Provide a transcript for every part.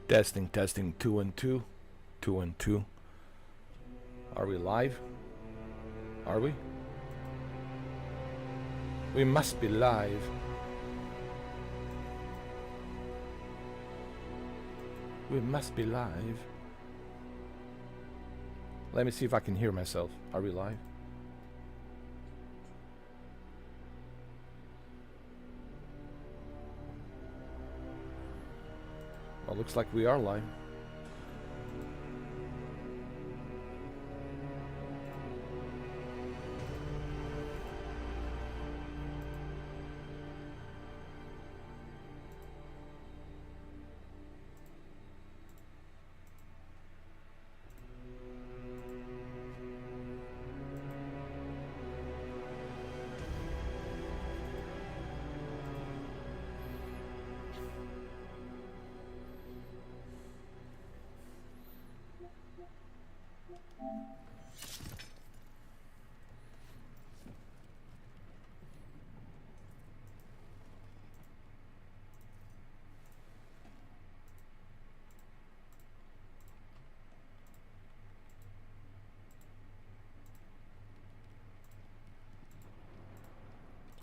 Testing, testing, 2 and 2. 2 and 2. Are we live? Are we? We must be live. We must be live. Let me see if I can hear myself. Are we live? Well, looks like we are live.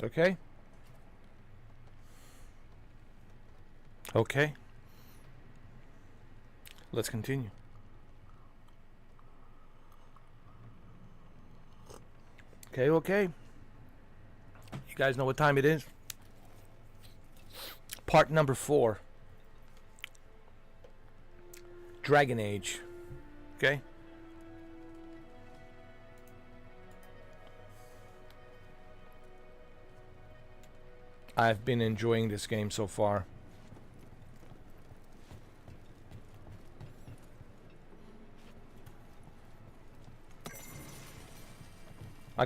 Okay. Okay. Let's continue. Okay, okay. You guys know what time it is? Part number 4. Dragon Age. Okay? I've been enjoying this game so far.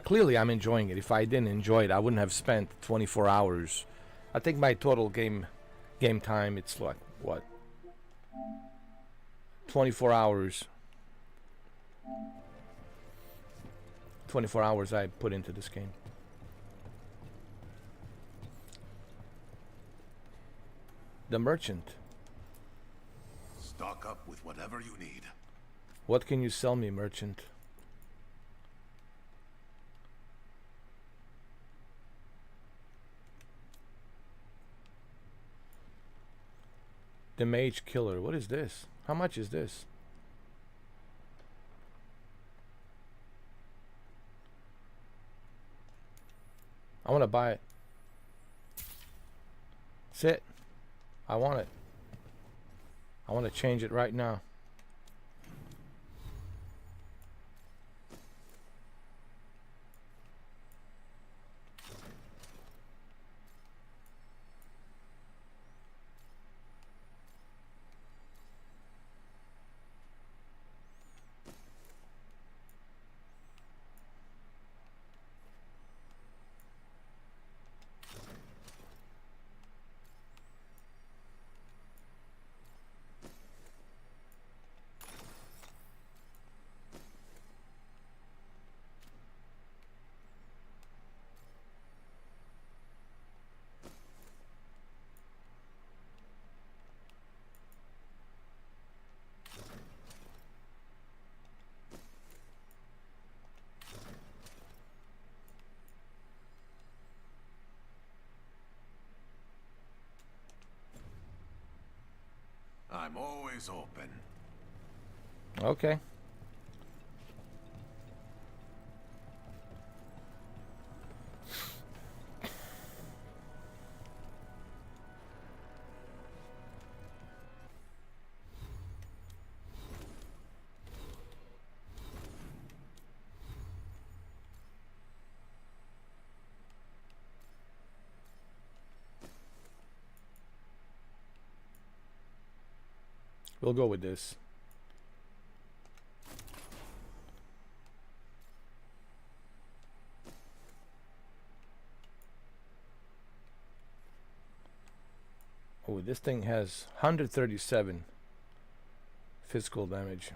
Clearly I'm enjoying it. If I didn't enjoy it, I wouldn't have spent 24 hours. I think my total game time, it's like, what? 24 hours. 24 hours I put into this game. The merchant. Stock up with whatever you need. What can you sell me, merchant? The Mage Killer. What is this? How much is this? I want to buy it. That's it. I want it. I want to change it right now. I'm always open. Okay. We'll go with this. Oh, this thing has 137 physical damage.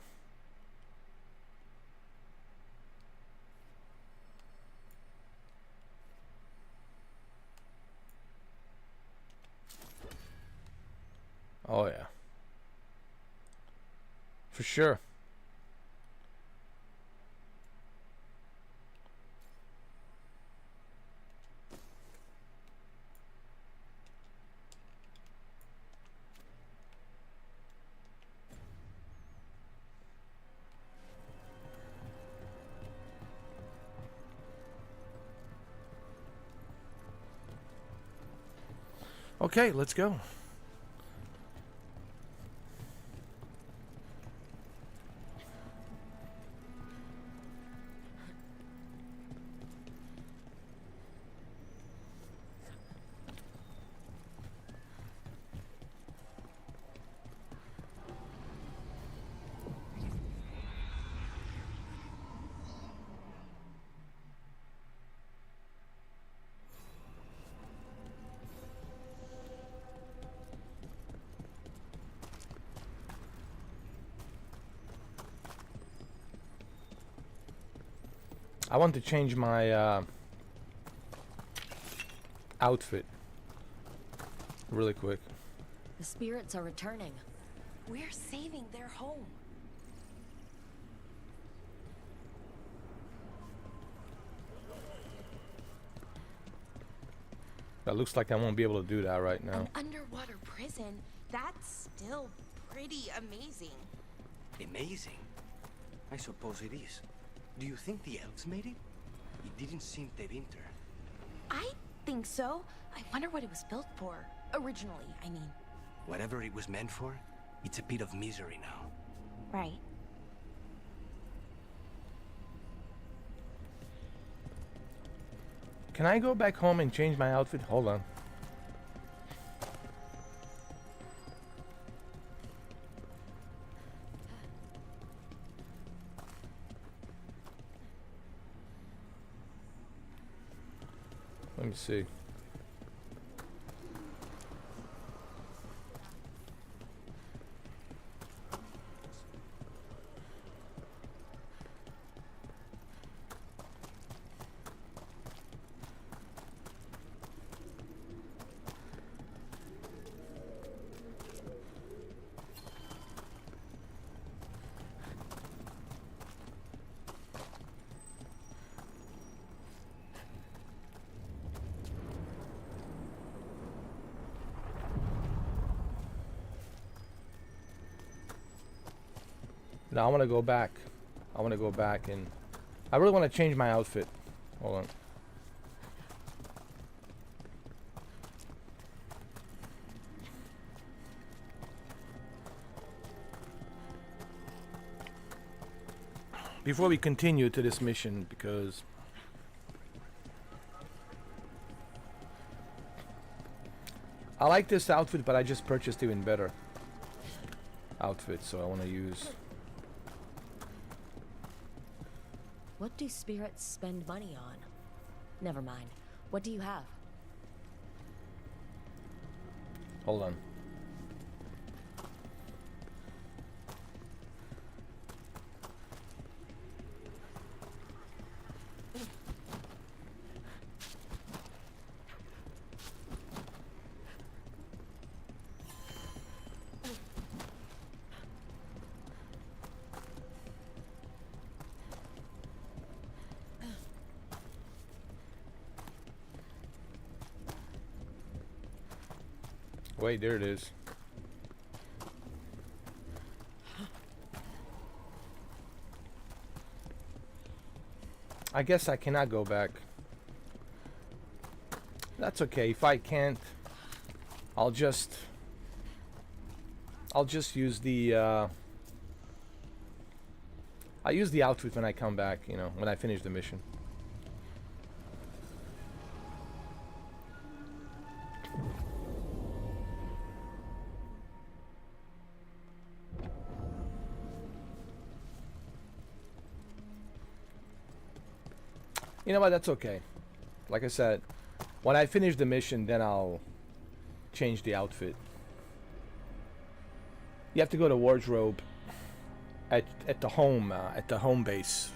Oh yeah. For sure. Okay, let's go. I want to change my outfit really quick. The spirits are returning. We're saving their home. That looks like I won't be able to do that right now. An underwater prison? That's still pretty amazing. Amazing? I suppose it is. Do you think the elves made it? It didn't seem to enter. I think so. I wonder what it was built for. Originally, I mean. Whatever it was meant for, it's a bit of misery now. Right. Can I go back home and change my outfit? Hold on. Let me see. No, I want to go back. I want to go back and I really want to change my outfit. Hold on. Before we continue to this mission, because I like this outfit, but I just purchased even better outfit, so I want to use. What do spirits spend money on? Never mind. What do you have? Hold on. Wait, there it is. I guess I cannot go back. That's okay. If I can't, I'll just use the I'll use the outfit when I come back, you know, when I finish the mission. You know what, that's okay. Like I said, when I finish the mission, then I'll change the outfit. You have to go to wardrobe at the home base.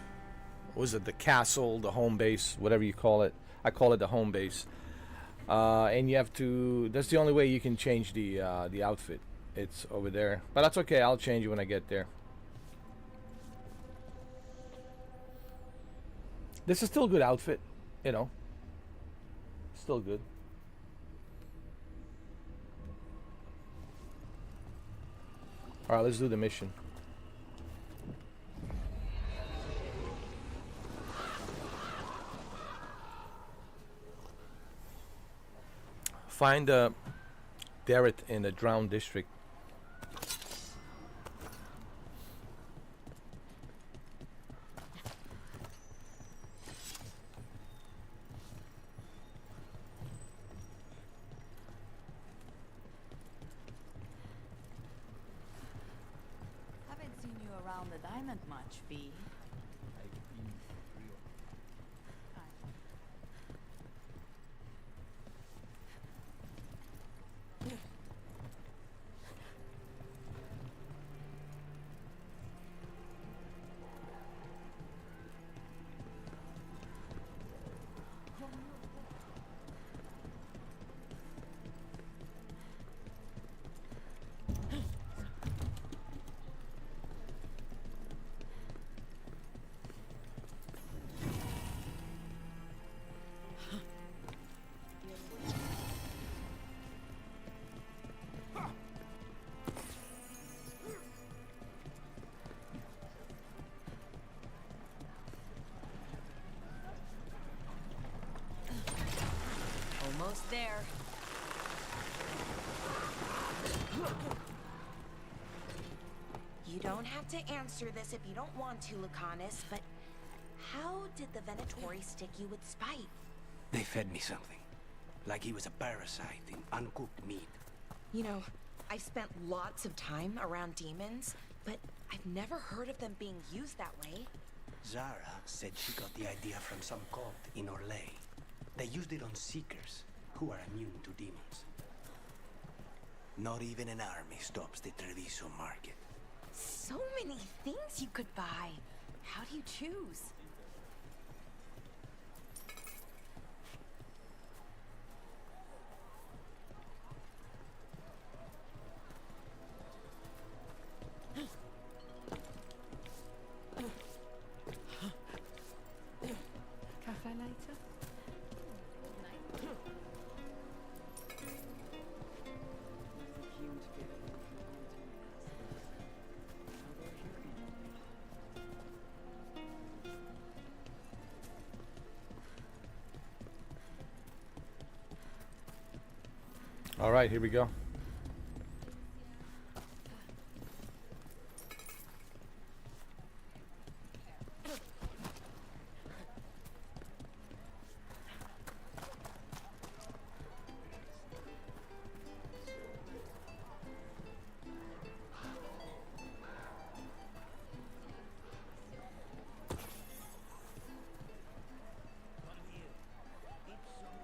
What was it, the castle, the home base, whatever you call it. I call it the home base. And you have to, that's the only way you can change the outfit. It's over there. But that's okay, I'll change it when I get there. This is still a good outfit, you know. Still good. All right, let's do the mission. Find Derek in the drowned district. Haven't seen you around the diamond much, V. Almost there. You don't have to answer this if you don't want to, Lucanus, but how did the Venatori stick you with spite? They fed me something. Like he was a parasite in uncooked meat. You know, I've spent lots of time around demons, but I've never heard of them being used that way. Zara said she got the idea from some cult in Orlais. They used it on seekers, who are immune to demons. Not even an army stops the Treviso market. So many things you could buy. How do you choose? Cafe later? All right, here we go.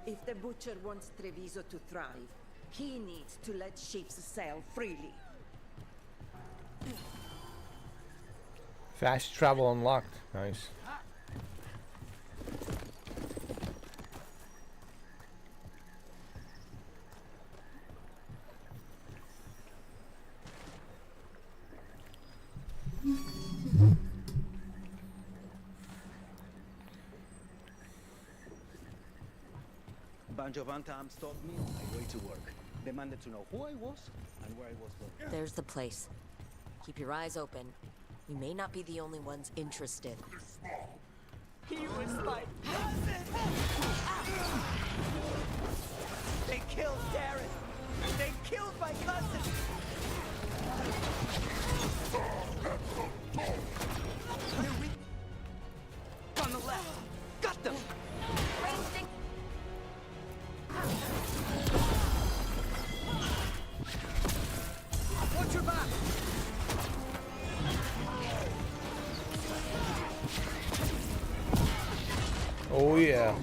If the butcher wants Treviso to thrive, he needs to let ships sail freely. Fast travel unlocked. Nice. Bunch of unarmed stopped me on my way to work. Demanded to know who I was and where I was going. There's the place. Keep your eyes open. We may not be the only ones interested. He was my cousin! They killed Darren! They killed my cousin! They're on the left! Got them! Watch your back! Oh yeah.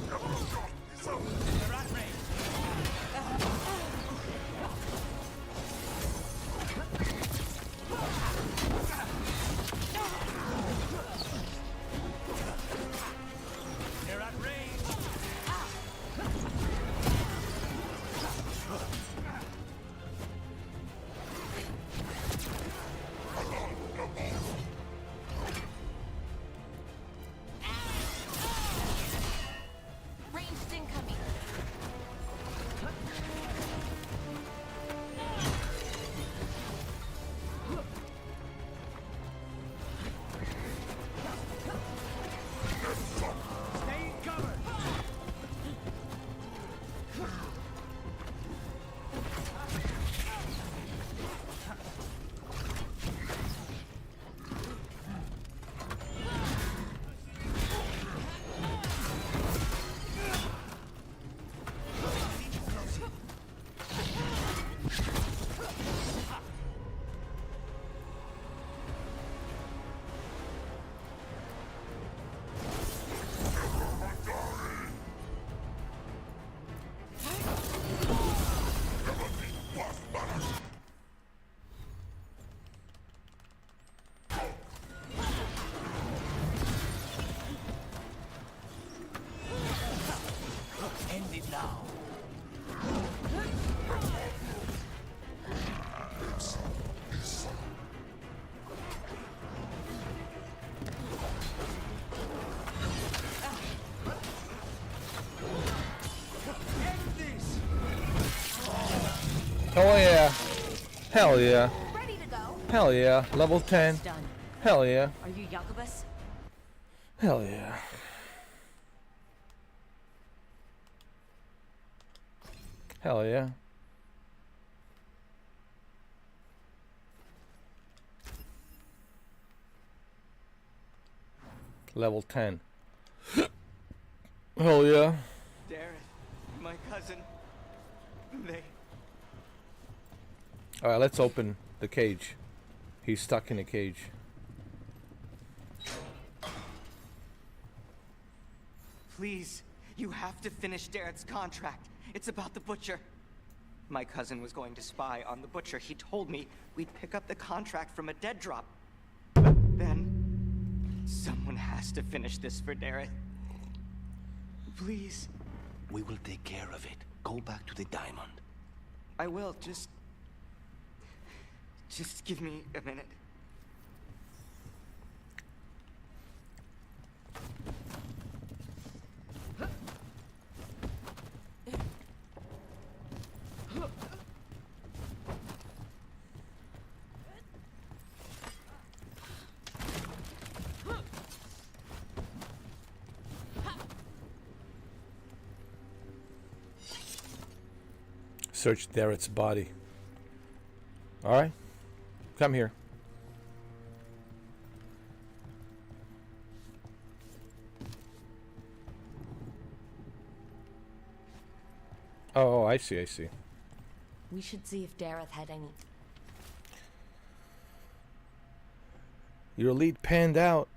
They're at range! Oh yeah. Hell yeah. Ready to go. Hell yeah. Level 10. Done. Hell yeah. Are you Jacobus? Hell yeah. Hell yeah. Level 10. Hell yeah. Darren, my cousin. They. Alright, let's open the cage. He's stuck in a cage. Please, you have to finish Darrett's contract. It's about the butcher. My cousin was going to spy on the butcher. He told me we'd pick up the contract from a dead drop. But then, someone has to finish this for Darrett. Please. We will take care of it. Go back to the diamond. I will, just give me a minute. Search Darrett's body. Alright. Come here. Oh, I see, I see. We should see if Dareth had any. Your lead panned out.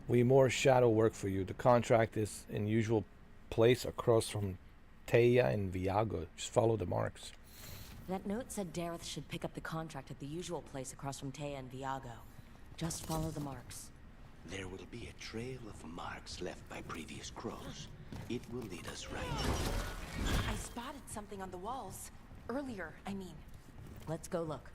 We more shadow work for you. The contract is in usual place across from Teia and Viago. Just follow the marks. That note said Dareth should pick up the contract at the usual place across from Teia and Viago. Just follow the marks. There will be a trail of marks left by previous crows. It will lead us right. I spotted something on the walls. Earlier, I mean. Let's go look.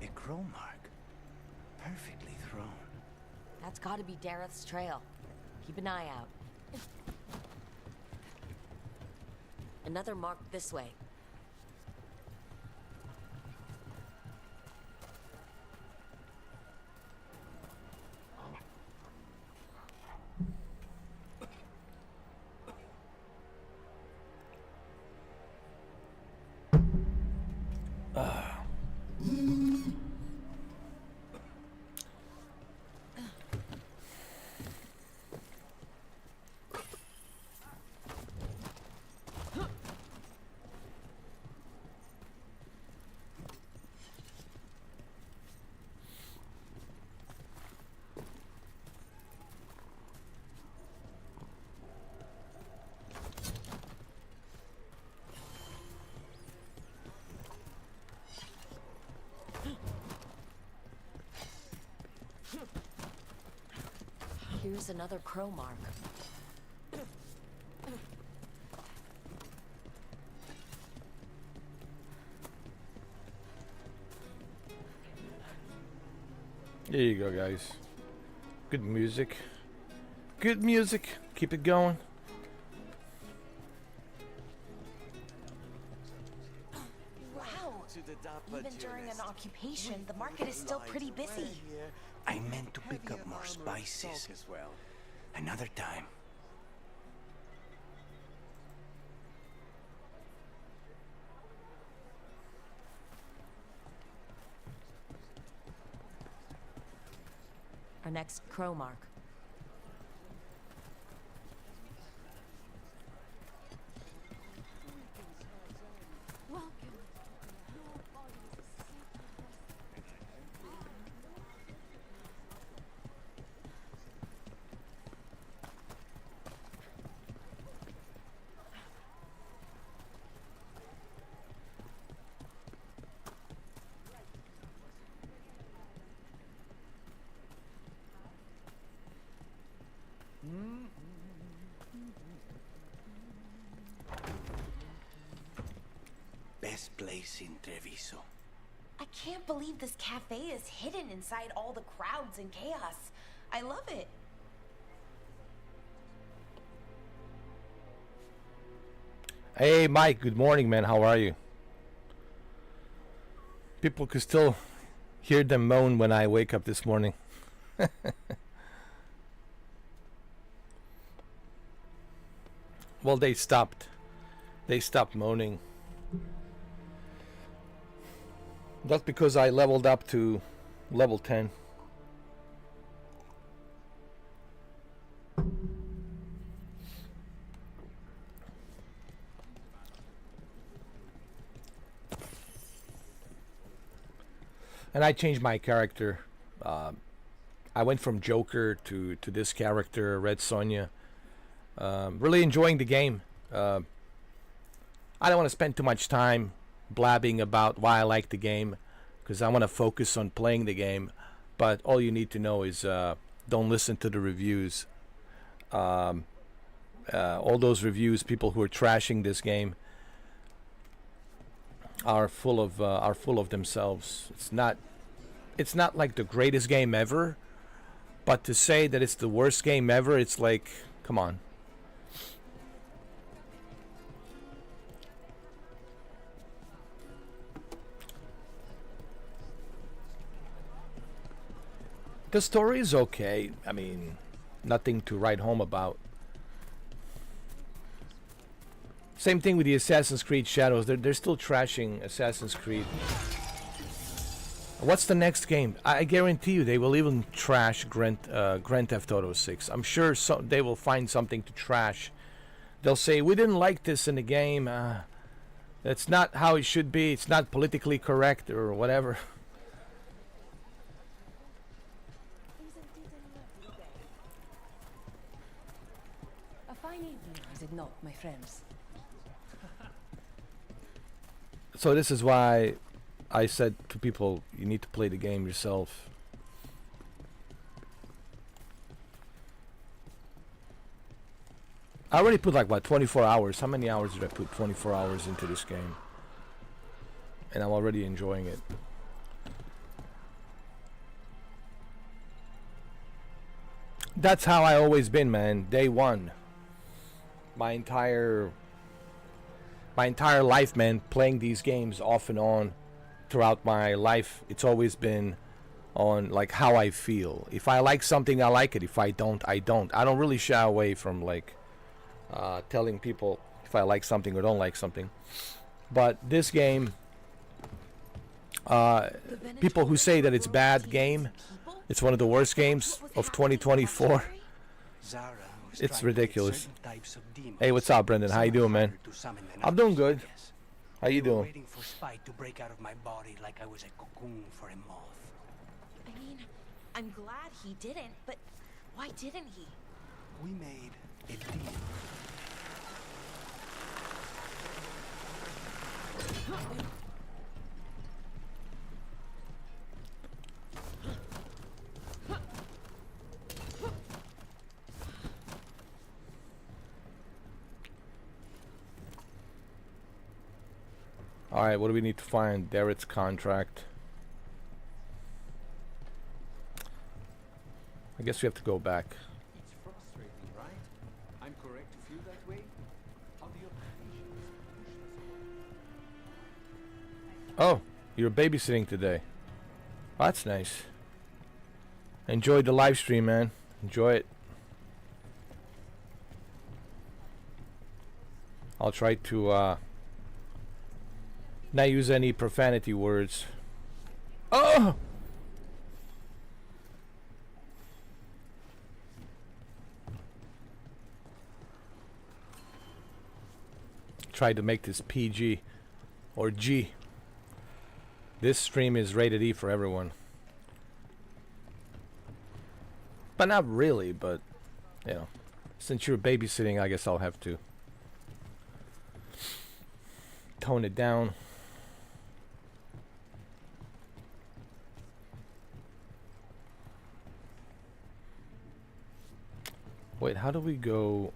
A crow mark. Perfectly thrown. That's gotta be Dareth's trail. Keep an eye out. Another mark this way. Here's another crow mark. There you go, guys. Good music. Good music. Keep it going. Wow. Even during an occupation, the market is still pretty busy. I meant to pick up more spices. Another time. Our next crow mark. place in Treviso. I can't believe this cafe is hidden inside all the crowds and chaos. I love it. Hey, Mike. Good morning, man. How are you? People could still hear them moan when I wake up this morning. Well, they stopped. They stopped moaning. That's because I leveled up to level 10. And I changed my character. I went from Joker to this character, Red Sonja. Really enjoying the game. I don't want to spend too much time blabbing about why I like the game, because I want to focus on playing the game. But all you need to know is don't listen to the reviews. All those reviews, people who are trashing this game, are full of themselves. It's not like the greatest game ever, but to say that it's the worst game ever, it's like, come on. The story is okay. I mean, nothing to write home about. Same thing with the Assassin's Creed Shadows. They're still trashing Assassin's Creed. What's the next game? I guarantee you they will even trash Grand Theft Auto 6. I'm sure they will find something to trash. They'll say, we didn't like this in the game. That's not how it should be. It's not politically correct or whatever. A fine evening, is it not, my friends? So this is why I said to people, you need to play the game yourself. I already put like, what, 24 hours? How many hours did I put? 24 hours into this game. And I'm already enjoying it. That's how I always been, man. Day one. My entire life, man, playing these games off and on throughout my life. It's always been on like how I feel. If I like something, I like it. If I don't, I don't. I don't really shy away from like telling people if I like something or don't like something. But this game, people who say that it's bad game, it's one of the worst games of 2024. It's ridiculous. Hey, what's up, Brendan? How you doing, man? I'm doing good. How you doing? Waiting for Spike to break out of my body like I was a cocoon for a moth. I mean, I'm glad he didn't, but why didn't he? We made a deal. Alright, what do we need to find? Darrett's contract. I guess we have to go back. It's frustrating, right? I'm correct to feel that way? How do you... Oh, you're babysitting today. That's nice. Enjoy the live stream, man. Enjoy it. I'll try to not use any profanity words. Oh! Try to make this PG or G. This stream is rated E for everyone. But not really, but you know, since you're babysitting, I guess I'll have to tone it down. Wait, how do we go?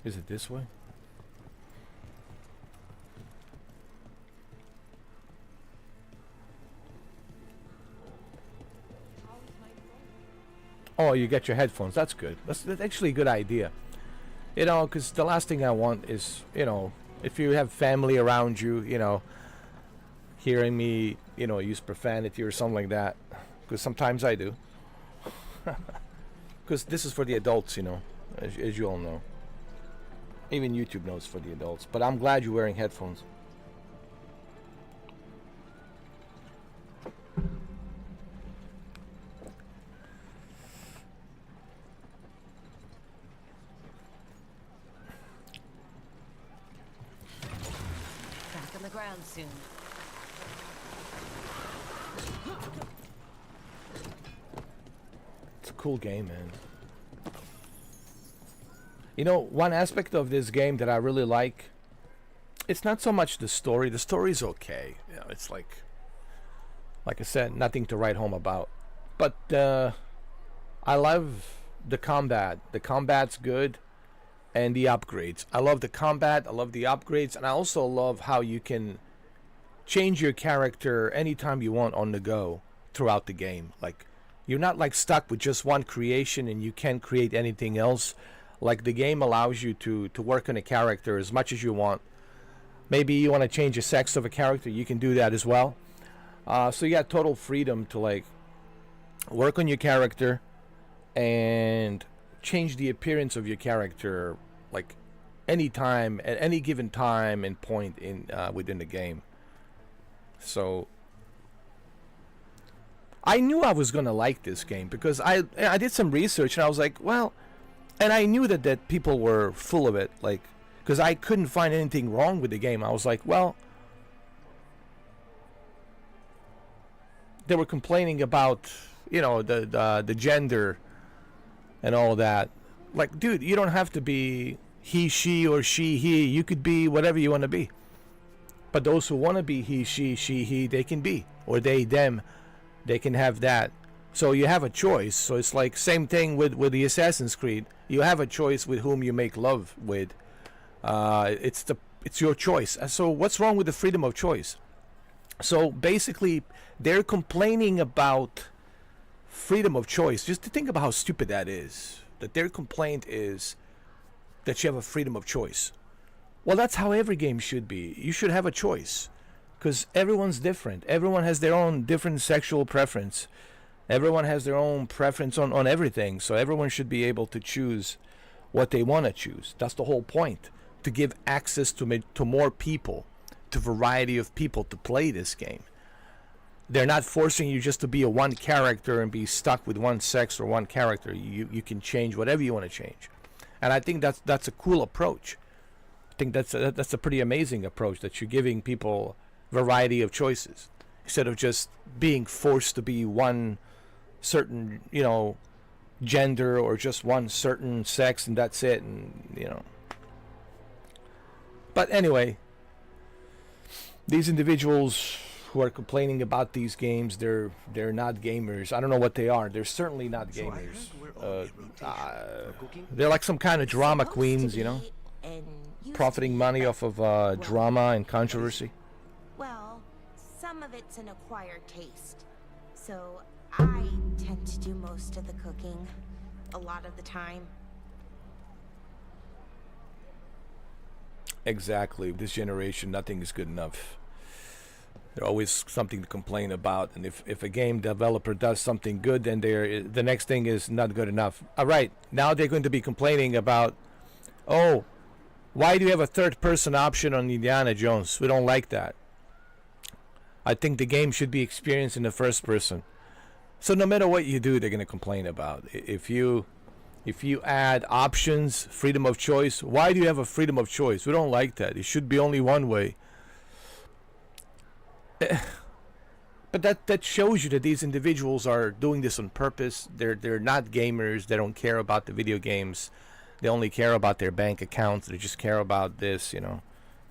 Is it this way? Oh, you get your headphones. That's good. That's actually a good idea. You know, because the last thing I want is, you know, if you have family around you, you know, hearing me, you know, use profanity or something like that. Because sometimes I do. Because this is for the adults, you know, as you all know. Even YouTube knows for the adults. But I'm glad you're wearing headphones. Back on the ground soon. It's a cool game, man. You know, one aspect of this game that I really like, it's not so much the story. The story's okay. You know, it's like I said, nothing to write home about. But I love the combat. The combat's good, and the upgrades. I love the combat. I love the upgrades, and I also love how you can change your character anytime you want on the go throughout the game. Like, you're not like stuck with just one creation and you can't create anything else. Like, the game allows you to work on a character as much as you want. Maybe you want to change the sex of a character, you can do that as well. So you got total freedom to like work on your character and change the appearance of your character like anytime, at any given time and point in within the game. So I knew I was gonna like this game because I did some research and I was like, well, and I knew that people were full of it, like, because I couldn't find anything wrong with the game. I was like, well, they were complaining about, you know, the gender and all that. Like, dude, you don't have to be he, she, or she, he. You could be whatever you want to be. But those who want to be he, she, he, they can be, or they, them, they can have that. So you have a choice. So it's like same thing with the Assassin's Creed. You have a choice with whom you make love with. It's your choice. So what's wrong with the freedom of choice? So basically, they're complaining about freedom of choice. Just to think about how stupid that is. That their complaint is that you have a freedom of choice. Well, that's how every game should be. You should have a choice. Because everyone's different. Everyone has their own different sexual preference. Everyone has their own preference on everything. So everyone should be able to choose what they want to choose. That's the whole point. To give access to more people. To variety of people to play this game. They're not forcing you just to be a one character and be stuck with one sex or one character. You can change whatever you want to change. And I think that's a cool approach. I think that's a pretty amazing approach, that you're giving people variety of choices instead of just being forced to be one certain, you know, gender or just one certain sex and that's it, and you know. But anyway, these individuals who are complaining about these games, they're not gamers. I don't know what they are. They're certainly not gamers. They're like some kind of drama queens, you know, profiting money off of drama and controversy. Well, some of it's an acquired taste. So I tend to do most of the cooking, a lot of the time. Exactly. This generation, nothing is good enough. There's always something to complain about, and if a game developer does something good, then the next thing is not good enough. All right, now they're going to be complaining about, oh, why do you have a third-person option on Indiana Jones? We don't like that. I think the game should be experienced in the first person. So no matter what you do, they're going to complain about. If you add options, freedom of choice, why do you have a freedom of choice? We don't like that. It should be only one way. But that shows you that these individuals are doing this on purpose. They're not gamers. They don't care about the video games. They only care about their bank accounts. They just care about this, you know,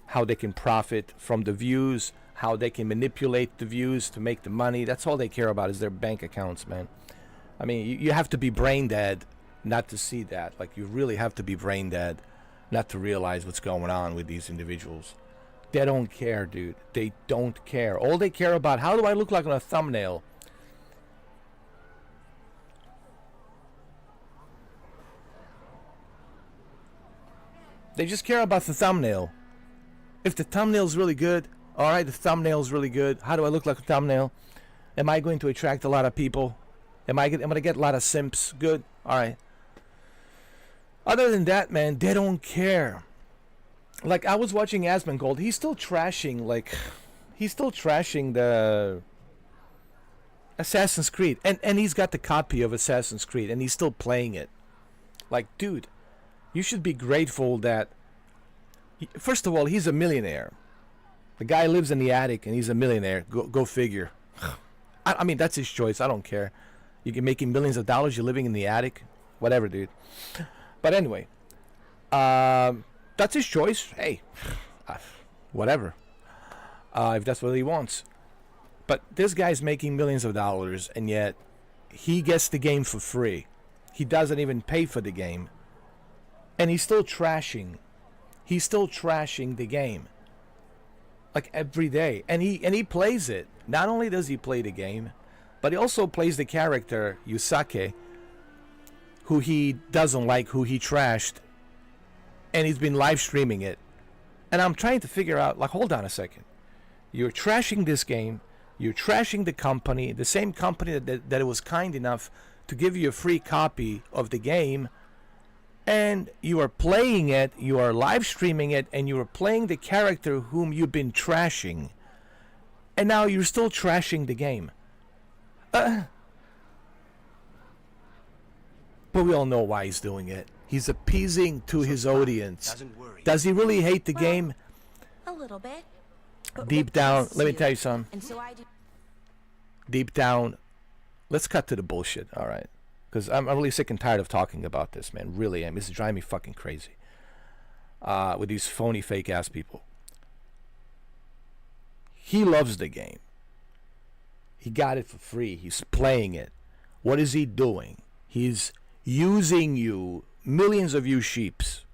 how they can profit from the views, how they can manipulate the views to make the money. That's all they care about, is their bank accounts, man. I mean, you have to be brain dead not to see that. Like, you really have to be brain dead not to realize what's going on with these individuals. They don't care, dude. They don't care. All they care about, how do I look like on a thumbnail? They just care about the thumbnail. If the thumbnail's really good, all right, the thumbnail's really good. How do I look like a thumbnail? Am I going to attract a lot of people? Am I going to get a lot of simps? Good. All right. Other than that, man, they don't care. Like, I was watching Asmongold. He's still trashing, the Assassin's Creed. And he's got the copy of Assassin's Creed, and he's still playing it. Like, dude, you should be grateful that... First of all, he's a millionaire. The guy lives in the attic, and he's a millionaire. Go figure. I mean, that's his choice. I don't care. You can make him millions of dollars. You're living in the attic. Whatever, dude. But anyway, that's his choice. Hey, whatever. If that's what he wants. But this guy's making millions of dollars, and yet he gets the game for free. He doesn't even pay for the game. And he's still trashing. He's still trashing the game. Like, every day. And he plays it. Not only does he play the game, but he also plays the character, Yusake, who he doesn't like, who he trashed. And he's been live streaming it. And I'm trying to figure out, like, hold on a second. You're trashing this game. You're trashing the company. The same company that was kind enough to give you a free copy of the game. And you are playing it. You are live streaming it. And you are playing the character whom you've been trashing. And now you're still trashing the game. But we all know why he's doing it. He's appeasing to his audience. Does he really hate the game? A little bit. Deep down, let me tell you something. And so I do. Deep down, let's cut to the bullshit, all right? Because I'm really sick and tired of talking about this, man. Really am. This is driving me fucking crazy. With these phony, fake-ass people. He loves the game. He got it for free. He's playing it. What is he doing? He's using you, millions of you sheeps,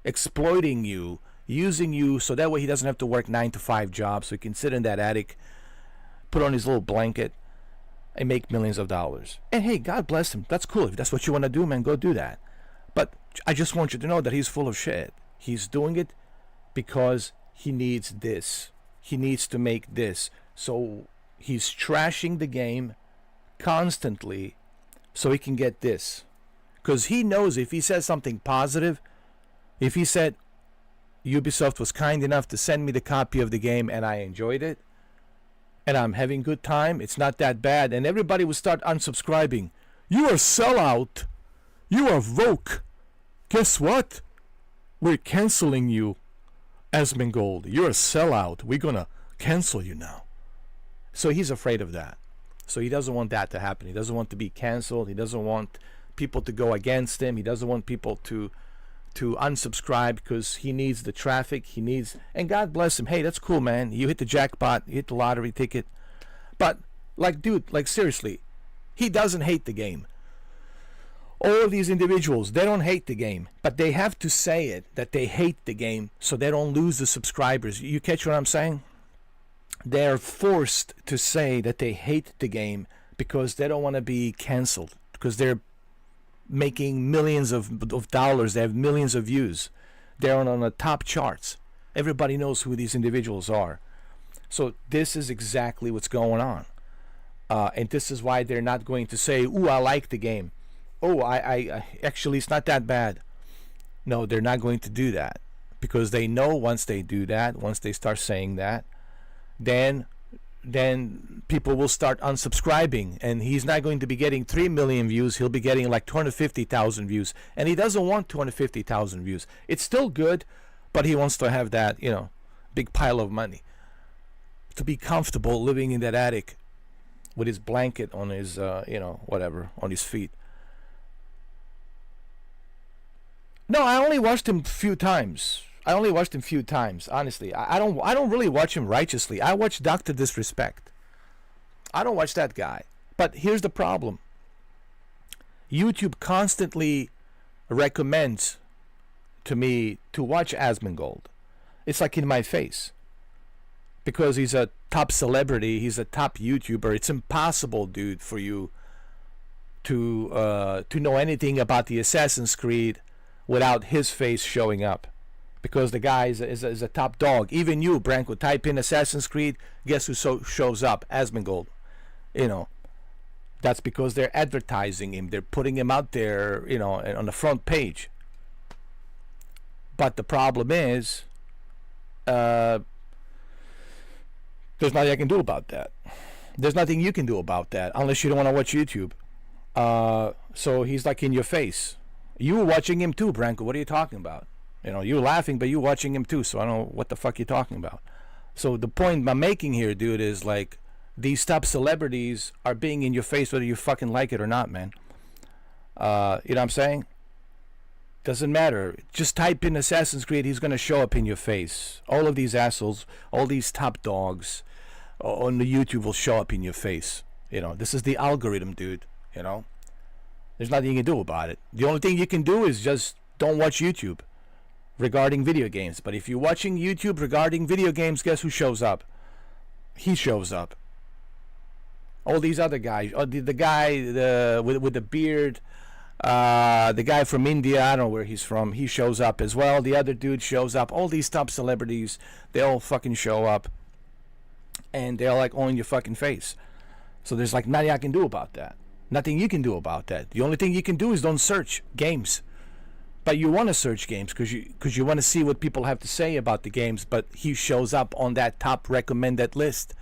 exploiting you, using you so that way he doesn't have to work 9-to-5 jobs, so he can sit in that attic, put on his little blanket, and make millions of dollars. And hey, God bless him. That's cool. If that's what you want to do, man, go do that. But I just want you to know that he's full of shit. He's doing it because he needs this. He needs to make this. So he's trashing the game constantly so he can get this. Because he knows if he says something positive, if he said, Ubisoft was kind enough to send me the copy of the game and I enjoyed it, and I'm having good time, it's not that bad, and everybody will start unsubscribing. You are sellout. You are woke. Guess what? We're canceling you, Asmongold. You're a sellout. We're gonna cancel you now. So he's afraid of that. So he doesn't want that to happen. He doesn't want to be canceled. He doesn't want people to go against him. He doesn't want people to unsubscribe because he needs the traffic. He needs, and God bless him. Hey, that's cool, man. You hit the jackpot. You hit the lottery ticket. But, like, dude, like, seriously, he doesn't hate the game. All of these individuals, they don't hate the game, but they have to say it, that they hate the game so they don't lose the subscribers. You catch what I'm saying? They're forced to say that they hate the game because they don't want to be canceled, because they're making millions of dollars. They have millions of views. They're on the top charts. Everybody knows who these individuals are. So this is exactly what's going on. And this is why they're not going to say, ooh, I like the game. Oh, I actually, it's not that bad. No, they're not going to do that. Because they know once they do that, once they start saying that, then people will start unsubscribing, and he's not going to be getting 3 million views. He'll be getting like 250,000 views, and he doesn't want 250,000 views. It's still good, but he wants to have that, big pile of money to be comfortable living in that attic with his blanket on his, whatever, on his feet. No, I only watched him a few times. Honestly. I don't really watch him righteously. I watch Dr. Disrespect. I don't watch that guy. But here's the problem. YouTube constantly recommends to me to watch Asmongold. It's like in my face. Because he's a top celebrity, he's a top YouTuber. It's impossible, dude, for you to know anything about the Assassin's Creed without his face showing up, because the guy is a top dog. Even you, Branko, type in Assassin's Creed, guess who shows up? Asmongold. You know, that's because they're advertising him. They're putting him out there, you know, on the front page. But the problem is, there's nothing I can do about that. There's nothing you can do about that unless you don't want to watch YouTube. So he's like in your face. You were watching him too, Branko. What are you talking about? You know, you're laughing, but you're watching him too. So I don't know what the fuck you're talking about. So the point I'm making here, dude, is like these top celebrities are being in your face whether you fucking like it or not, man. You know what I'm saying? Doesn't matter. Just type in Assassin's Creed, he's gonna show up in your face. All of these assholes, all these top dogs on the YouTube will show up in your face. You know, this is the algorithm, dude. You know, there's nothing you can do about it. The only thing you can do is just don't watch YouTube regarding video games. But if you're watching YouTube regarding video games, guess who shows up? He shows up. All these other guys, the guy with the beard, the guy from India, I don't know where he's from, he shows up as well. The other dude shows up. All these top celebrities, they all fucking show up, and they're like on your fucking face. So there's like nothing I can do about that. Nothing you can do about that. The only thing you can do is don't search games. But you want to search games because you want to see what people have to say about the games. But he shows up on that top recommended list.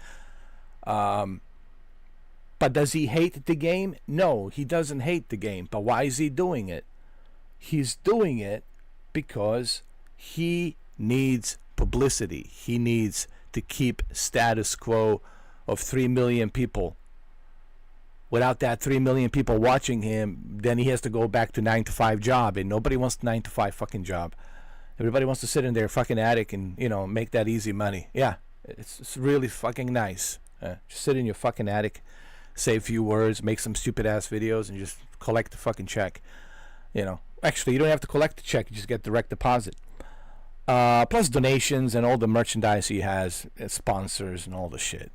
But does he hate the game? No, he doesn't hate the game. But why is he doing it? He's doing it because he needs publicity. He needs to keep status quo of 3 million people. Without that 3 million people watching him, then he has to go back to 9-to-5 job, and nobody wants 9-to-5 fucking job. Everybody wants to sit in their fucking attic and, you know, make that easy money. Yeah, it's really fucking nice. Just sit in your fucking attic, say a few words, make some stupid ass videos, and just collect the fucking check. You know, actually, you don't have to collect the check; you just get direct deposit. Plus donations and all the merchandise he has, sponsors and all the shit.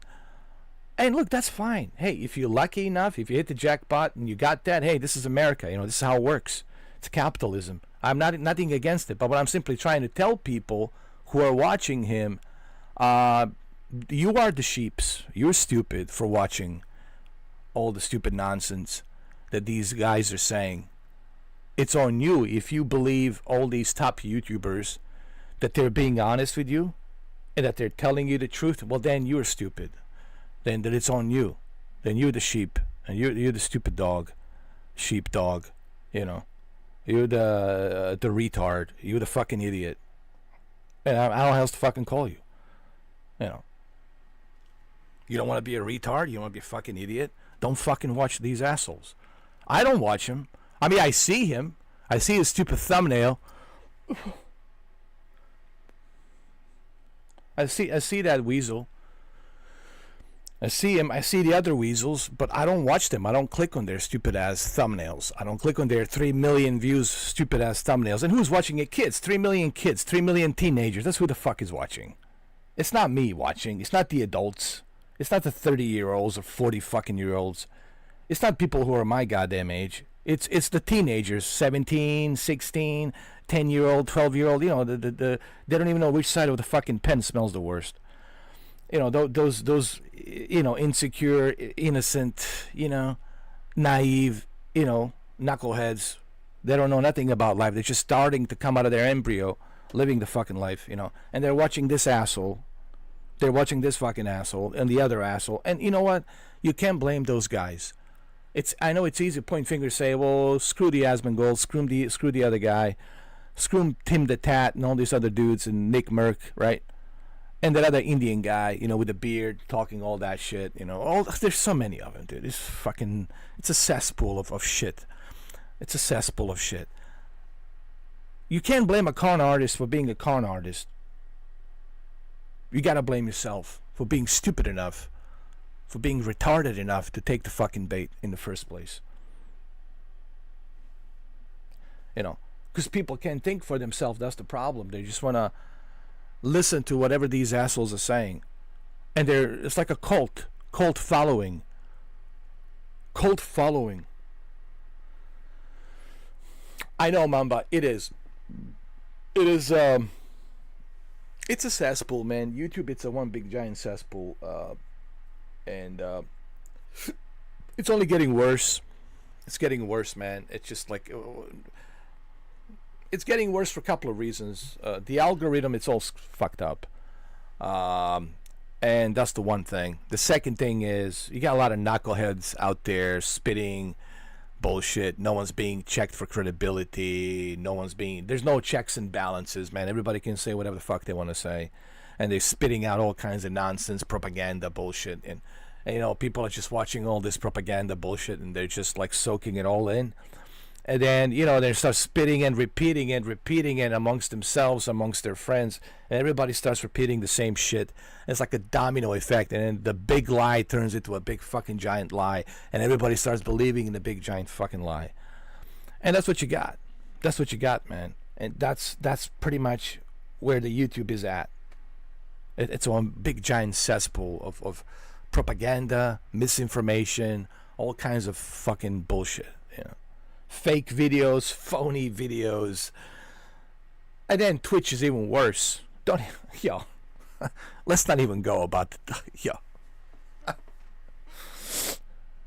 And look, that's fine. Hey, if you're lucky enough, if you hit the jackpot and you got that, hey, this is America. You know, this is how it works. It's capitalism. I'm nothing against it, but what I'm simply trying to tell people who are watching him, you are the sheeps. You're stupid for watching all the stupid nonsense that these guys are saying. It's on you if you believe all these top YouTubers that they're being honest with you and that they're telling you the truth. Well, then you're stupid. Then that it's on you. Then you're the sheep, and you're the stupid dog, sheep dog. You know, you're the retard. You're the fucking idiot. And I don't know how else to fucking call you. You know, you don't want to be a retard. You don't want to be a fucking idiot. Don't fucking watch these assholes. I don't watch him. I mean, I see him. I see his stupid thumbnail. I see that weasel. I see him, I see the other weasels, but I don't watch them. I don't click on their stupid ass thumbnails. I don't click on their 3 million views stupid ass thumbnails. And who's watching it? Kids. 3 million kids. 3 million teenagers. That's who the fuck is watching. It's not me watching. It's not the adults. It's not the 30-year-olds or 40 fucking year olds. It's not people who are my goddamn age. It's the teenagers, 17, 16, 10-year-old, 12-year-old. You know, they don't even know which side of the fucking pen smells the worst. You know, those you know, insecure, innocent, you know, naive, you know, knuckleheads. They don't know nothing about life. They're just starting to come out of their embryo, living the fucking life, you know. And they're watching this asshole. They're watching this fucking asshole and the other asshole. And you know what? You can't blame those guys. I know it's easy to point fingers, say, well, screw the Asmongold, screw the other guy, screw Tim the Tat and all these other dudes and Nick Merck, right? And that other Indian guy, you know, with the beard, talking all that shit, you know. There's so many of them, dude. It's a cesspool of shit. It's a cesspool of shit. You can't blame a con artist for being a con artist. You gotta blame yourself for being stupid enough, for being retarded enough to take the fucking bait in the first place. You know, because people can't think for themselves. That's the problem. They just want to listen to whatever these assholes are saying. And it's like a cult following. I know, Mamba. It is. It is. It's a cesspool, man. YouTube. It's a one big giant cesspool, and it's only getting worse. It's getting worse, man. It's just like it's getting worse for a couple of reasons. The algorithm, it's all fucked up, and that's the one thing. The second thing is you got a lot of knuckleheads out there spitting bullshit. No one's being checked for credibility. There's no checks and balances, man. Everybody can say whatever the fuck they want to say, and they're spitting out all kinds of nonsense, propaganda bullshit, and you know, people are just watching all this propaganda bullshit, and they're just like soaking it all in, and then, you know, they start spitting and repeating it amongst themselves, amongst their friends, and everybody starts repeating the same shit. It's like a domino effect, and then the big lie turns into a big fucking giant lie, and everybody starts believing in the big giant fucking lie. And that's what you got. That's what you got, man. And that's pretty much where the YouTube is at. It's one big giant cesspool of propaganda, misinformation, all kinds of fucking bullshit, you know. Fake videos, phony videos. And then Twitch is even worse. Let's not even go about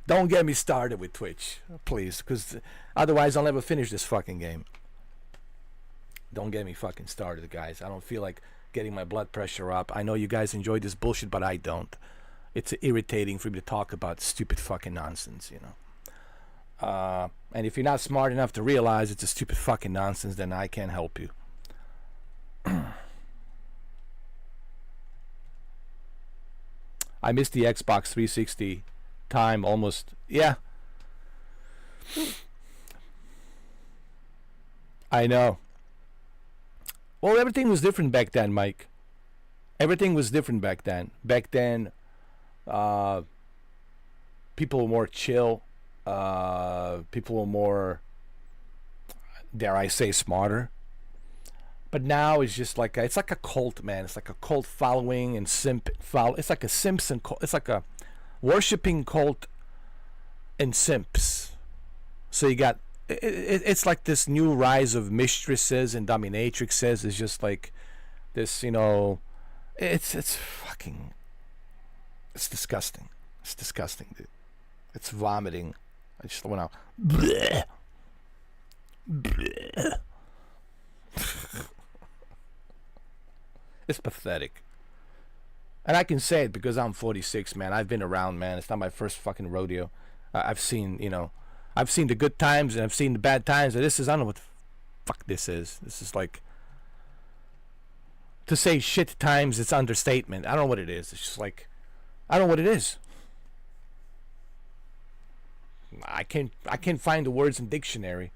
don't get me started with Twitch, please, because otherwise I'll never finish this fucking game. Don't get me fucking started, guys. I don't feel like getting my blood pressure up. I know you guys enjoy this bullshit, but I don't. It's irritating for me to talk about stupid fucking nonsense, you know. And if you're not smart enough to realize it's a stupid fucking nonsense, then I can't help you. I missed the Xbox 360 time almost. Yeah. I know. Well, everything was different back then, Mike. Everything was different back then. Back then, people were more chill. People were more, dare I say, smarter. But now it's just like it's like a cult, man. It's like a cult following and it's like a Simpson cult. It's like a worshipping cult and simps. So you got it's like this new rise of mistresses and dominatrixes. It's just like this, you know. It's fucking. It's disgusting. It's disgusting, dude. It's vomiting. I just went out. Blech. Blech. It's pathetic. And I can say it because I'm 46, man. I've been around, man. It's not my first fucking rodeo. I've seen, you know, I've seen the good times and I've seen the bad times. And this is, I don't know what the fuck this is. This is like, to say shit times, it's understatement. I don't know what it is. It's just like, I don't know what it is. I can't find the words in dictionary.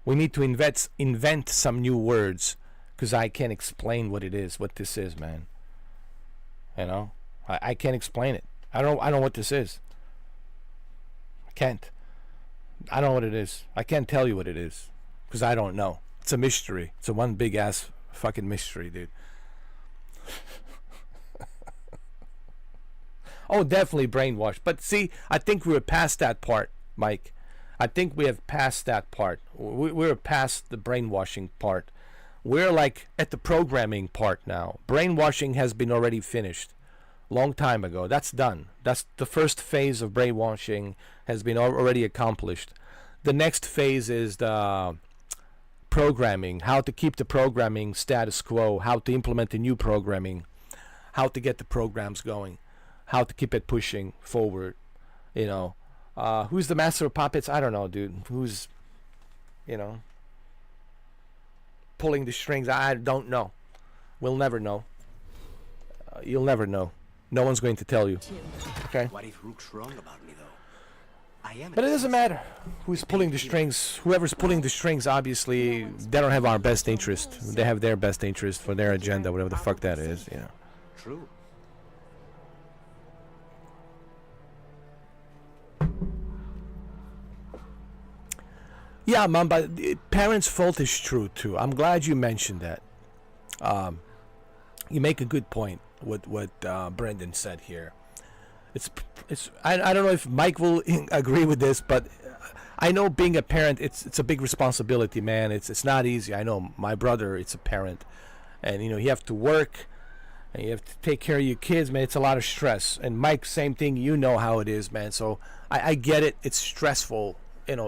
We need to invent some new words, because I can't explain what it is, what this is, man. You know, I can't explain it. I don't know what this is. I can't. I don't know what it is. I can't tell you what it is, because I don't know. It's a mystery. It's a one big ass fucking mystery, dude. Oh, definitely brainwashed. But see, I think we were past that part, Mike. I think we have passed that part. We're past the brainwashing part. We're like at the programming part now. Brainwashing has been already finished long time ago. That's done. That's the first phase of brainwashing has been already accomplished. The next phase is the programming, how to keep the programming status quo, how to implement the new programming, how to get the programs going, how to keep it pushing forward, you know. Who's the master of puppets? I don't know, dude. Who's, you know, pulling the strings? I don't know. We'll never know. You'll never know. No one's going to tell you. Okay? What if Rook's wrong about me, though? I am. But it doesn't matter who's pulling the strings. Whoever's pulling the strings, obviously, they don't have our best interest. They have their best interest for their agenda, whatever the fuck that is, you know. True. Yeah, Mom, but parents' fault is true too. I'm glad you mentioned that. You make a good point with what Brendan said here. I don't know if Mike will agree with this, but I know being a parent, it's a big responsibility, man. It's not easy. I know my brother, it's a parent, and you have to work, and you have to take care of your kids, man. It's a lot of stress. And Mike, same thing. You know how it is, man. So I get it. It's stressful,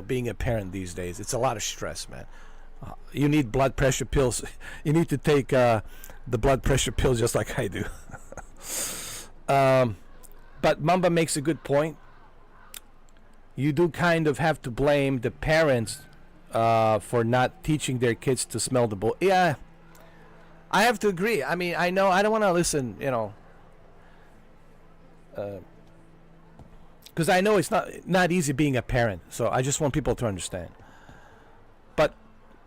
being a parent these days. It's a lot of stress, man. You need blood pressure pills. You need to take the blood pressure pills just like I do. But Mamba makes a good point. You do kind of have to blame the parents for not teaching their kids to smell the bull. Yeah, I have to agree. I mean, I know I don't want to listen, because I know it's not easy being a parent. So I just want people to understand. But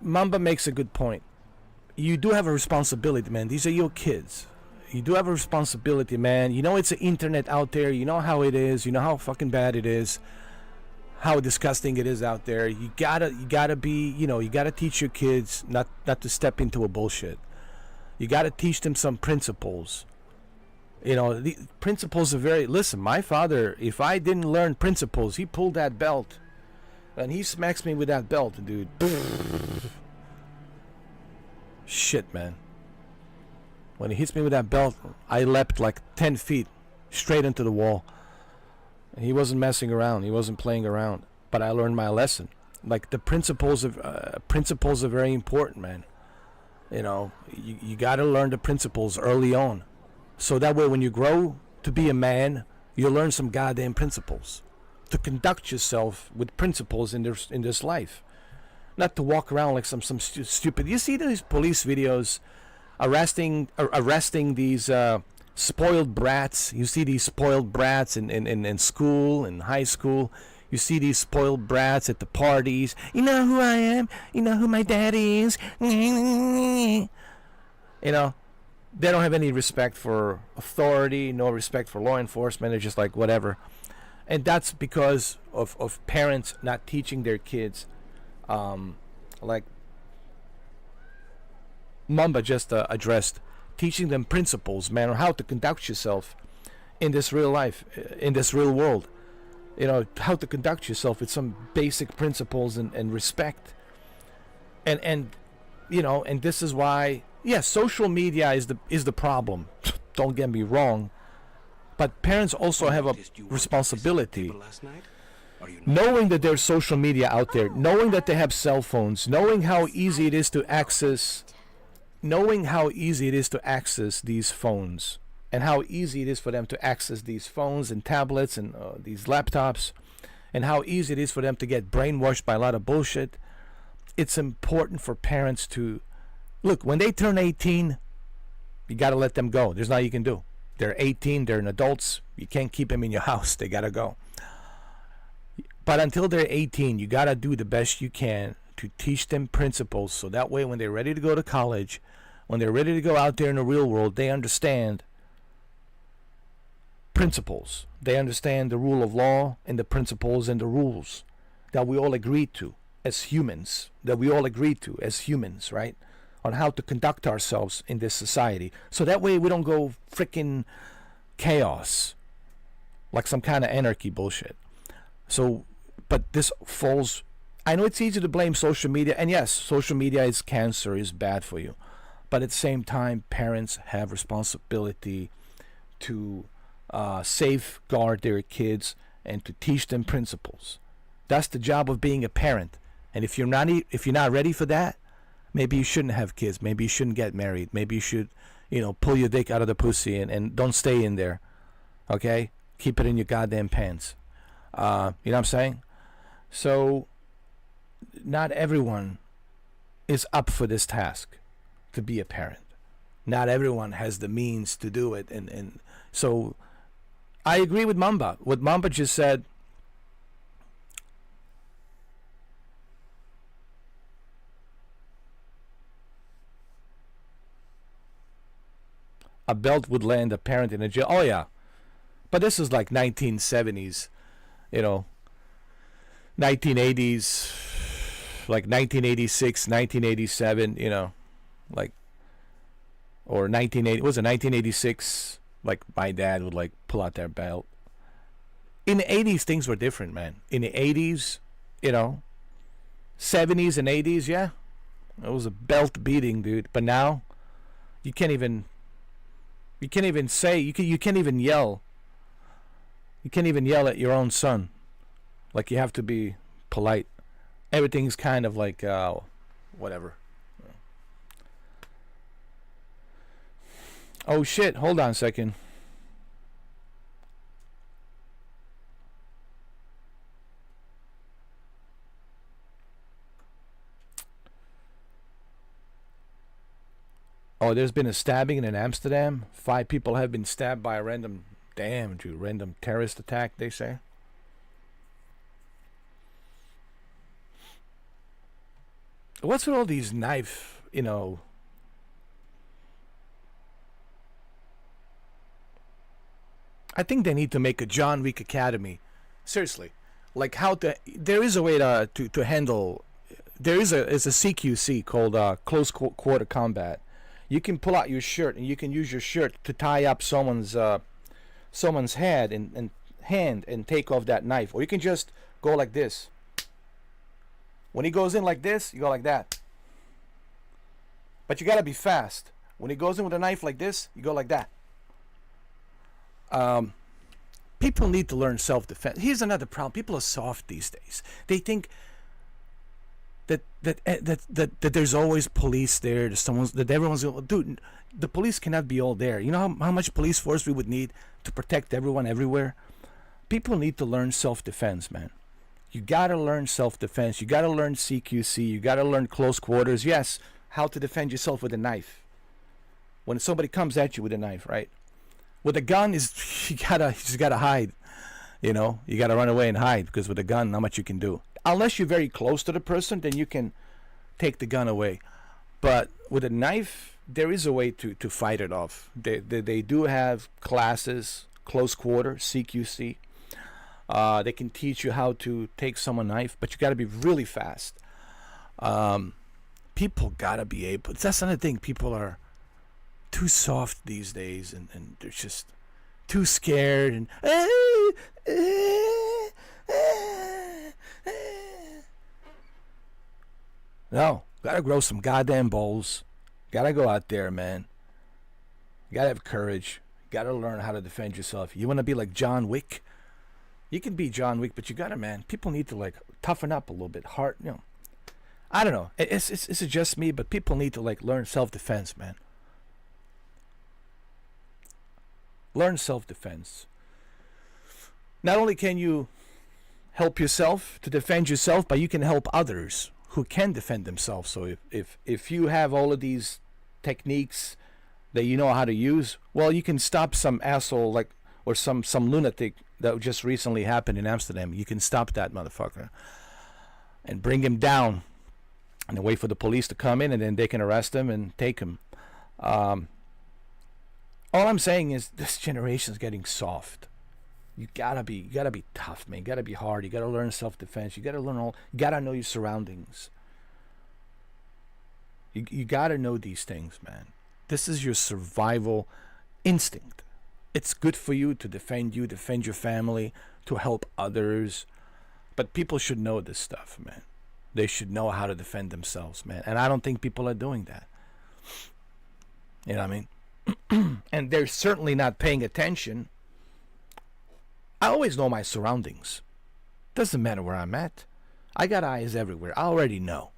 Mamba makes a good point. You do have a responsibility, man. These are your kids. You do have a responsibility, man. It's the internet out there. You know how it is. You know how fucking bad it is. How disgusting it is out there. You gotta be, you gotta teach your kids not to step into a bullshit. You gotta teach them some principles. The principles are listen, my father, if I didn't learn principles, he pulled that belt and he smacks me with that belt, dude. Shit, man. When he hits me with that belt, I leapt like 10 feet straight into the wall. He wasn't messing around. He wasn't playing around. But I learned my lesson. Like the principles are very important, man. You got to learn the principles early on, so that way when you grow to be a man, you learn some goddamn principles to conduct yourself with principles in this life, not to walk around like some stupid. You see these police videos arresting these. Spoiled brats. You see these spoiled brats in school, in high school. You see these spoiled brats at the parties. You know who I am? You know who my daddy is? They don't have any respect for authority, no respect for law enforcement. They're just like whatever. And that's because of parents not teaching their kids. Like Mamba just addressed. Teaching them principles, man, or how to conduct yourself in this real life, in this real world. How to conduct yourself with some basic principles and respect. And this is why, social media is the problem. Don't get me wrong. But parents also have a responsibility. Knowing that there's social media out there, knowing that they have cell phones, knowing how easy it is to access these phones, and how easy it is for them to access these phones and tablets and these laptops, and how easy it is for them to get brainwashed by a lot of bullshit. It's important for parents to look, when they turn 18, you got to let them go. There's nothing you can do. They're 18, they're adults. You can't keep them in your house. They got to go. But until they're 18, you got to do the best you can to teach them principles, so that way when they're ready to go to college, when they're ready to go out there in the real world, they understand principles. They understand the rule of law and the principles and the rules that we all agreed to as humans, right? On how to conduct ourselves in this society. So that way we don't go freaking chaos, like some kind of anarchy bullshit. So, but this falls... I know it's easy to blame social media, and yes, social media is cancer, is bad for you. But at the same time, parents have responsibility to safeguard their kids and to teach them principles. That's the job of being a parent. And if you're not ready for that, maybe you shouldn't have kids. Maybe you shouldn't get married. Maybe you should, pull your dick out of the pussy and don't stay in there. Okay? Keep it in your goddamn pants. You know what I'm saying? So, not everyone is up for this task to be a parent. Not everyone has the means to do it. And so, I agree with Mamba. What Mamba just said, a belt would land a parent in a jail. Oh, yeah. But this is like 1970s, 1980s, like 1986, 1987, like, or 1980, was it 1986? Like, my dad would, pull out their belt. In the 80s, things were different, man. In the 80s, you know, 70s and 80s, yeah, it was a belt beating, dude. But now, you can't even say, you can't even yell. You can't even yell at your own son. Like, you have to be polite. Everything's kind of like, whatever. Oh shit, hold on a second. Oh, there's been a stabbing in Amsterdam. 5 people have been stabbed by a random terrorist attack, they say. What's with all these knife, you know? I think they need to make a John Wick Academy. Seriously. Like, how to... There is a way to handle... There is a CQC called Close Quarter Combat. You can pull out your shirt and you can use your shirt to tie up someone's head and hand and take off that knife. Or you can just go like this. When he goes in like this, you go like that. But you gotta be fast. When he goes in with a knife like this, you go like that. People need to learn self-defense. Here's another problem. People are soft these days. They think that there's always police there. That everyone's going. Dude, the police cannot be all there. You know how much police force we would need to protect everyone everywhere? People need to learn self-defense, man. You gotta learn self-defense. You gotta learn CQC. You gotta learn close quarters. Yes, how to defend yourself with a knife. When somebody comes at you with a knife, right? With a gun, you just gotta hide. You know, you gotta run away and hide, because with a gun, not much you can do. Unless you're very close to the person, then you can take the gun away. But with a knife, there is a way to fight it off. They do have classes, close quarter, CQC. They can teach you how to take someone's knife, but you got to be really fast. People got to be able... That's another thing. People are too soft these days, and they're just too scared. And no, got to grow some goddamn balls. Got to go out there, man. You got to have courage. Got to learn how to defend yourself. You want to be like John Wick? You can be John Wick, but you gotta, man. People need to like toughen up a little bit. Heart, you know. I don't know. It's just me, but people need to like learn self-defense, man. Learn self-defense. Not only can you help yourself to defend yourself, but you can help others who can defend themselves. So if you have all of these techniques that you know how to use, well, you can stop some asshole like or some lunatic that just recently happened in Amsterdam. You can stop that motherfucker and bring him down and then wait for the police to come in, and then they can arrest him and take him. All I'm saying is this generation is getting soft. You gotta be tough, man. You gotta be hard. You gotta learn self-defense. You gotta know your surroundings. You gotta know these things, man. This is your survival instinct. It's good for you to defend your family, to help others. But people should know this stuff, man. They should know how to defend themselves, man. And I don't think people are doing that. You know what I mean? And they're certainly not paying attention. I always know my surroundings. Doesn't matter where I'm at. I got eyes everywhere. I already know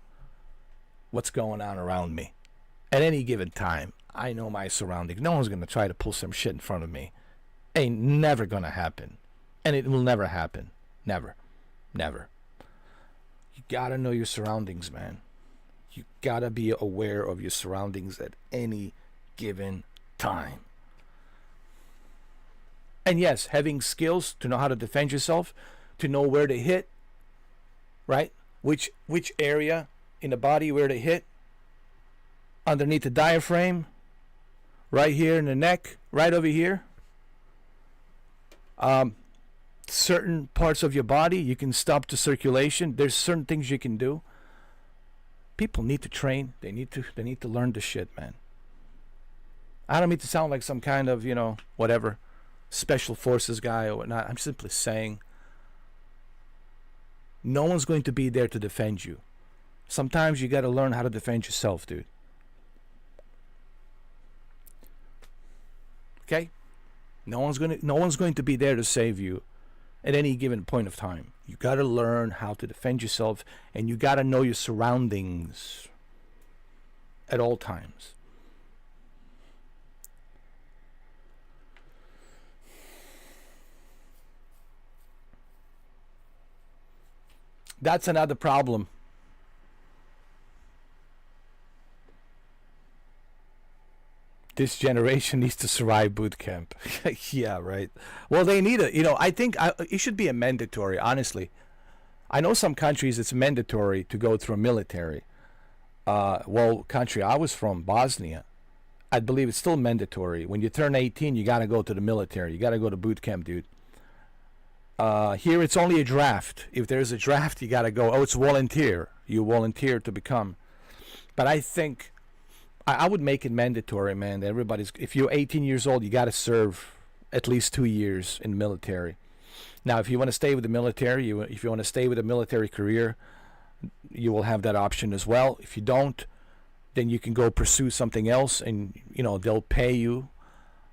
what's going on around me. At any given time, I know my surroundings. No one's going to try to pull some shit in front of me. Ain't never going to happen. And it will never happen. Never. Never. You got to know your surroundings, man. You got to be aware of your surroundings at any given time. And yes, having skills to know how to defend yourself, to know where to hit, right? Which area in the body where to hit. Underneath the diaphragm, right here in the neck, right over here. Certain parts of your body, you can stop the circulation. There's certain things you can do. People need to train. They need to learn this shit, man. I don't mean to sound like some kind of, whatever, special forces guy or whatnot. I'm simply saying No one's going to be there to defend you. Sometimes you got to learn how to defend yourself, dude. Okay? No one's going to be there to save you at any given point of time. You got to learn how to defend yourself, and you got to know your surroundings at all times. That's another problem. This generation needs to survive boot camp. Yeah, right. Well, they need it. I think it should be a mandatory, honestly. I know some countries it's mandatory to go through a military. Country I was from, Bosnia, I believe it's still mandatory. When you turn 18, you got to go to the military. You got to go to boot camp, dude. Here it's only a draft. If there's a draft, you got to go. Oh, it's volunteer. You volunteer to become. But I think I would make it mandatory, man. If you're 18 years old, you got to serve at least 2 years in the military. Now, if you want to stay with the military, if you want to stay with a military career, you will have that option as well. If you don't, then you can go pursue something else, and they'll pay you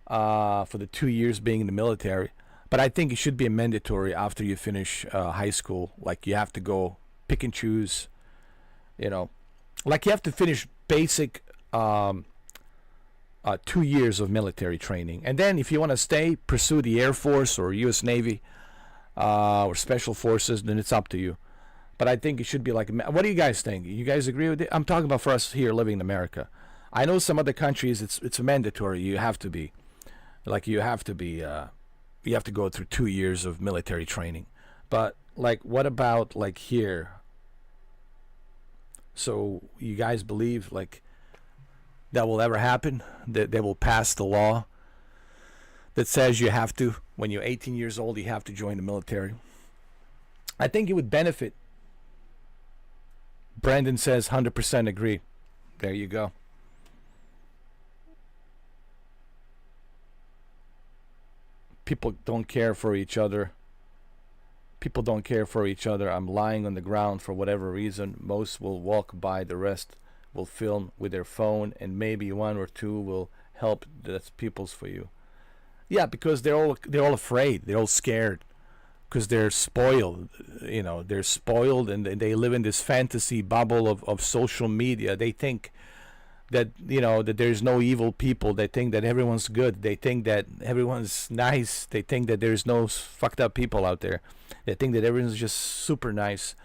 for the 2 years being in the military. But I think it should be a mandatory after you finish high school. Like, you have to go pick and choose. Like, you have to finish basic 2 years of military training, and then if you want to stay, pursue the Air Force or U.S. Navy or Special Forces, then it's up to you. But I think it should be like, what do you guys think? You guys agree with it? I'm talking about for us here living in America. I know some other countries it's mandatory. You have to be, you have to go through 2 years of military training. But what about here? So you guys believe that will ever happen? That they will pass the law that says you have to, when you're 18 years old, you have to join the military? I think it would benefit. Brandon says 100% agree. There you go. People don't care for each other. People don't care for each other. I'm lying on the ground for whatever reason. Most will walk by, the rest will film with their phone, and maybe one or two will help. That's people's for you. Yeah, because they're all afraid. They're all scared because they're spoiled. They're spoiled, and they live in this fantasy bubble of social media. They think that that there's no evil people. They think that everyone's good. They think that everyone's nice. They think that there's no fucked up people out there. They think that everyone's just super nice.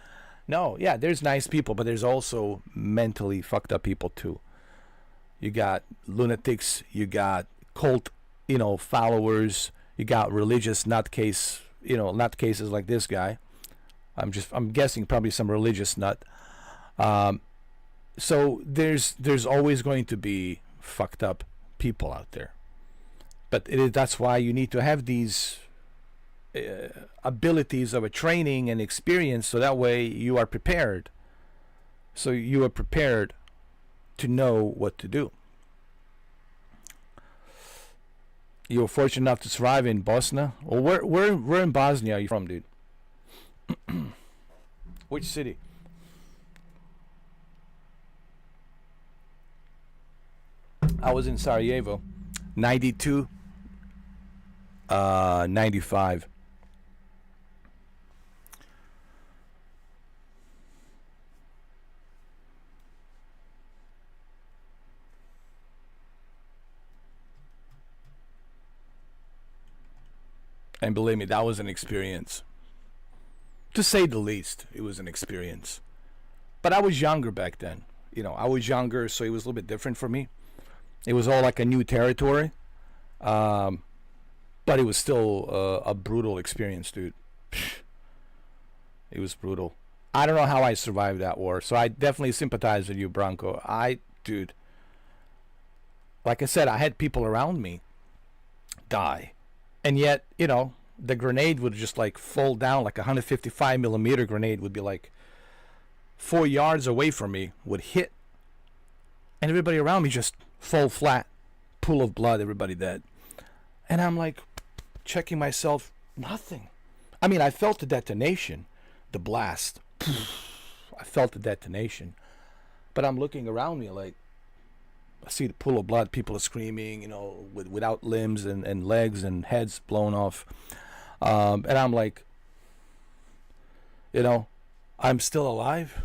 No, yeah, there's nice people, but there's also mentally fucked up people too. You got lunatics, you got cult, followers, you got religious nutcases like this guy. I'm guessing probably some religious nut. So there's always going to be fucked up people out there. But that's why you need to have these abilities of a training and experience, so that way you are prepared. So you are prepared to know what to do. You were fortunate enough to survive in Bosnia. Well, where in Bosnia are you from, dude? Which city? I was in Sarajevo, 92, 95. And believe me, that was an experience. To say the least, it was an experience. But I was younger back then. I was younger, so it was a little bit different for me. It was all like a new territory. But it was still a brutal experience, dude. It was brutal. I don't know how I survived that war, so I definitely sympathize with you, Bronco. Dude, like I said, I had people around me die. And yet, the grenade would just fall down, like a 155 millimeter grenade would be 4 yards away from me, would hit. And everybody around me just fall flat, pool of blood, everybody dead. And I'm checking myself, nothing. I mean, I felt the detonation, the blast. I felt the detonation. But I'm looking around me like, I see the pool of blood, people are screaming, you know, without limbs and legs and heads blown off. And I'm like, you know, I'm still alive.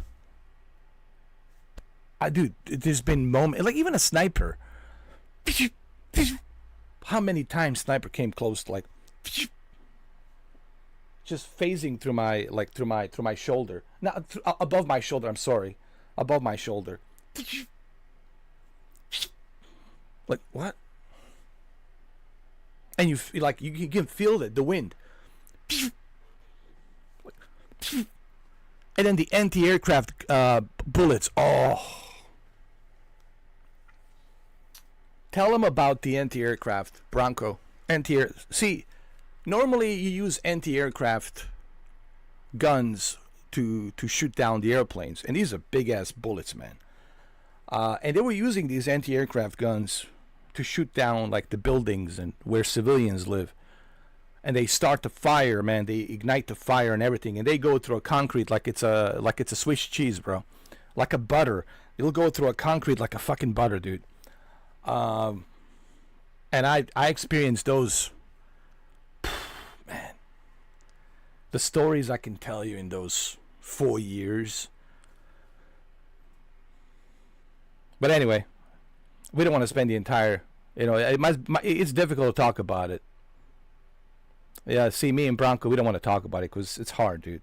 Dude, there's been moments, like even a sniper. How many times sniper came close to like, just phasing through my shoulder. Not above my shoulder, I'm sorry. Above my shoulder. Like, what? And you like you can feel the wind. And then the anti-aircraft bullets. Oh. Tell them about the anti-aircraft, Bronco. See, normally you use anti-aircraft guns to shoot down the airplanes. And these are big-ass bullets, man. And they were using these anti-aircraft guns to shoot down like the buildings and where civilians live. And they start to fire, man. They ignite the fire and everything. And they go through a concrete like it's a Swiss cheese, bro. Like a butter. It'll go through a concrete like a fucking butter, dude. And I experienced those. Man. The stories I can tell you in those 4 years. But anyway, we don't want to spend the entire, you know, it's difficult to talk about it. Yeah, see, me and Bronco, we don't want to talk about it because it's hard, dude.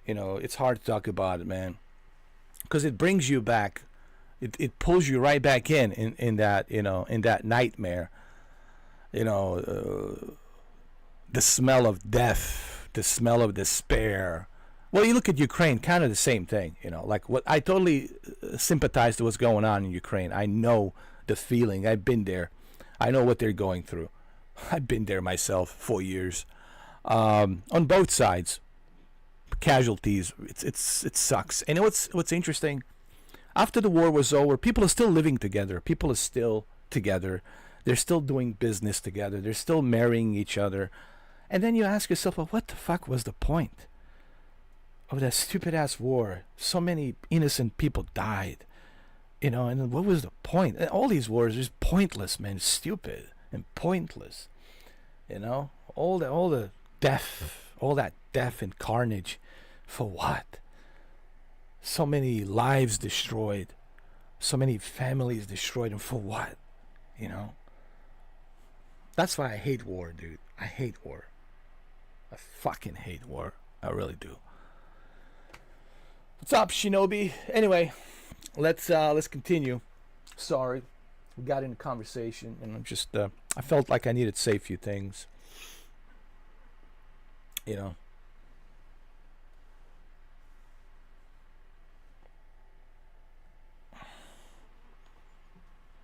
You know, it's hard to talk about it, man. Because it brings you back. It pulls you right back in that, you know, in that nightmare. You know, the smell of death, the smell of despair. Well, you look at Ukraine, kind of the same thing, you know. Like, what I totally sympathize to what's going on in Ukraine. I know the feeling. I've been there. I know what they're going through. I've been there myself 4 years. On both sides, casualties. It sucks. And what's interesting? After the war was over, people are still living together. People are still together. They're still doing business together. They're still marrying each other. And then you ask yourself, well, what the fuck was the point of that stupid ass war? So many innocent people died. You know, and what was the point? And all these wars are just pointless, man. Stupid and pointless. You know? All the death, all that death and carnage. For what? So many lives destroyed. So many families destroyed. And for what? You know? That's why I hate war, dude. I hate war. I fucking hate war. I really do. What's up, Shinobi? Anyway, let's continue. Sorry, we got into conversation, and I'm just I felt like I needed to say a few things. You know.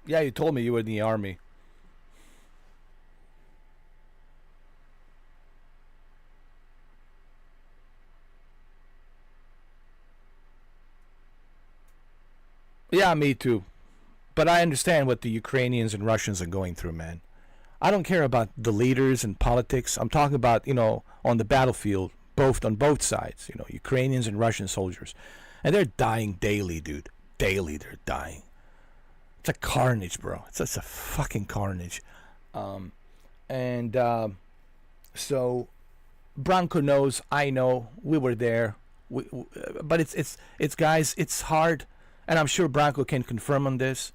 Yeah, you told me you were in the army. Yeah, me too. But I understand what the Ukrainians and Russians are going through, man. I don't care about the leaders and politics. I'm talking about, you know, on the battlefield, on both sides, you know, Ukrainians and Russian soldiers. And they're dying daily, dude. Daily they're dying. It's a carnage, bro. It's a fucking carnage. So Bronco knows, I know, we were there. But it's guys, it's hard. And I'm sure Bronco can confirm on this.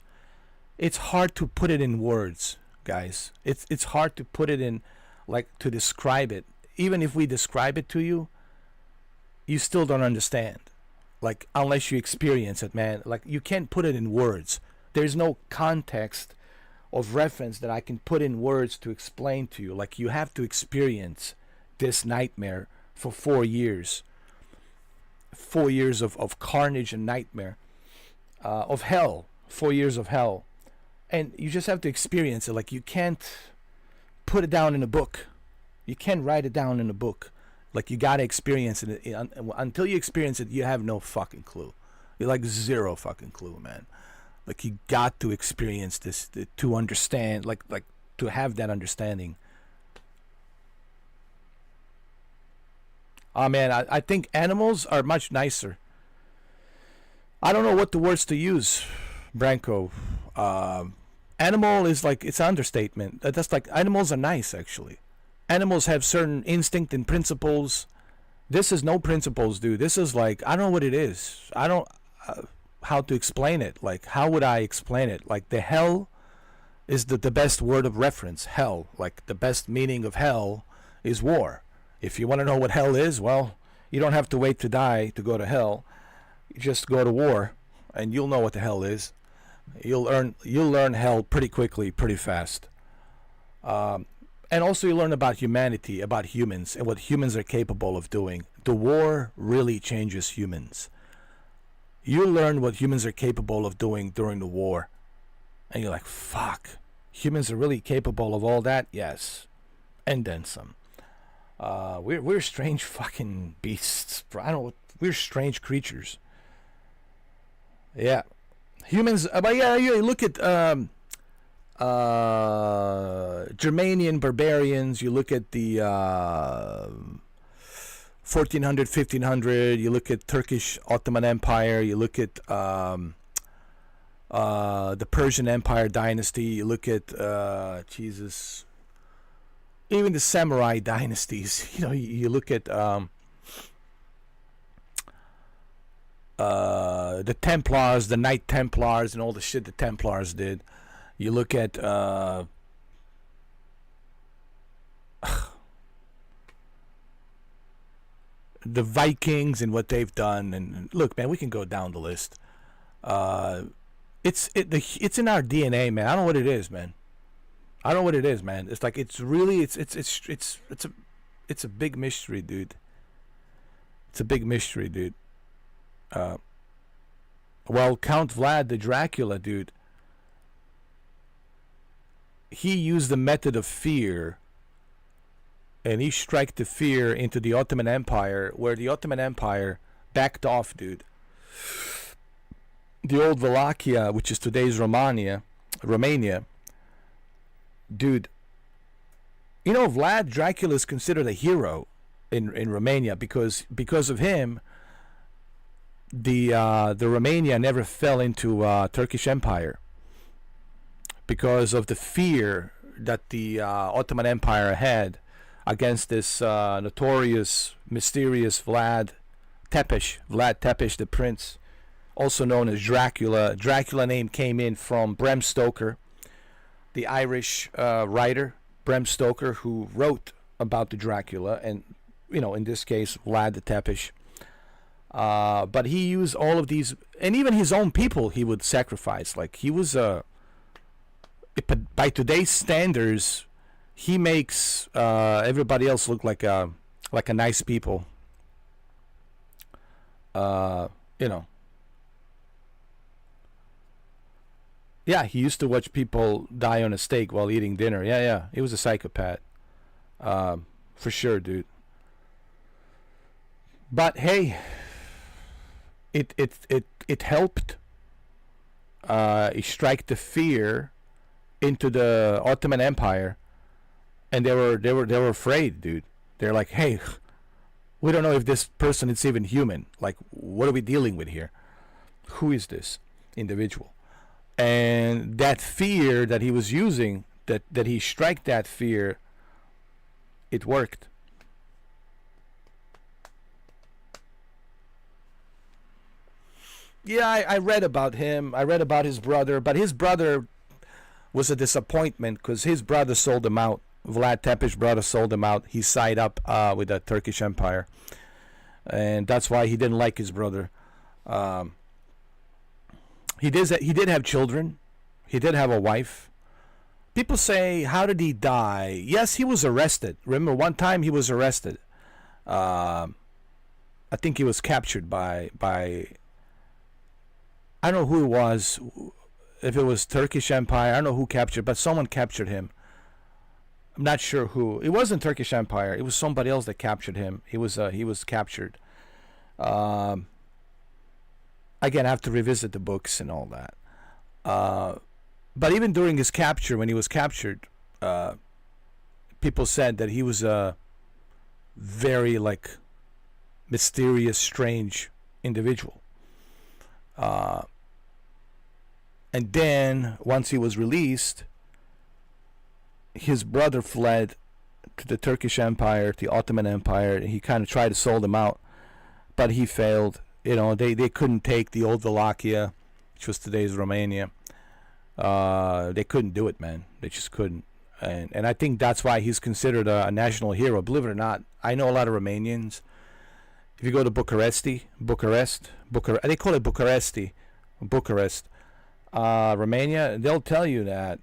It's hard to put it in words, guys. It's hard to put it in, like, to describe it. Even if we describe it to you, you still don't understand. Like, unless you experience it, man. Like, you can't put it in words. There's no context of reference that I can put in words to explain to you. Like, you have to experience this nightmare for 4 years. 4 years of carnage and nightmare. Of hell. 4 years of hell. And you just have to experience it. Like, you can't put it down in a book. You can't write it down in a book. Like, you gotta experience it. Until you experience it, you have no fucking clue. You're like zero fucking clue, man. Like, you got to experience this to understand, like to have that understanding. Oh man, I think animals are much nicer. I don't know what the words to use, Branko. Animal is like, it's an understatement. That's like, animals are nice actually. Animals have certain instinct and principles. This is no principles, dude. This is like, I don't know what it is. I don't how to explain it. Like, how would I explain it? Like, the hell is the best word of reference. Hell, like the best meaning of hell is war. If you want to know what hell is, well, you don't have to wait to die to go to hell. You just go to war, and you'll know what the hell is. You'll learn hell pretty quickly, pretty fast. And also you learn about humanity, about humans, and what humans are capable of doing. The war really changes humans. You learn what humans are capable of doing during the war. And you're like, fuck. Humans are really capable of all that? Yes. And then some. We're strange fucking beasts. I don't know. We're strange creatures. Yeah. Humans, but yeah, you look at Germanian barbarians, you look at the 1400, 1500, you look at Turkish Ottoman Empire, you look at the Persian Empire dynasty, you look at Jesus, even the samurai dynasties. You know, you look at the Templars, the Knight Templars, and all the shit the Templars did. You look at the Vikings and what they've done. And look, man, we can go down the list. It's in our DNA, man. I don't know what it is, man. I don't know what it is, man. It's like, it's really, it's a big mystery, dude. It's a big mystery, dude. Well, Count Vlad the Dracula, dude, he used the method of fear, and he struck the fear into the Ottoman Empire, where the Ottoman Empire backed off, dude. The old Wallachia, which is today's Romania, dude, you know, Vlad Dracula is considered a hero in Romania because of him. The Romania never fell into Turkish Empire because of the fear that the Ottoman Empire had against this notorious, mysterious Vlad Tepes, the prince, also known as Dracula. Dracula name came in from Bram Stoker, the Irish writer Bram Stoker, who wrote about the Dracula, and you know, in this case, Vlad the Tepes. But he used all of these, and even his own people he would sacrifice. Like, he was by today's standards, he makes everybody else look like a nice people. You know. Yeah, he used to watch people die on a stake while eating dinner. Yeah, he was a psychopath, for sure, dude. But hey, it helped strike the fear into the Ottoman Empire, and they were afraid, dude. They're like, hey, we don't know if this person is even human. Like, what are we dealing with here? Who is this individual? And that fear that he was using, that he struck that fear, it worked. Yeah, I read about him. I read about his brother, but his brother was a disappointment because his brother sold him out. Vlad Tepes' brother sold him out. He sided up with the Turkish Empire, and that's why he didn't like his brother. He did have children. He did have a wife. People say, how did he die? Yes, he was arrested. Remember, one time he was arrested. I think he was captured by I don't know who it was, if it was Turkish Empire. I don't know who captured, but someone captured him. I'm not sure who. It wasn't Turkish Empire. It was somebody else that captured him. He was captured. Again, I have to revisit the books and all that. But even during his capture, when he was captured, people said that he was very, like, mysterious, strange individual. And then, once he was released, his brother fled to the Turkish Empire, the Ottoman Empire. He kind of tried to sold him out, but he failed. You know, they couldn't take the old Wallachia, which was today's Romania. They couldn't do it, man. They just couldn't. And I think that's why he's considered a national hero. Believe it or not, I know a lot of Romanians. If you go to Bucharest, they call it Bucharest, Romania, they'll tell you that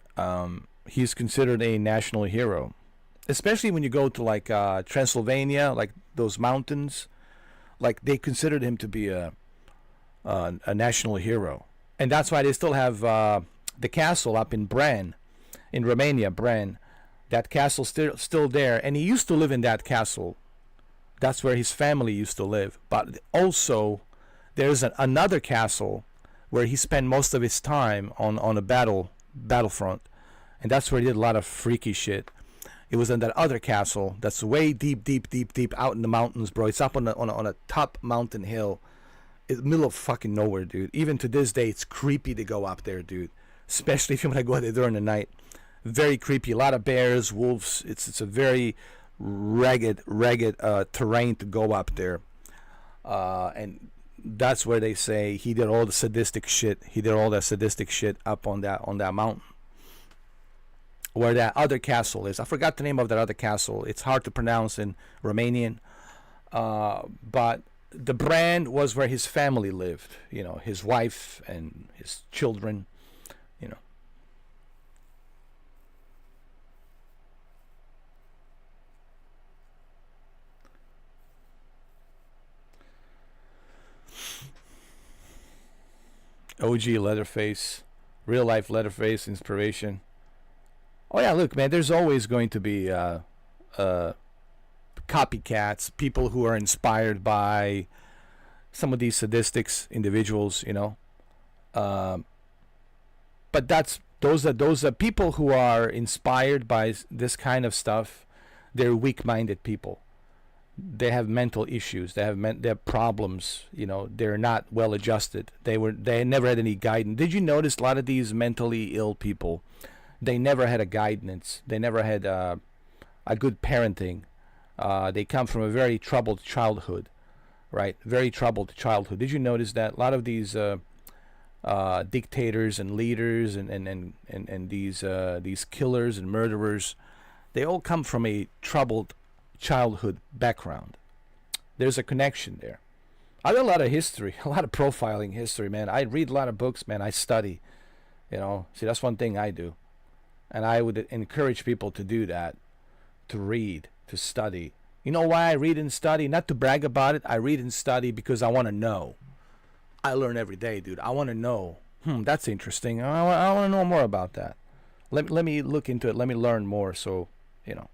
he's considered a national hero. Especially when you go to like Transylvania, like those mountains, like they considered him to be a national hero. And that's why they still have the castle up in Bran, in Romania, Bran. That castle's still there, and he used to live in that castle. That's where his family used to live. But also, there's another castle where he spent most of his time on a battlefront, and that's where he did a lot of freaky shit. It was in that other castle that's way deep out in the mountains, bro. It's up on a top mountain hill, in the middle of fucking nowhere, dude. Even to this day, it's creepy to go up there, dude. Especially if you want to go there during the night. Very creepy. A lot of bears, wolves. It's a very rugged terrain to go up there, and that's where they say he did all the sadistic shit. He did all that sadistic shit up on that mountain, where that other castle is. I forgot the name of that other castle. It's hard to pronounce in Romanian, but the Brand was where his family lived. You know, his wife and his children. You know. OG Leatherface, real life Leatherface inspiration. Oh yeah, look, man, there's always going to be copycats, people who are inspired by some of these sadistics individuals, you know. But those are people who are inspired by this kind of stuff. They're weak-minded people. They have mental issues. They have problems. You know, they're not well adjusted. They never had any guidance. Did you notice a lot of these mentally ill people? They never had a guidance. They never had a good parenting. They come from a very troubled childhood, right? Very troubled childhood. Did you notice that a lot of these dictators and leaders and these killers and murderers, they all come from a troubled childhood background? There's a connection there. I read a lot of history, a lot of profiling history, man. I read a lot of books, man. I study, you know. See, that's one thing I do, and I would encourage people to do that, to read, to study. You know why I read and study? Not to brag about it. I read and study because I want to know. I learn every day, dude. I want to know. That's interesting. I want to know more about that. Let me look into it. Let me learn more. So, you know.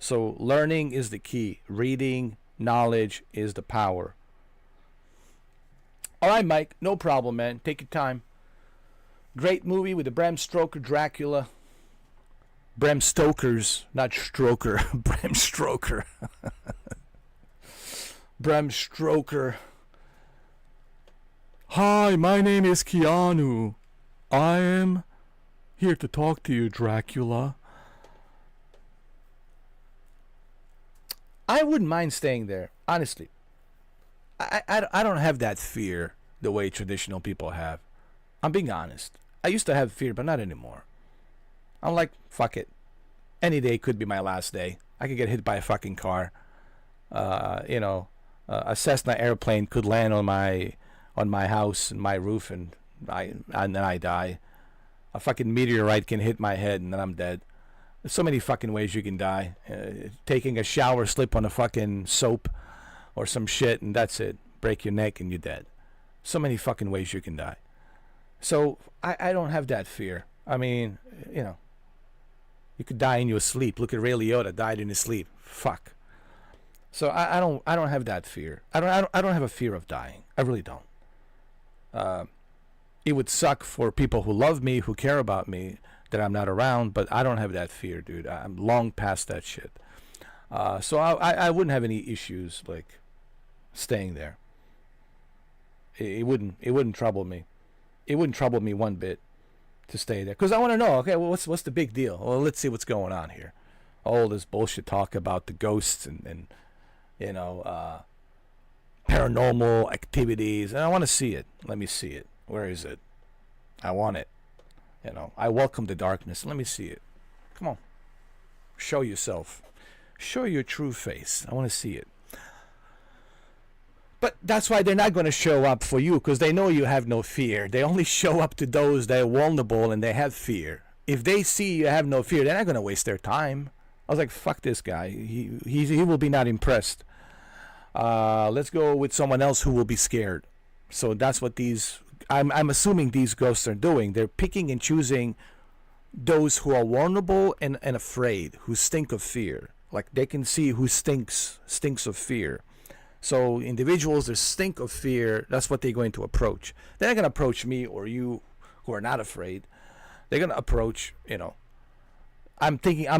So learning is the key. Reading, knowledge is the power. All right, Mike. No problem, man. Take your time. Great movie with the Bram Stoker Dracula. Bram Stoker's, not Stroker. Bram Stoker. Bram Stoker. Hi, my name is Keanu. I am here to talk to you, Dracula. I wouldn't mind staying there, honestly. I don't have that fear the way traditional people have. I'm being honest. I used to have fear, but not anymore. I'm like, fuck it. Any day could be my last day. I could get hit by a fucking car. You know, a Cessna airplane could land on my house and my roof, and then I die. A fucking meteorite can hit my head, and then I'm dead. There's so many fucking ways you can die. Taking a shower, slip on a fucking soap or some shit, and that's it. Break your neck and you're dead. So many fucking ways you can die. So I don't have that fear. I mean, you know, you could die in your sleep. Look at Ray Liotta, died in his sleep. Fuck. So I don't have that fear. I don't have a fear of dying. I really don't. It would suck for people who love me, who care about me, that I'm not around, but I don't have that fear, dude. I'm long past that shit. So I wouldn't have any issues like staying there. It wouldn't trouble me. It wouldn't trouble me one bit to stay there, because I want to know. Okay, well, what's the big deal? Well, let's see what's going on here. All this bullshit talk about the ghosts and you know, paranormal activities, and I want to see it. Let me see it. Where is it? I want it. You know, I welcome the darkness. Let me see it. Come on, show yourself. Show your true face. I want to see it. But that's why they're not going to show up for you, because they know you have no fear. They only show up to those that are vulnerable and they have fear. If they see you have no fear, they're not going to waste their time. I was like, fuck this guy. He will be not impressed. Let's go with someone else who will be scared. So that's what these... I'm assuming these ghosts are doing. They're picking and choosing those who are vulnerable and afraid, who stink of fear. Like, they can see who stinks of fear. So individuals that stink of fear, that's what they're going to approach. They're not going to approach me or you who are not afraid. They're going to approach, you know, I'm thinking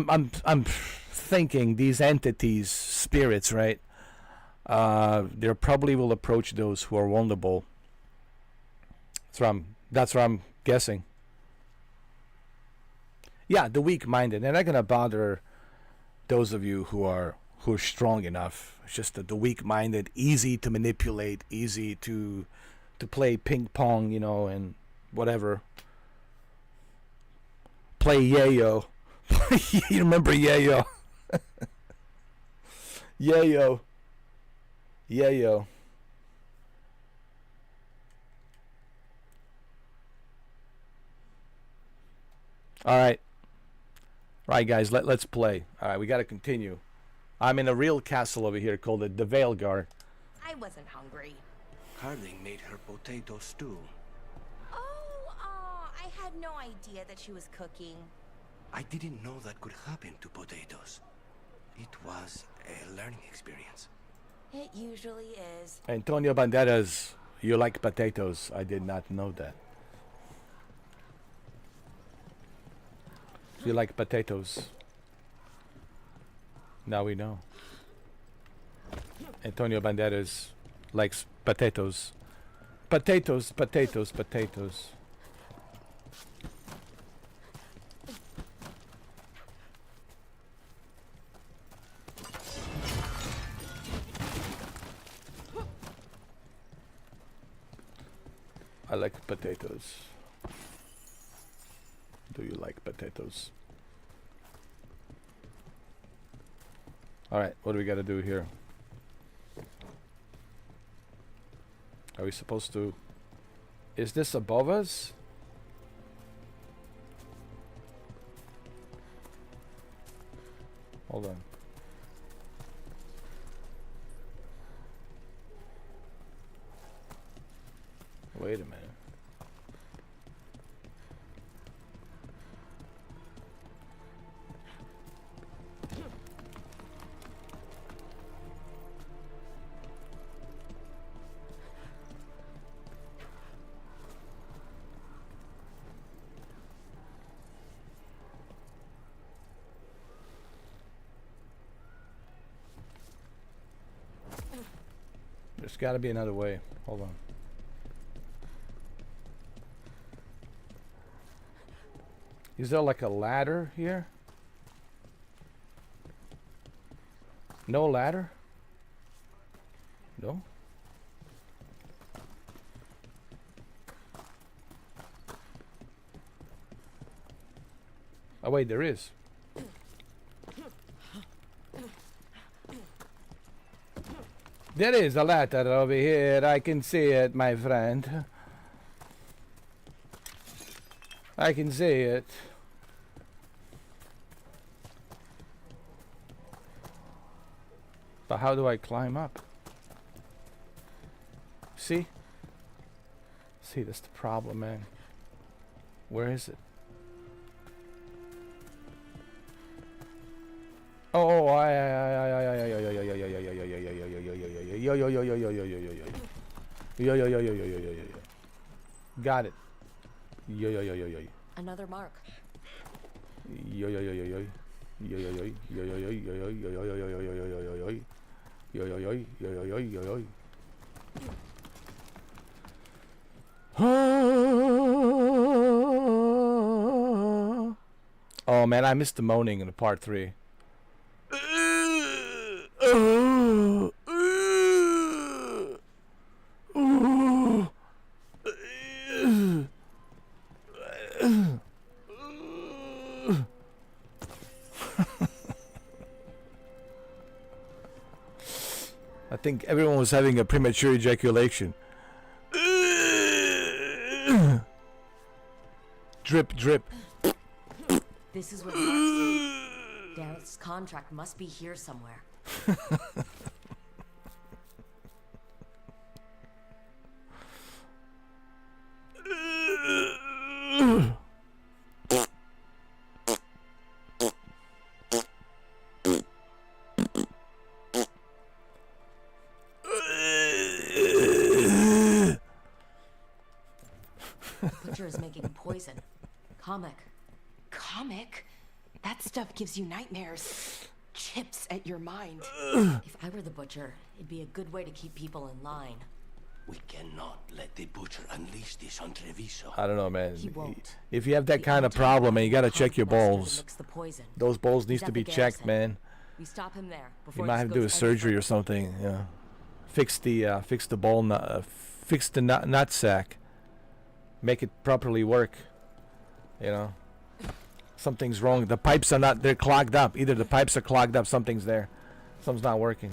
these entities, spirits, right? They probably will approach those who are vulnerable. That's what I'm guessing. Yeah, the weak-minded. They're not going to bother those of you who are strong enough. It's just the weak-minded, easy to manipulate, easy to play ping pong, you know, and whatever. Play yayo. You remember yayo? Yayo. Yayo. All right. Right, guys, let's play. All right, we got to continue. I'm in a real castle over here called the Veilguard. I wasn't hungry. Harding made her potato stew. Oh, I had no idea that she was cooking. I didn't know that could happen to potatoes. It was a learning experience. It usually is. Antonio Banderas, you like potatoes. I did not know that. You like potatoes. Now we know. Antonio Banderas likes potatoes. Potatoes, potatoes, potatoes. I like potatoes. Do you like potatoes? Alright, what do we gotta do here? Are we supposed to... Is this above us? Hold on. Wait a minute. There's got to be another way. Hold on. Is there like a ladder here? No ladder? No? Oh wait, there is. There is a ladder over here. I can see it, my friend. I can see it. But how do I climb up? See? See, that's the problem, man. Where is it? Oh, got it. Another mark. Oh man, I missed the moaning in the part 3. I think everyone was having a premature ejaculation. Drip, drip. This is what Mark's. Dareth's contract must be here somewhere. Butcher is making poison. Comic. Comic? That stuff gives you nightmares. Chips at your mind. If I were the butcher, it'd be a good way to keep people in line. We cannot let the butcher unleash this on Treviso. I don't know, man. He won't. If you have that The kind of Alton problem, man, you gotta wants check your the Buster to balls. mix the poison. Those balls He's needs at to the be checked, garrison. man. We stop him there You before might this have to do a goes any surgery or further. something. Yeah. Fix the ball fix the nut sack. Make it properly work. You know. Something's wrong. The pipes are not. They're clogged up. Either the pipes are clogged up. Something's there. Something's not working.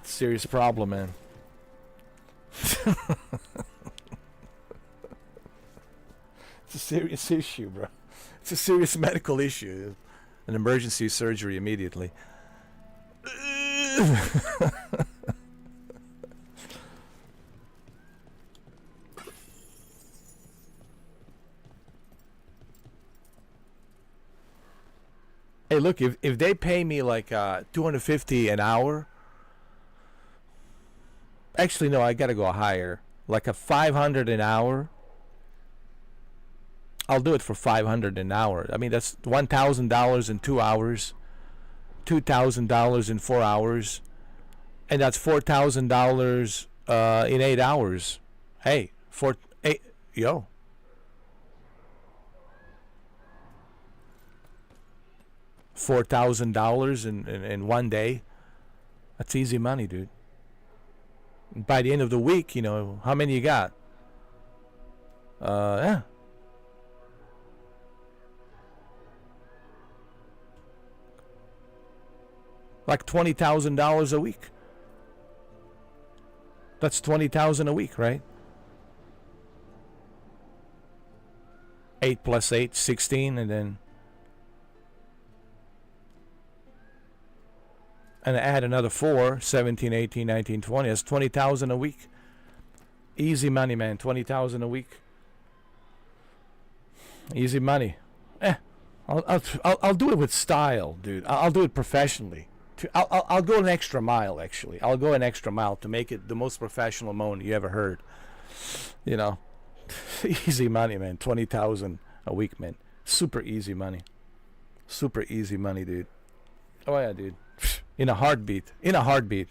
Serious problem, man. It's a serious issue, bro. It's a serious medical issue. An emergency surgery immediately. Hey, look, if they pay me like $250 an hour. Actually, no, I gotta go higher. Like a $500 an hour. I'll do it for $500 an hour. I mean, that's $1,000 in 2 hours, $2,000 in 4 hours, and that's $4,000 in 8 hours. Hey, yo. $4,000 in 1 day. That's easy money, dude. And by the end of the week, you know, how many you got? Yeah. Like $20,000 a week. That's $20,000 a week, right? 8 plus 8, 16, and then add another 4, 17, 18, 19, 20. That's $20,000 a week. Easy money, man. $20,000 a week. Easy money. I'll do it with style, dude. I'll do it professionally. I'll go an extra mile, actually. I'll go an extra mile to make it the most professional moan you ever heard. You know, easy money, man. 20,000 a week, man. Super easy money. Super easy money, dude. Oh yeah, dude. In a heartbeat. In a heartbeat.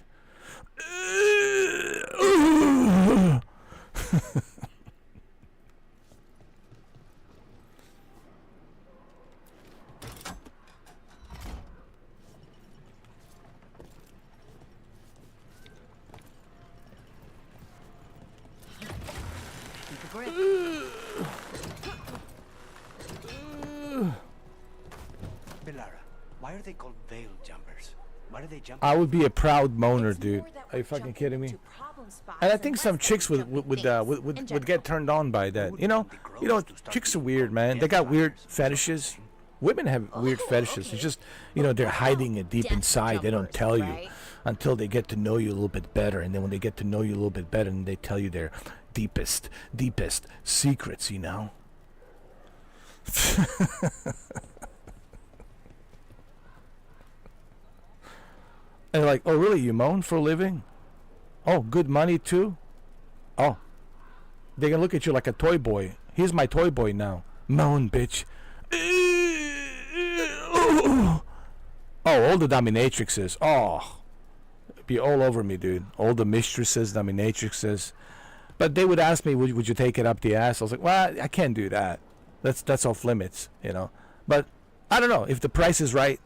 Belara, why are they called veil jumpers? Why do they jump? I would be a proud moaner, It's dude. more that Are we're you fucking jumping kidding me? into problem spots And I and think less some than chicks would jumping would things in get turned on by that. You know, chicks are weird, man. They got weird fetishes. Women have weird fetishes. It's just, you know, they're hiding it deep Death inside. They don't jumpers, tell you right? until they get to know you a little bit better. And then when they get to know you a little bit better, and they tell you their deepest secrets, you know. And like, oh really, you moan for a living? Oh, good money too? Oh. They can look at you like a toy boy. Here's my toy boy now. Moan, bitch. Oh, all the dominatrixes. Oh, be all over me, dude. All the mistresses, dominatrixes. But they would ask me, would you take it up the ass? I was like, well, I can't do that. That's off limits, you know. But I don't know if the price is right.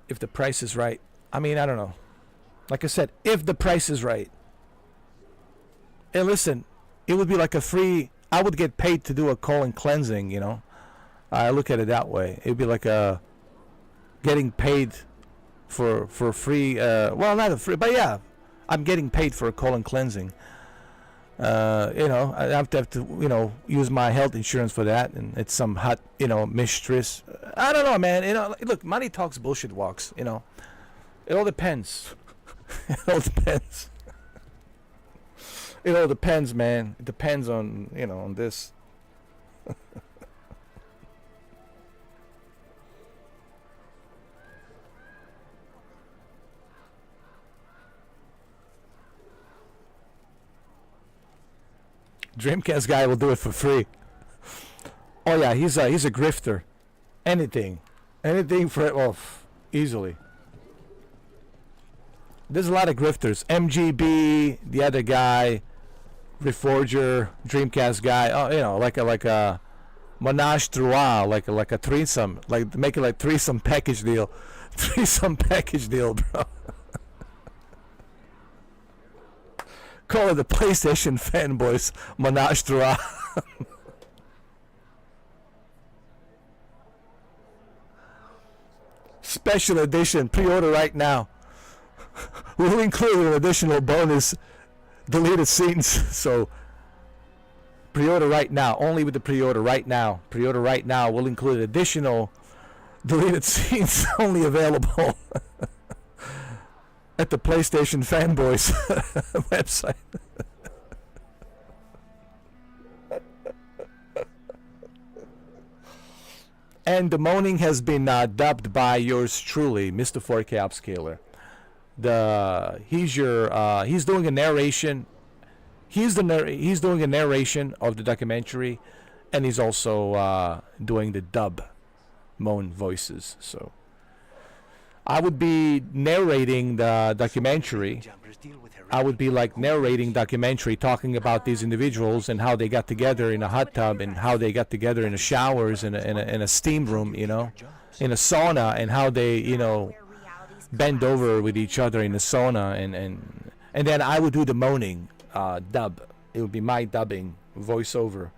If the price is right, I mean, I don't know. Like I said, if the price is right. And listen, it would be like a free. I would get paid to do a colon cleansing, you know. I look at it that way. It'd be like a getting paid for free. Well, not a free, but yeah, I'm getting paid for a colon cleansing. You know, I have to, you know, use my health insurance for that, and it's some hot, you know, mistress. I don't know, man. You know, look, money talks, bullshit walks. You know, it all depends. It all depends. It all depends, man. It depends on, you know, on this. Dreamcast guy will do it for free. Oh yeah, he's a grifter. Anything for it. Well, easily. There's a lot of grifters. MGB, the other guy, Reforger, Dreamcast guy. Oh, you know, like a menage trois, like a threesome, like make it like threesome package deal, bro. Call it the PlayStation fanboys menage trois. Special edition, pre-order right now. We'll include an additional bonus, deleted scenes. So pre-order right now, only with the pre-order right now. Pre-order right now. We'll include additional deleted scenes, only available at the PlayStation fanboys website. And the moaning has been dubbed by yours truly, Mr. 4K Upscaler. He's doing a narration. He's doing a narration of the documentary, and he's also doing the dub moan voices. So I would be narrating the documentary. I would be like narrating documentary, talking about these individuals and how they got together in a hot tub, and how they got together in the showers, in a steam room, you know, in a sauna, and how they, you know, bend over with each other in the sauna, and then I would do the moaning dub. It would be my dubbing voiceover.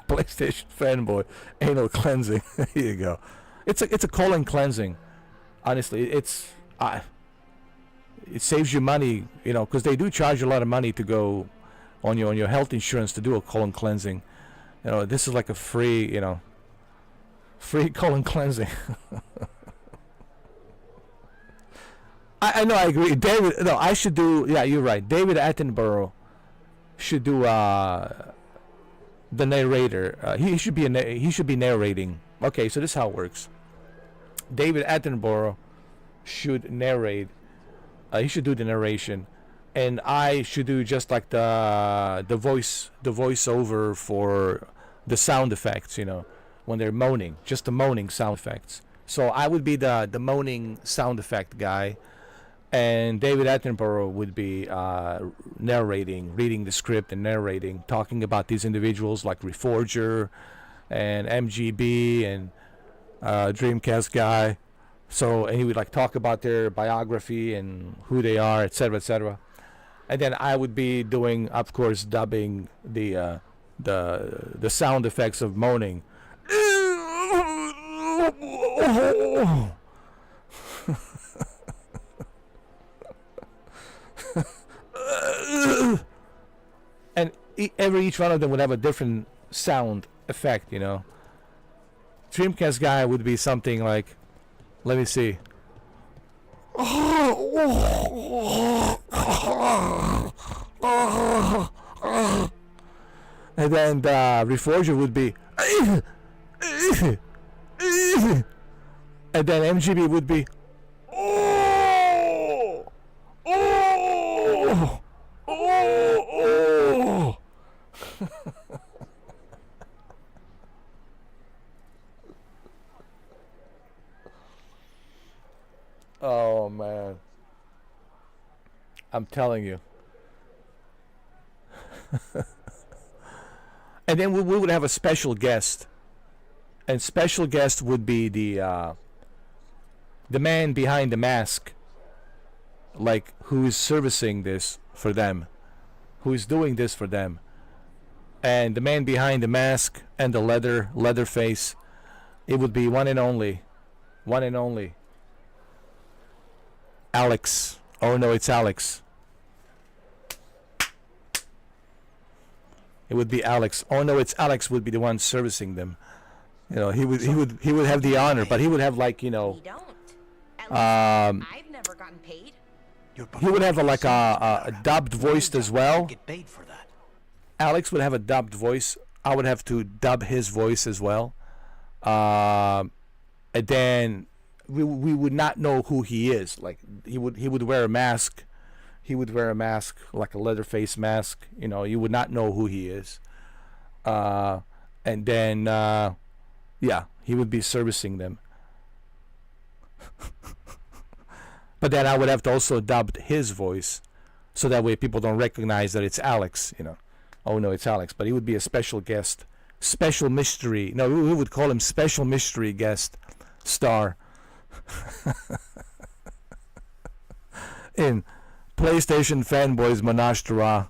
PlayStation fanboy anal cleansing. There you go. It's a colon cleansing. Honestly, it saves you money, you know, because they do charge a lot of money to go on your health insurance to do a colon cleansing. You know, this is like a free, you know, free colon cleansing. I know, I agree. David, no, I should do. Yeah, you're right. David Attenborough should do the narrator. He should be narrating. Okay, so this is how it works. David Attenborough should narrate. He should do the narration, and I should do just like the voiceover for the sound effects. You know, when they're moaning, just the moaning sound effects. So I would be the moaning sound effect guy, and David Attenborough would be narrating, reading the script and narrating, talking about these individuals like Reforger and MGB and Dreamcast guy. So, and he would like talk about their biography and who they are, etc., etc. And then I would be doing, of course, dubbing the sound effects of moaning. And each one of them would have a different sound effect, you know. Dreamcast guy would be something like, let me see. And then the Reforger would be, and then MGB would be, Oh man, I'm telling you. And then we would have a special guest, and special guest would be the man behind the mask, like who is servicing this for them, who is doing this for them, and the man behind the mask and the leather face, it would be one and only Alex. Oh no, it's Alex. It would be Alex. Oh no, it's Alex would be the one servicing them. You know, he would have the honor, but he would have like, you know, We don't. At least I've never gotten paid. he would have a dubbed voice as well. Get paid for that. Alex would have a dubbed voice. I would have to dub his voice as well. And then we would not know who he is. Like he would wear a mask. He would wear a mask, like a leather face mask. You know, you would not know who he is. And then yeah, he would be servicing them. But then I would have to also dub his voice, so that way people don't recognize that it's Alex. You know, oh no, it's Alex. But he would be a special guest, special mystery. No, we would call him special mystery guest star in PlayStation Fanboys Menage a Trois.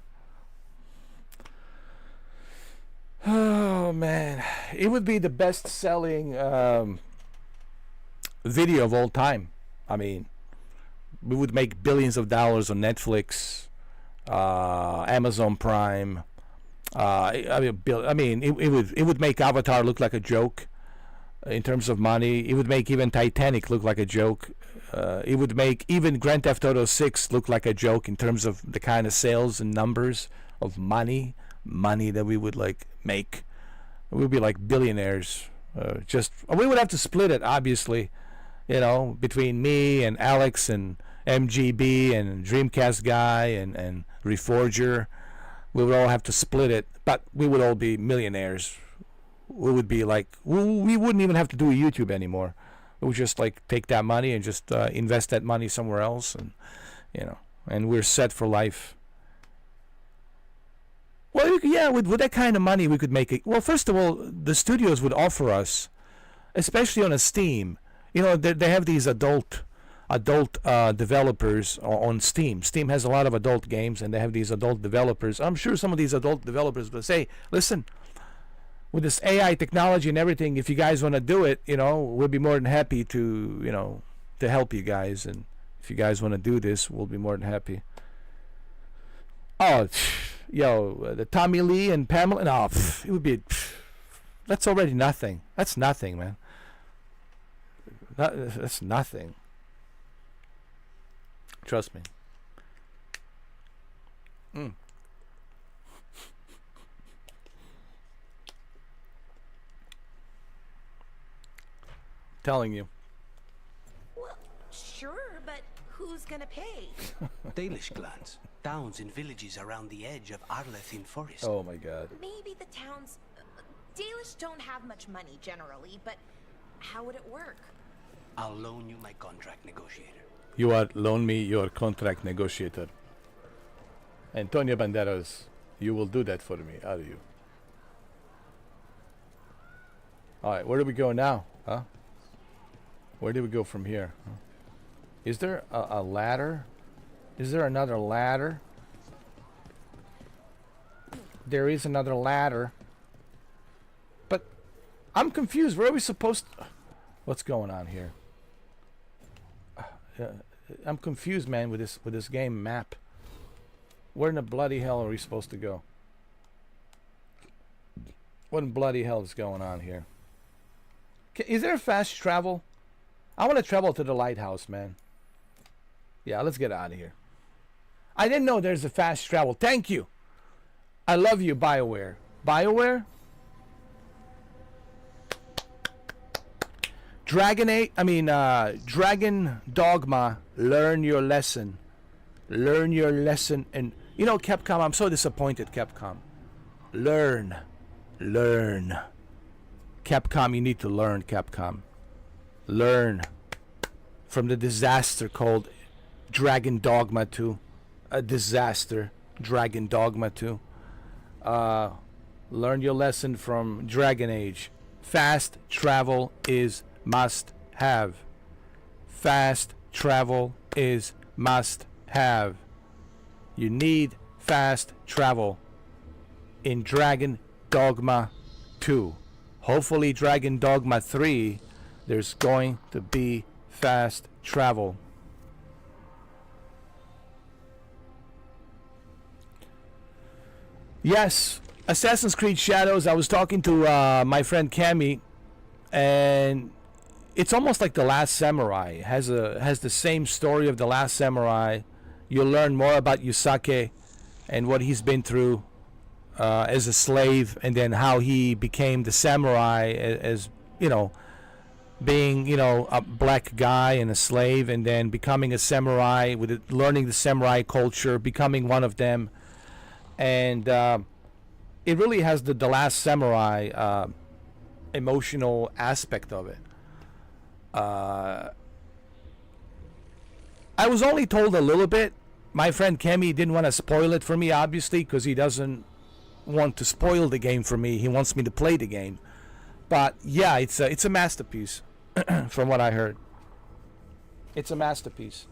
Oh man, it would be the best-selling video of all time. I mean, we would make billions of dollars on Netflix, Amazon Prime. It would make Avatar look like a joke in terms of money. It would make even Titanic look like a joke. It would make even Grand Theft Auto 6 look like a joke in terms of the kind of sales and numbers of money that we would like make. We would be like billionaires. We would have to split it, obviously, you know, between me and Alex and MGB and Dreamcast guy and Reforger. We would all have to split it, but we would all be millionaires. We would be like, we wouldn't even have to do YouTube anymore. We would just like take that money and just invest that money somewhere else, and you know, and we're set for life. Well, yeah, with that kind of money, we could make it. Well, first of all, the studios would offer us, especially on a Steam. You know, they have these adult developers on Steam. Steam has a lot of adult games, and they have these adult developers. I'm sure some of these adult developers will say, listen, with this AI technology and everything, if you guys want to do it, you know, we'll be more than happy to, you know, to help you guys. And if you guys want to do this, we'll be more than happy. Oh, yo, the Tommy Lee and Pamela, no, it would be, that's already nothing. That's nothing, man. That's nothing. Trust me. Telling you. Well, sure, but who's gonna pay? Dalish clans, towns and villages around the edge of Arlethin Forest. Oh my god. Maybe the towns... Dalish don't have much money generally, but how would it work? I'll loan you my contract negotiator. You are loan me your contract negotiator. Antonio Banderas, you will do that for me, are you? Alright, where do we go now? Huh? Where do we go from here? Huh? Is there a ladder? Is there another ladder? There is another ladder. But I'm confused. Where are we supposed to... What's going on here? I'm confused, man, with this game map. Where in the bloody hell are we supposed to go? What in bloody hell is going on here? Is there fast travel? I want to travel to the lighthouse, man. Yeah, let's get out of here. I didn't know there's a fast travel. Thank you. I love you, BioWare. BioWare? Dragon Dogma, learn your lesson. Learn your lesson. And, you know, Capcom, I'm so disappointed, Capcom. Learn. Capcom, you need to learn, Capcom. Learn. from the disaster called Dragon Dogma 2. A disaster. Dragon Dogma 2. Learn your lesson from Dragon Age. Fast travel is must have. Fast travel is must have. You need fast travel in Dragon Dogma 2. Hopefully Dragon Dogma 3, there's going to be fast travel. Yes, Assassin's Creed Shadows. I was talking to my friend Cammy, and it's almost like The Last Samurai. It has the same story of The Last Samurai. You'll learn more about Yusake and what he's been through as a slave, and then how he became the samurai as you know, being, you know, a black guy and a slave, and then becoming a samurai with it, learning the samurai culture, becoming one of them. And it really has the Last Samurai emotional aspect of it. I was only told a little bit. My friend Kemi didn't want to spoil it for me, obviously, because he doesn't want to spoil the game for me. He wants me to play the game. But yeah, it's a masterpiece, from what I heard. It's a masterpiece.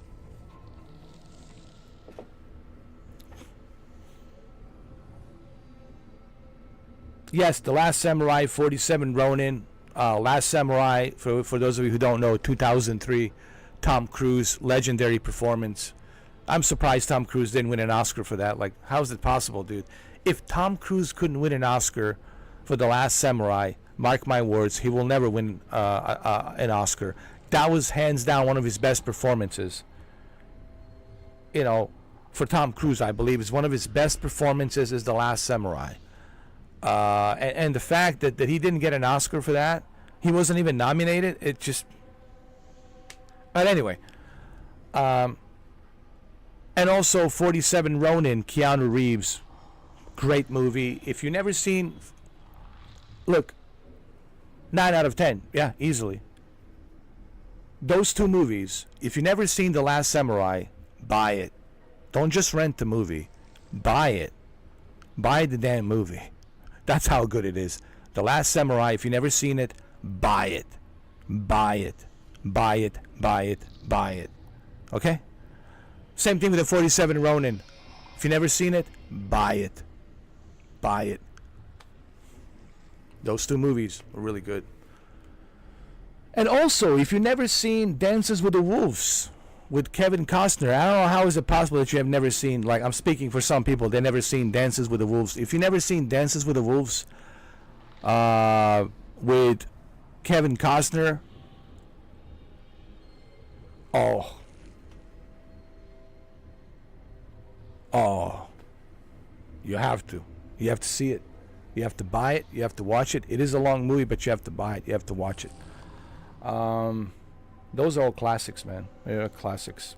Yes, The Last Samurai, 47 Ronin. Last Samurai, for those of you who don't know, 2003, Tom Cruise, legendary performance. I'm surprised Tom Cruise didn't win an Oscar for that. Like, how is it possible, dude? If Tom Cruise couldn't win an Oscar for The Last Samurai, mark my words, he will never win an Oscar. That was hands down one of his best performances. You know, for Tom Cruise, I believe, is one of his best performances is The Last Samurai. And the fact that he didn't get an Oscar for that, he wasn't even nominated, it just... But anyway, and also 47 Ronin, Keanu Reeves, great movie. If you've never seen, look, 9 out of 10, yeah, easily. Those two movies, if you've never seen The Last Samurai, buy it. Don't just rent the movie, buy it. Buy the damn movie. That's how good it is. The Last Samurai, if you've never seen it, buy it. Buy it. Buy it. Buy it. Buy it. Okay? Same thing with the 47 Ronin. If you've never seen it, buy it. Buy it. Those two movies are really good. And also, if you've never seen Dances with the Wolves with Kevin Costner, I don't know how is it possible that you have never seen, like, I'm speaking for some people, they've never seen Dances with the Wolves. If you've never seen Dances with the Wolves with Kevin Costner, oh, you have to see it. You have to buy it. You have to watch it. It is a long movie, but you have to buy it. You have to watch it. Those are all classics, man. They're classics.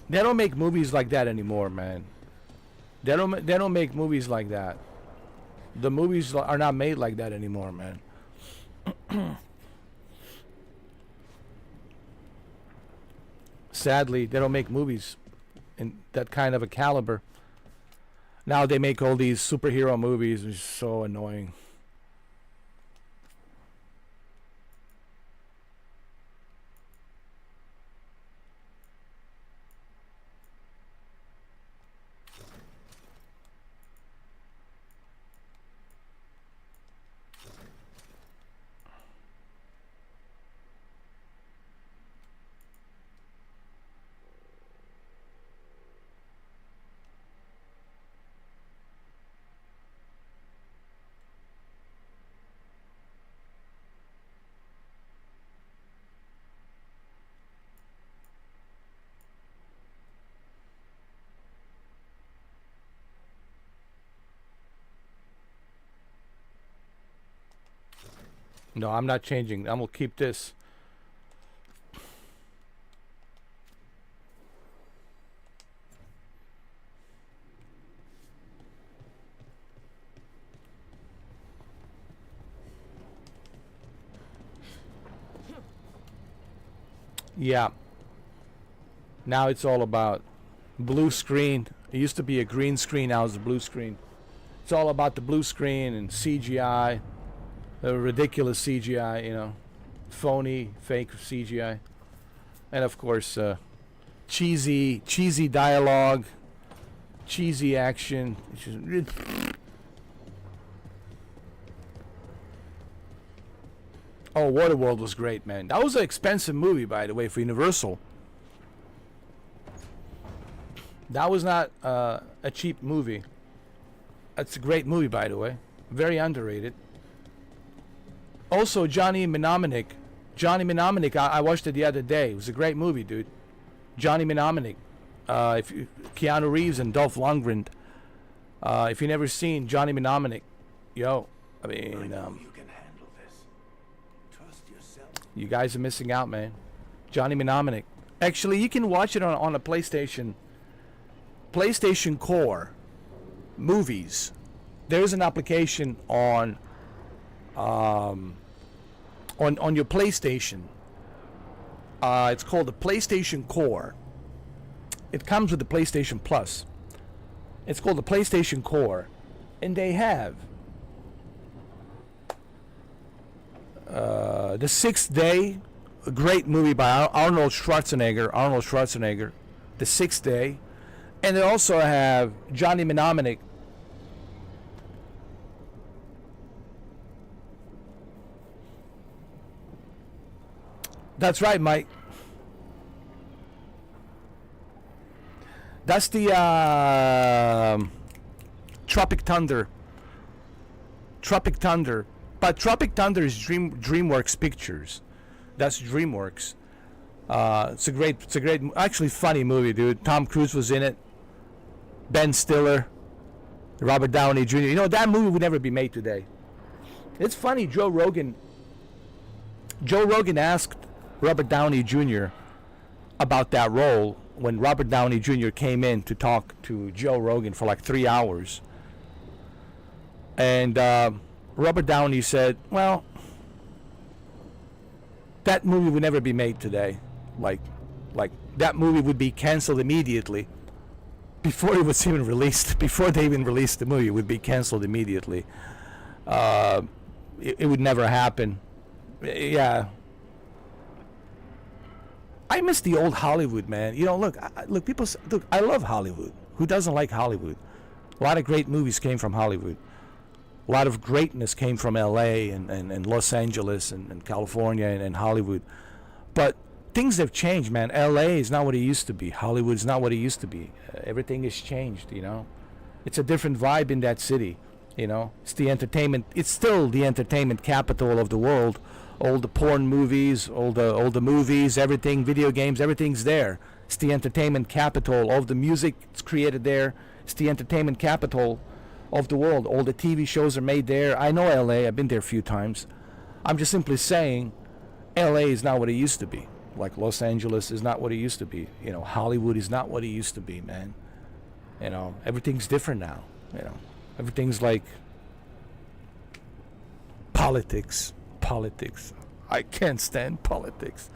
They don't make movies like that anymore, man. They don't make movies like that. The movies are not made like that anymore, man. Sadly, they don't make movies in that kind of a caliber. Now they make all these superhero movies, which is so annoying. No, I'm not changing. I'm gonna keep this. Yeah. Now it's all about blue screen. It used to be a green screen, now it's a blue screen. It's all about the blue screen and CGI, ridiculous CGI, you know, phony, fake CGI, and of course, cheesy dialogue, cheesy action. Oh, Waterworld was great, man. That was an expensive movie, by the way, for Universal. That was not a cheap movie. That's a great movie, by the way. Very underrated. Also, Johnny Mnemonic. I watched it the other day. It was a great movie, dude. Johnny Mnemonic. Keanu Reeves and Dolph Lundgren. If you've never seen Johnny Mnemonic, yo, I mean, you can handle this. Trust yourself. You guys are missing out, man. Johnny Mnemonic. Actually, you can watch it on a PlayStation Core movies. There's an application on your PlayStation. It's called the PlayStation Core. It comes with the PlayStation Plus. It's called the PlayStation Core, and they have The Sixth Day, a great movie by Arnold Schwarzenegger. The Sixth Day. And they also have Johnny Mnemonic. That's right, Mike. That's the Tropic Thunder. But Tropic Thunder is DreamWorks Pictures. That's DreamWorks. It's a great, actually funny movie, dude. Tom Cruise was in it. Ben Stiller, Robert Downey Jr. You know, that movie would never be made today. It's funny, Joe Rogan asked Robert Downey Jr. about that role when Robert Downey Jr. came in to talk to Joe Rogan for like 3 hours. And Robert Downey said, well, that movie would never be made today. Like that movie would be canceled immediately. Before it was even released, before they even released the movie, it would be canceled immediately. It would never happen. Yeah. I miss the old Hollywood, man. You know, look, I love Hollywood. Who doesn't like Hollywood? A lot of great movies came from Hollywood. A lot of greatness came from L.A. and Los Angeles and California and Hollywood. But things have changed, man. L.A. is not what it used to be. Hollywood is not what it used to be. Everything has changed, you know. It's a different vibe in that city, you know. It's still the entertainment capital of the world. All the porn movies, all the movies, everything, video games, everything's there. It's the entertainment capital. All the music is created there. It's the entertainment capital of the world. All the TV shows are made there. I know LA. I've been there a few times. I'm just simply saying LA is not what it used to be. Like Los Angeles is not what it used to be. You know, Hollywood is not what it used to be, man. You know, everything's different now. You know, everything's like politics. I can't stand politics.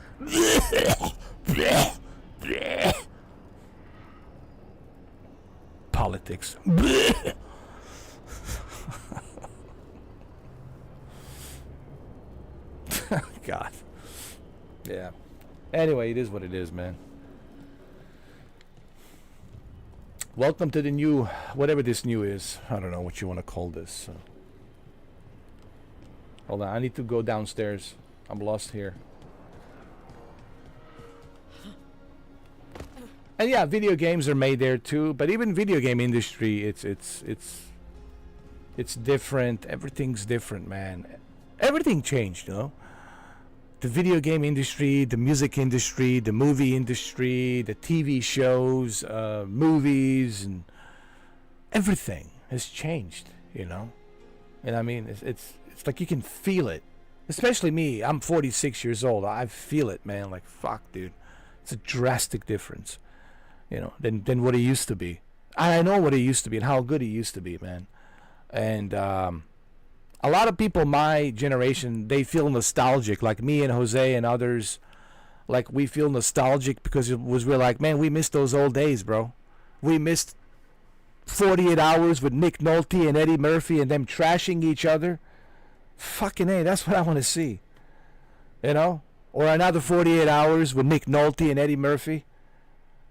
Politics. God. Yeah. Anyway, it is what it is, man. Welcome to the new, whatever this new is. I don't know what you want to call this. Hold on, I need to go downstairs. I'm lost here. And yeah, video games are made there too. But even video game industry, it's different. Everything's different, man. Everything changed, you know. The video game industry, the music industry, the movie industry, the TV shows, movies, and everything has changed, you know. And I mean, it's like you can feel it. Especially me. I'm 46 years old. I feel it, man. Like, fuck, dude. It's a drastic difference, you know, than what it used to be. I know what it used to be and how good it used to be, man. And a lot of people my generation, they feel nostalgic, like me and Jose and others. like we feel nostalgic because we're like, man, we missed those old days, bro. We missed 48 Hours with Nick Nolte and Eddie Murphy and them trashing each other. Fucking A, that's what I want to see. You know? Or another 48 Hours with Nick Nolte and Eddie Murphy.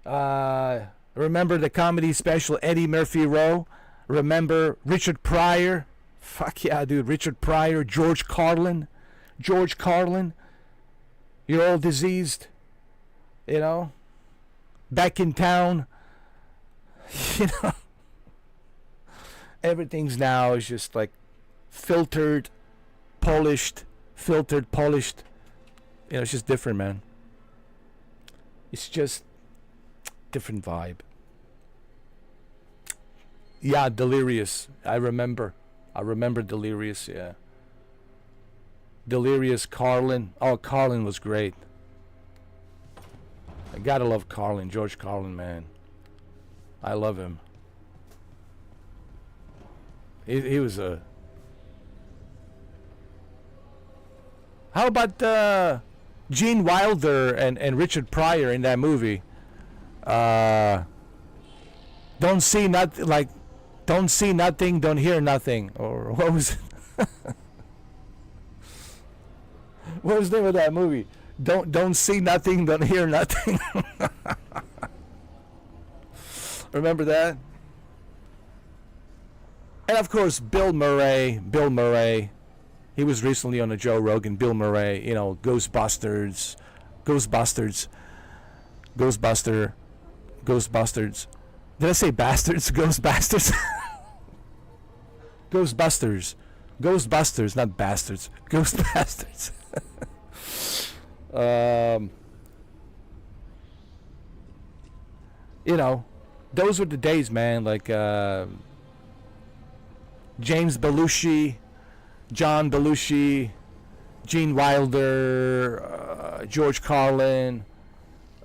Remember the comedy special Eddie Murphy Row? Remember Richard Pryor? Fuck yeah, dude. Richard Pryor, George Carlin. George Carlin. You're all diseased. You know? Back in town. You know? Everything's now is just like filtered, polished, filtered, polished. You know, it's just different, man. It's just different vibe. Yeah, Delirious. I remember Delirious, yeah. Delirious, Carlin. Oh, Carlin was great. I gotta love Carlin, George Carlin, man. I love him. He was a... How about Gene Wilder and Richard Pryor in that movie? Don't see nothing, like, don't see nothing, don't hear nothing. Or what was it? What was the name of that movie? Don't see nothing, don't hear nothing. Remember that? And of course, Bill Murray. He was recently on a Joe Rogan. Bill Murray, you know, Ghostbusters. Did I say bastards? Ghostbusters. Ghostbusters, not bastards. Ghostbusters. You know, those were the days, man. Like James Belushi, John Belushi, Gene Wilder, George Carlin,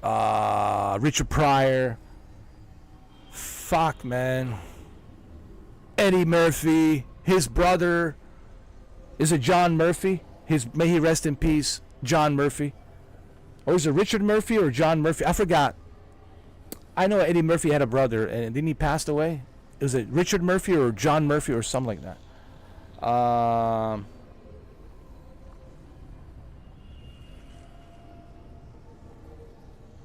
Richard Pryor. Fuck, man. Eddie Murphy, his brother, is it John Murphy? May he rest in peace, John Murphy. Or is it Richard Murphy or John Murphy? I forgot. I know Eddie Murphy had a brother, and didn't he pass away? Was it Richard Murphy or John Murphy or something like that?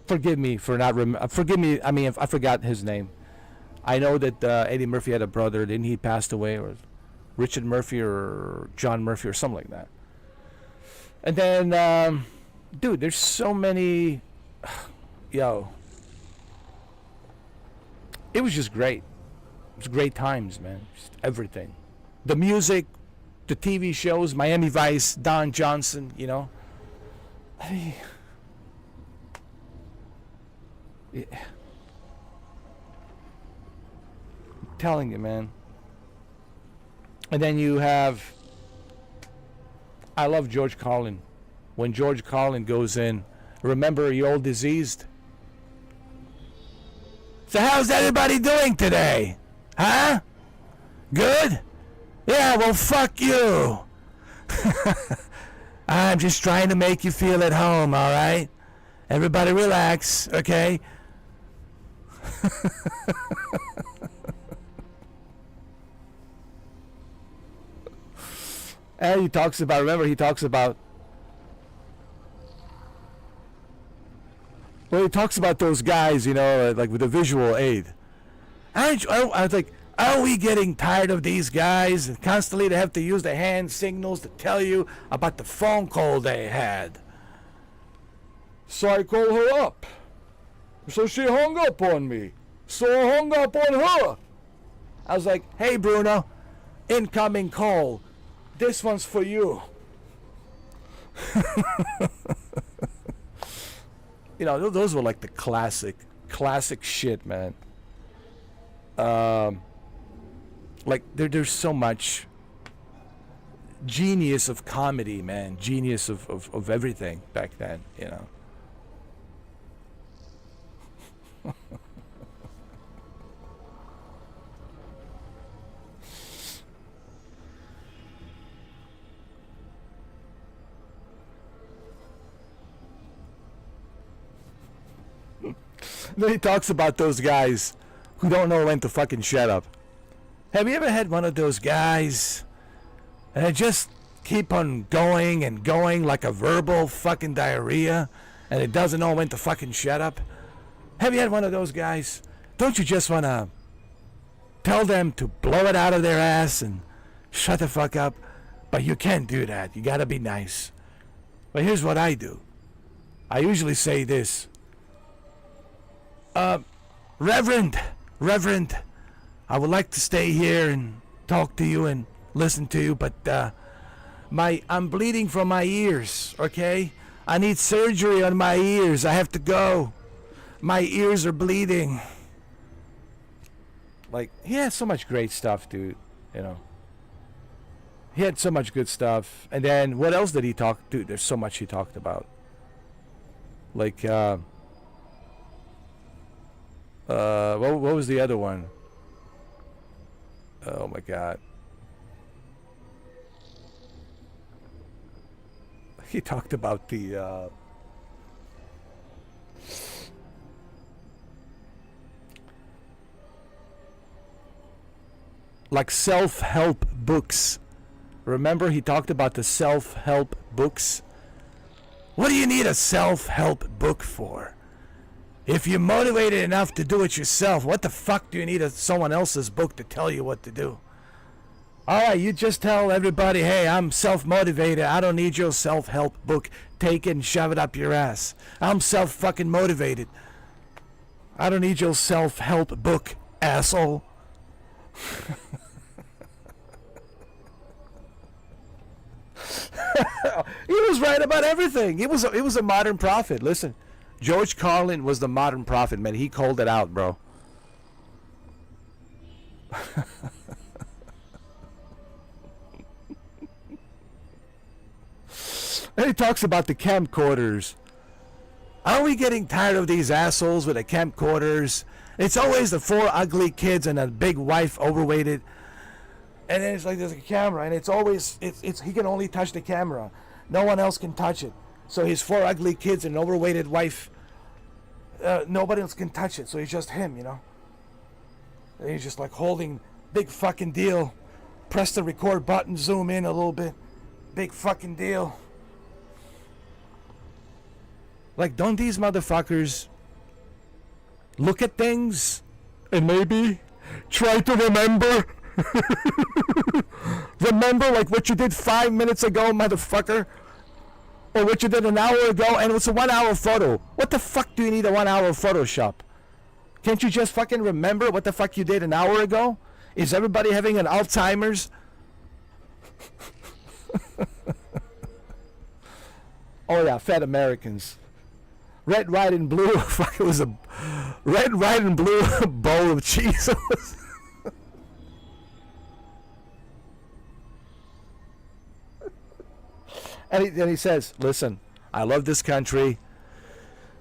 Forgive me for not forgive me. I mean, if I forgot his name. I know that Eddie Murphy had a brother. Didn't he passed away? Or Richard Murphy or John Murphy or something like that. And then, dude, there's so many. Yo, it was just great. It was great times, man. Just everything. The music, the TV shows, Miami Vice, Don Johnson, you know. Yeah. I'm telling you, man. And then you have... I love George Carlin. When George Carlin goes in, remember, you're all diseased? So how's everybody doing today? Huh? Good? Yeah, well, fuck you. I'm just trying to make you feel at home, all right? Everybody relax, okay? And he talks about, remember, he talks about those guys, you know, like with a visual aid. I was like, are we getting tired of these guys? And constantly they have to use the hand signals to tell you about the phone call they had. So I called her up. So she hung up on me. So I hung up on her. I was like, hey, Bruno, incoming call. This one's for you. You know, those were like the classic shit, man. Like there's so much genius of comedy, man. Genius of everything back then, you know. Then he talks about those guys who don't know when to fucking shut up. Have you ever had one of those guys and they just keep on going and going like a verbal fucking diarrhea and it doesn't know when to fucking shut up? Have you had one of those guys? Don't you just want to tell them to blow it out of their ass and shut the fuck up? But you can't do that. You gotta be nice. But here's what I do. I usually say this. Reverend, I would like to stay here and talk to you and listen to you, but I'm bleeding from my ears, okay? I need surgery on my ears. I have to go. My ears are bleeding. Like, he had so much great stuff, dude, you know. He had so much good stuff. And then, what else did he talk? Dude, there's so much he talked about. Like, what was the other one? Oh my god. He talked about the like self-help books. Remember, he talked about the self-help books. What do you need a self-help book for? If you're motivated enough to do it yourself, what the fuck do you need someone else's book to tell you what to do? Alright, you just tell everybody, hey, I'm self-motivated. I don't need your self-help book. Take it and shove it up your ass. I'm self-fucking motivated. I don't need your self-help book, asshole. He was right about everything. He was a modern prophet. Listen, George Carlin was the modern prophet, man. He called it out, bro. And he talks about the camcorders. Are we getting tired of these assholes with the camcorders? It's always the 4 ugly kids and a big wife overweighted. And then it's like there's a camera, and it's always he can only touch the camera. No one else can touch it. So his 4 ugly kids and an overweighted wife. Nobody else can touch it. So it's just him, you know. And he's just like holding big fucking deal. Press the record button, zoom in a little bit. Big fucking deal. Like, don't these motherfuckers look at things and maybe try to remember? Remember, like, what you did 5 minutes ago, motherfucker? Or what you did an hour ago, and it's a 1 hour photo. What the fuck do you need a 1 hour Photoshop? Can't you just fucking remember what the fuck you did an hour ago? Is everybody having an Alzheimer's? Oh yeah, fat Americans. Red, white, and blue. Fuck, it was a red, white, and blue bowl of cheese. And he says, listen, I love this country.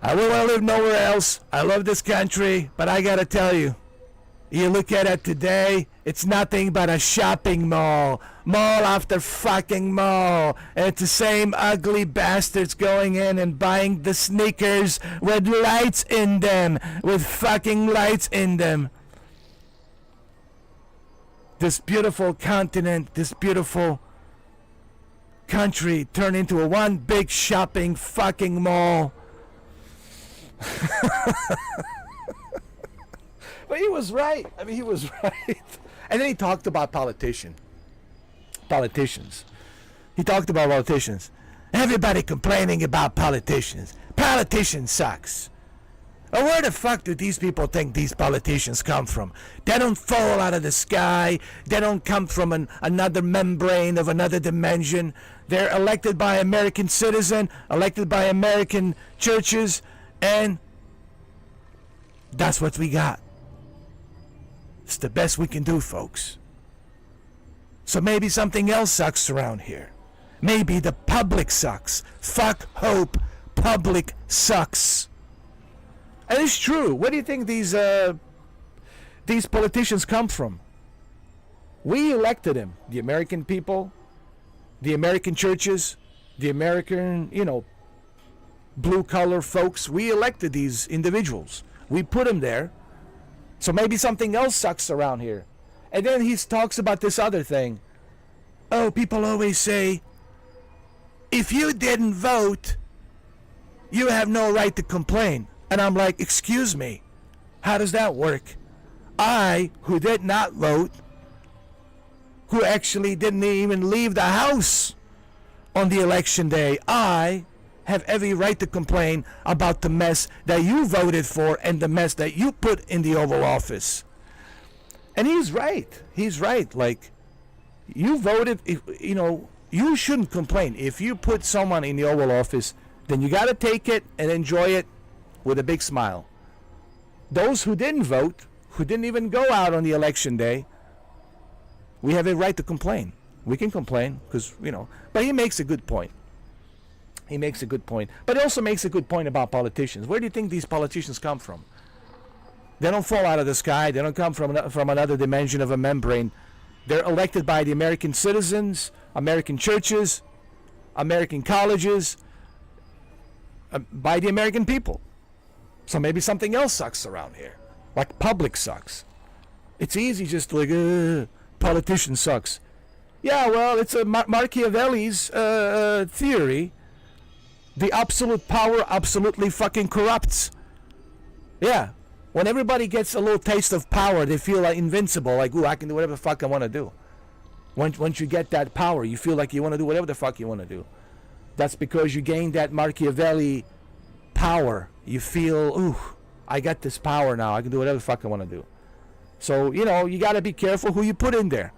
I wouldn't want to live nowhere else. I love this country, but I gotta tell you, you look at it today, it's nothing but a shopping mall. Mall after fucking mall. And it's the same ugly bastards going in and buying the sneakers with lights in them. With fucking lights in them. This beautiful continent, this beautiful country turned into a one big shopping fucking mall. But he was right. I mean, he was right. And then he talked about politicians. He talked about politicians. Everybody complaining about politicians. Politicians sucks. Well, where the fuck do these people think these politicians come from? They don't fall out of the sky. They don't come from another membrane of another dimension. They're elected by American citizen, elected by American churches, and that's what we got. It's the best we can do, folks. So maybe something else sucks around here. Maybe the public sucks. Fuck hope. Public sucks. And it's true. Where do you think these politicians come from? We elected them. The American people, the American churches, the American, blue collar folks. We elected these individuals. We put him there. So maybe something else sucks around here. And then he talks about this other thing. Oh, people always say, if you didn't vote, you have no right to complain. And I'm like, excuse me, how does that work? I, who did not vote, who actually didn't even leave the house on the election day, I have every right to complain about the mess that you voted for and the mess that you put in the Oval Office. And he's right. He's right. Like, you voted, you shouldn't complain. If you put someone in the Oval Office, then you got to take it and enjoy it with a big smile. Those who didn't vote, who didn't even go out on the election day, we have a right to complain. We can complain because, but he makes a good point. He makes a good point. But he also makes a good point about politicians. Where do you think these politicians come from? They don't fall out of the sky. They don't come from another dimension of a membrane. They're elected by the American citizens, American churches, American colleges, by the American people. So maybe something else sucks around here. Like public sucks. It's easy just to like, politician sucks. Yeah, well, it's a Machiavelli's theory. The absolute power absolutely fucking corrupts. Yeah. When everybody gets a little taste of power, they feel like invincible. Like, ooh, I can do whatever the fuck I want to do. Once you get that power, you feel like you want to do whatever the fuck you want to do. That's because you gain that Machiavelli power. You feel, ooh, I got this power now. I can do whatever the fuck I want to do. So, you got to be careful who you put in there.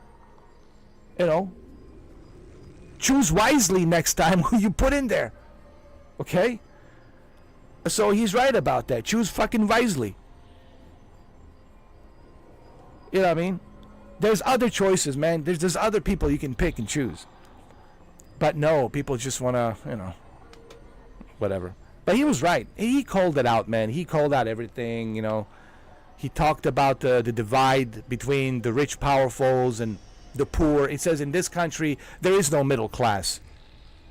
Choose wisely next time who you put in there. Okay? So he's right about that. Choose fucking wisely. You know what I mean? There's other choices, man. There's other people you can pick and choose. But no, people just want to, whatever. But he was right. He called it out, man. He called out everything, He talked about the divide between the rich, powerfuls, and the poor. It says in this country, there is no middle class.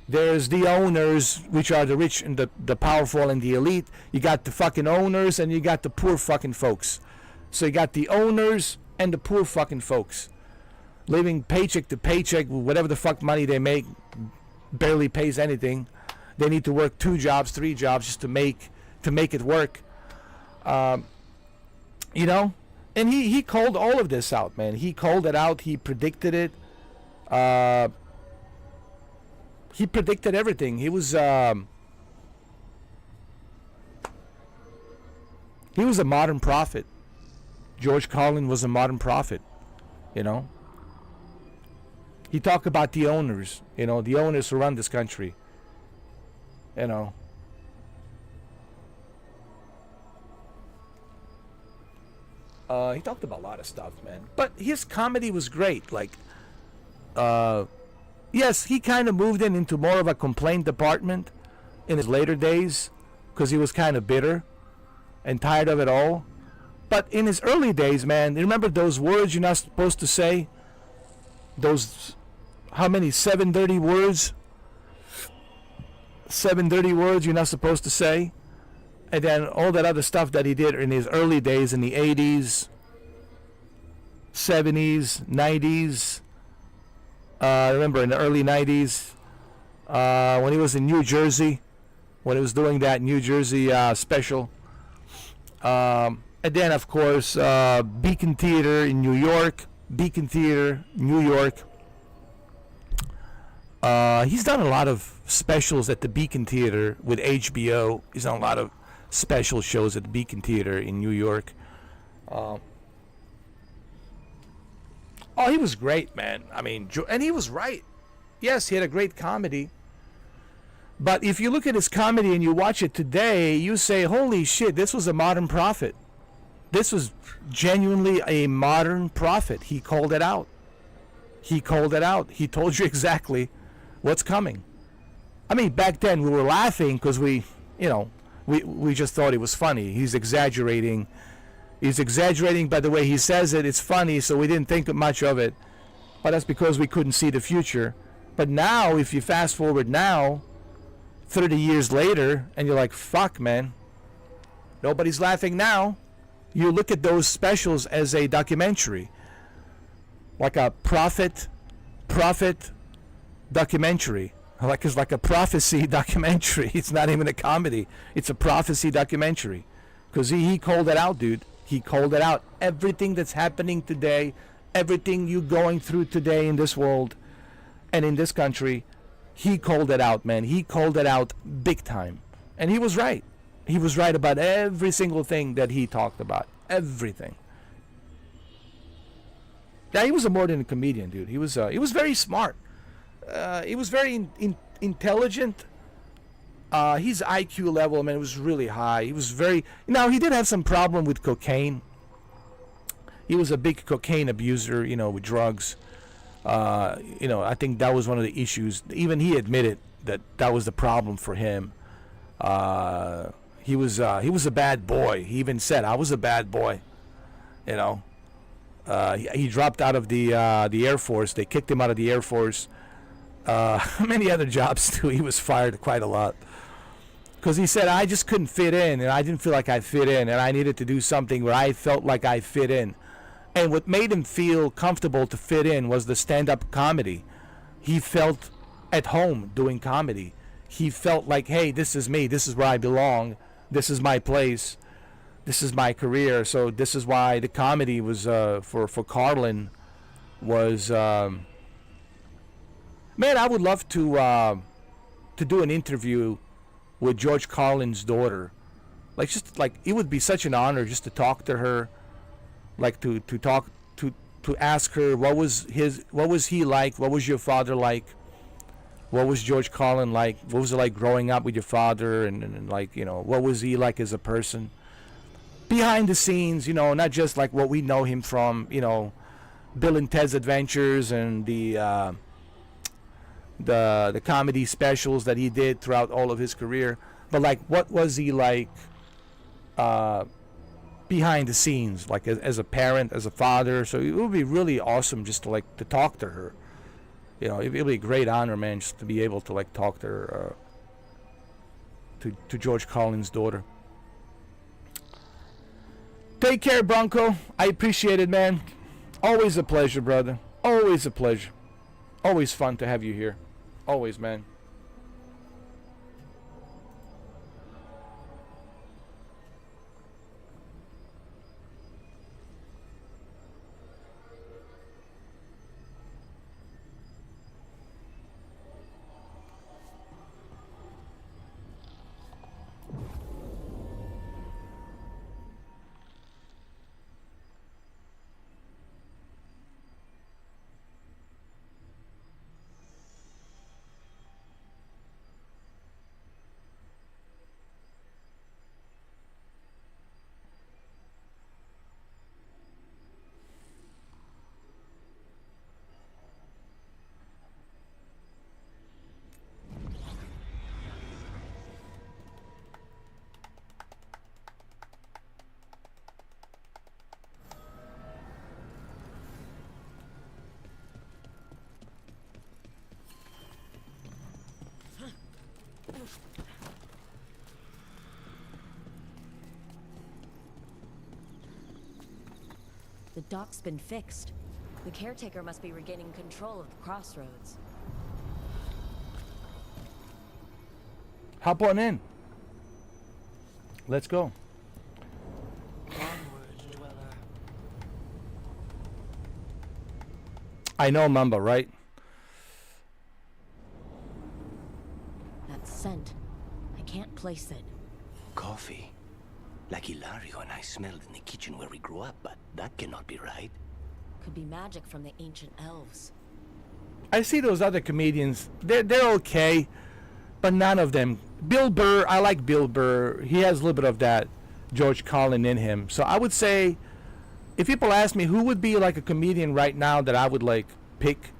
There's the owners, which are the rich and the powerful and the elite. You got the fucking owners and you got the poor fucking folks. So you got the owners and the poor fucking folks. Living paycheck to paycheck, whatever the fuck money they make, barely pays anything. They need to work 2 jobs, 3 jobs just to make it work. And he called all of this out, man. He called it out. He predicted it. He predicted everything. He was a modern prophet. George Carlin was a modern prophet. He talked about the owners. The owners who run this country. He talked about a lot of stuff, man. But his comedy was great. Like, yes, he kind of moved into more of a complaint department in his later days because he was kind of bitter and tired of it all. But in his early days, man, you remember those words you're not supposed to say? Those, how many? 7 dirty words? 7 dirty words you're not supposed to say? And then all that other stuff that he did in his early days in the 80s, 70s, 90s. I remember in the early 90s when he was in New Jersey, when he was doing that New Jersey special. And then, of course, Beacon Theater in New York. Beacon Theater, New York. He's done a lot of specials at the Beacon Theater with HBO. He's done a lot of special shows at the Beacon Theater in New York. He was great, man. I mean, and he was right. Yes, he had a great comedy. But if you look at his comedy and you watch it today, you say, holy shit, this was a modern prophet. This was genuinely a modern prophet. He called it out. He called it out. He told you exactly what's coming. I mean, back then we were laughing because we just thought it was funny. He's exaggerating. He's exaggerating by the way he says it. It's funny, so we didn't think much of it. But that's because we couldn't see the future. But now, if you fast forward now, 30 years later, and you're like, fuck, man. Nobody's laughing now. You look at those specials as a documentary, like a prophet documentary, like it's like a prophecy documentary. It's not even a comedy. It's a prophecy documentary, because he called it out, dude. He called it out. Everything that's happening today, everything you going through today in this world and in this country, he called it out, man. He called it out big time, and he was right. He was right about every single thing that he talked about. Everything. Yeah, he was more than a comedian, dude. He was very smart. He was very intelligent. His IQ level, man, was really high. He was very... Now, he did have some problem with cocaine. He was a big cocaine abuser, with drugs. I think that was one of the issues. Even he admitted that was the problem for him. He was a bad boy. He even said, "I was a bad boy." He dropped out of the Air Force. They kicked him out of the Air Force. Many other jobs too. He was fired quite a lot because he said, "I just couldn't fit in, and I didn't feel like I fit in, and I needed to do something where I felt like I fit in." And what made him feel comfortable to fit in was the stand-up comedy. He felt at home doing comedy. He felt like, hey, this is me. This is where I belong. This is my place. This is my career. So this is why the comedy was for Carlin was. Man, I would love to do an interview with George Carlin's daughter. It would be such an honor just to talk to her. Like to ask her what was he like? What was your father like? What was George Carlin like? What was it like growing up with your father? And what was he like as a person? Behind the scenes, not just like what we know him from, Bill and Ted's Adventures and the comedy specials that he did throughout all of his career. But like, what was he like behind the scenes, like as a parent, as a father? So it would be really awesome just to talk to her. It'd be a great honor, man, just to be able to talk to her, to George Carlin's daughter. Take care, Bronco. I appreciate it, man. Always a pleasure, brother. Always a pleasure. Always fun to have you here. Always, man. The dock's been fixed. The caretaker must be regaining control of the crossroads. Hop on in. Let's go. I know Mamba, right? That scent. I can't place it. Coffee. Like Hilario and I smelled in the kitchen where we grew up, but that cannot be right. Could be magic from the ancient elves. I see those other comedians. They're okay, but none of them. Bill Burr, I like Bill Burr. He has a little bit of that George Carlin in him. So I would say, if people ask me who would be like a comedian right now that I would pick,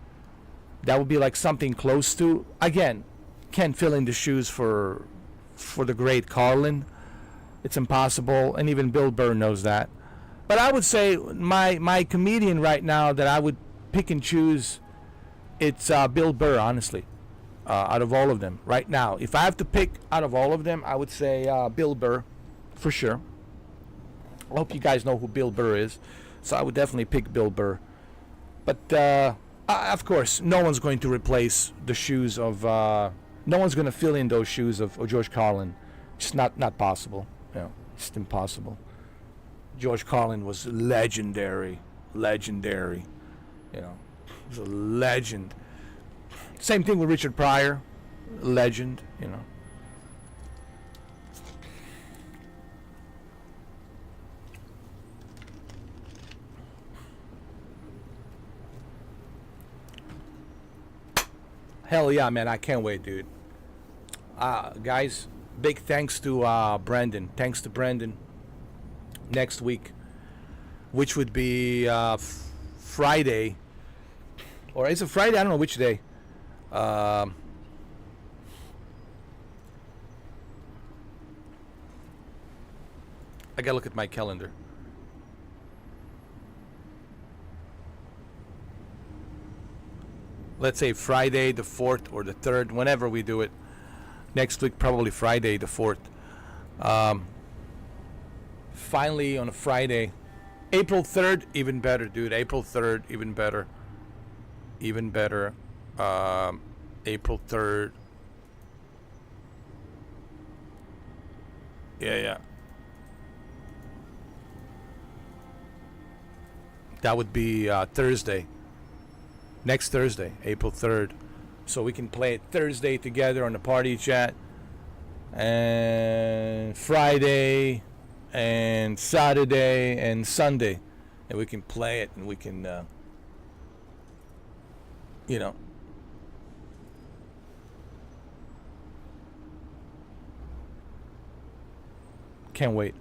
that would be like something close to. Again, can't fill in the shoes for the great Carlin. It's impossible, and even Bill Burr knows that. But I would say my comedian right now that I would pick and choose, it's Bill Burr, honestly. Out of all of them right now, if I have to pick out of all of them, I would say Bill Burr, for sure. I hope you guys know who Bill Burr is. So I would definitely pick Bill Burr. But of course, no one's going to replace the shoes of. No one's going to fill in those shoes of George Carlin. It's not possible. You know, it's impossible. George Carlin was legendary. You know, he was a legend. Same thing with Richard Pryor, legend. You know. Hell yeah, man! I can't wait, dude. Guys, big thanks to Brandon. Thanks to Brandon. Next week, which would be Friday, or is it Friday? I don't know which day. I gotta look at my calendar. Let's say Friday the 4th or the 3rd, whenever we do it. Next week, probably Friday the 4th. Finally, on a Friday. April 3rd, even better, dude. April 3rd, even better. Even better. April 3rd. Yeah. That would be Thursday. Next Thursday, April 3rd. So we can play it Thursday together on the party chat. And Friday and Saturday and Sunday. And we can play it and we can, you know. Can't wait.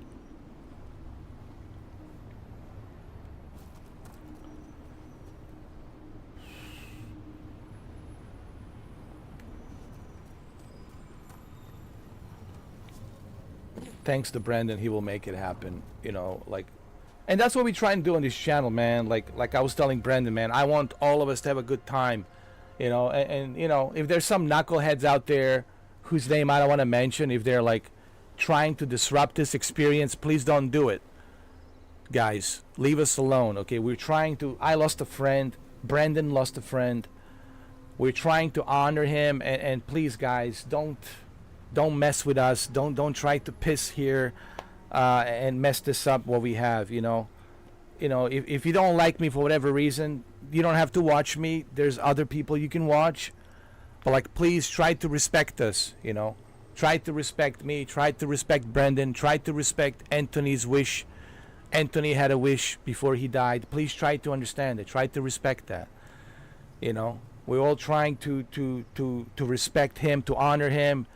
Thanks to Brandon, he will make it happen. You know, like, and that's what we try and do on this channel, man. Like I was telling Brandon, man, I want all of us to have a good time. You know, and you know, if there's some knuckleheads out there whose name I don't want to mention, if they're like trying to disrupt this experience, please don't do it. Guys, leave us alone, okay? We're trying to. I lost a friend. Brandon lost a friend. We're trying to honor him, and please, guys, don't mess with us. Don't try to piss here and mess this up what we have. You know, if you don't like me for whatever reason, you don't have to watch me. There's other people you can watch, but like, please try to respect us. You know, try to respect me. Try to respect Brendan. Try to respect Anthony's wish. Anthony had a wish before he died. Please try to understand it. Try to respect that. You know, we're all trying to respect him, to honor him.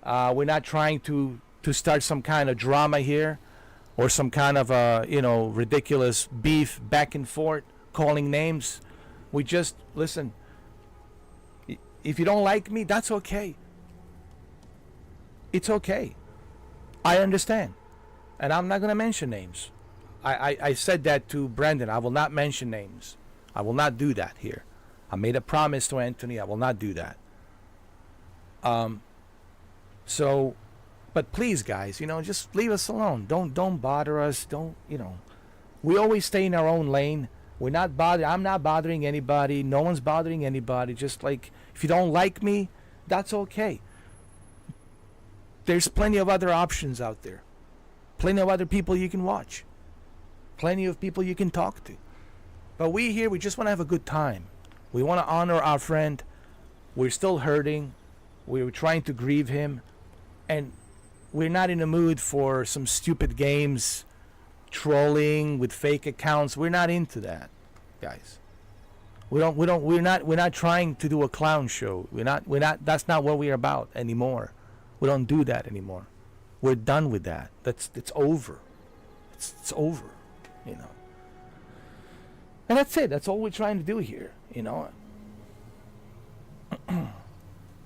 We're not trying to start some kind of drama here, or some kind of ridiculous beef back and forth, calling names. We just listen. If you don't like me, that's okay. It's okay. I understand, and I'm not gonna mention names. I said that to Brandon. I will not mention names. I will not do that here. I made a promise to Anthony. I will not do that. So, but please, guys, just leave us alone. Don't bother us. We always stay in our own lane. We're not bothering. I'm not bothering anybody. No one's bothering anybody. Just like, if you don't like me, that's okay. There's plenty of other options out there. Plenty of other people you can watch. Plenty of people you can talk to. But we just want to have a good time. We want to honor our friend. We're still hurting. We're trying to grieve him. And we're not in the mood for some stupid games, trolling with fake accounts. We're not into that, guys. We're not trying to do a clown show. We're not that's not what we're about anymore. We don't do that anymore. We're done with that. It's over. It's over, And that's it. That's all we're trying to do here,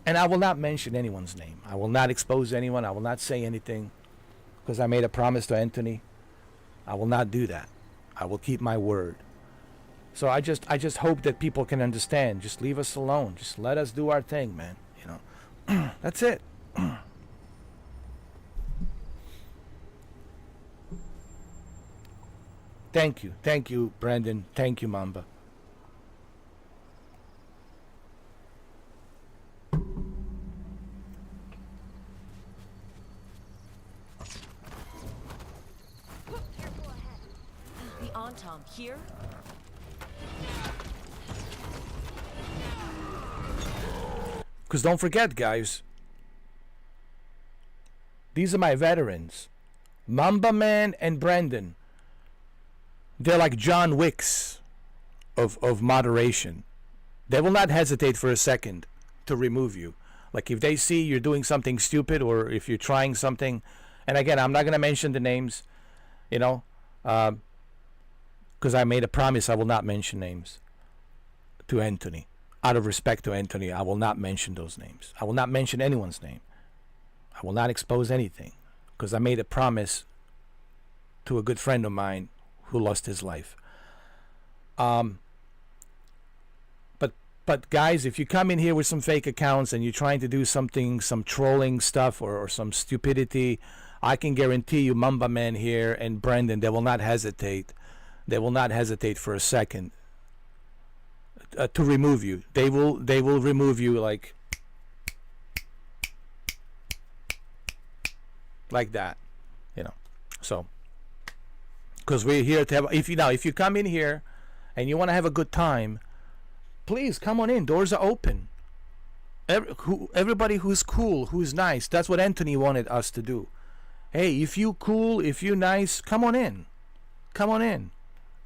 And I will not mention anyone's name. I will not expose anyone. I will not say anything, because I made a promise to Anthony. I will not do that. I will keep my word. So I just hope that people can understand. Just leave us alone. Just let us do our thing, man. That's it. Thank you, Brandon. Thank you, Mamba. Be on, Tom. Here? Because don't forget, guys, these are my veterans. Mamba Man and Brandon. They're like John Wicks of moderation. They will not hesitate for a second to remove you. Like if they see you're doing something stupid or if you're trying something, and again, I'm not going to mention the names, you know, because I made a promise I will not mention names to Anthony. Out of respect to Anthony, I will not mention those names. I will not mention anyone's name. I will not expose anything because I made a promise to a good friend of mine who lost his life. But guys, if you come in here with some fake accounts and you're trying to do something, some trolling stuff or some stupidity, I can guarantee you Mamba Man here and Brendan, they will not hesitate. They will not hesitate for a second to remove you. They will remove you like that, you know. So because we're here to have, if you come in here and you want to have a good time, please come on in. Doors are open. Everybody who's cool, who's nice. That's what Anthony wanted us to do. Hey, if you cool, if you nice, come on in. Come on in.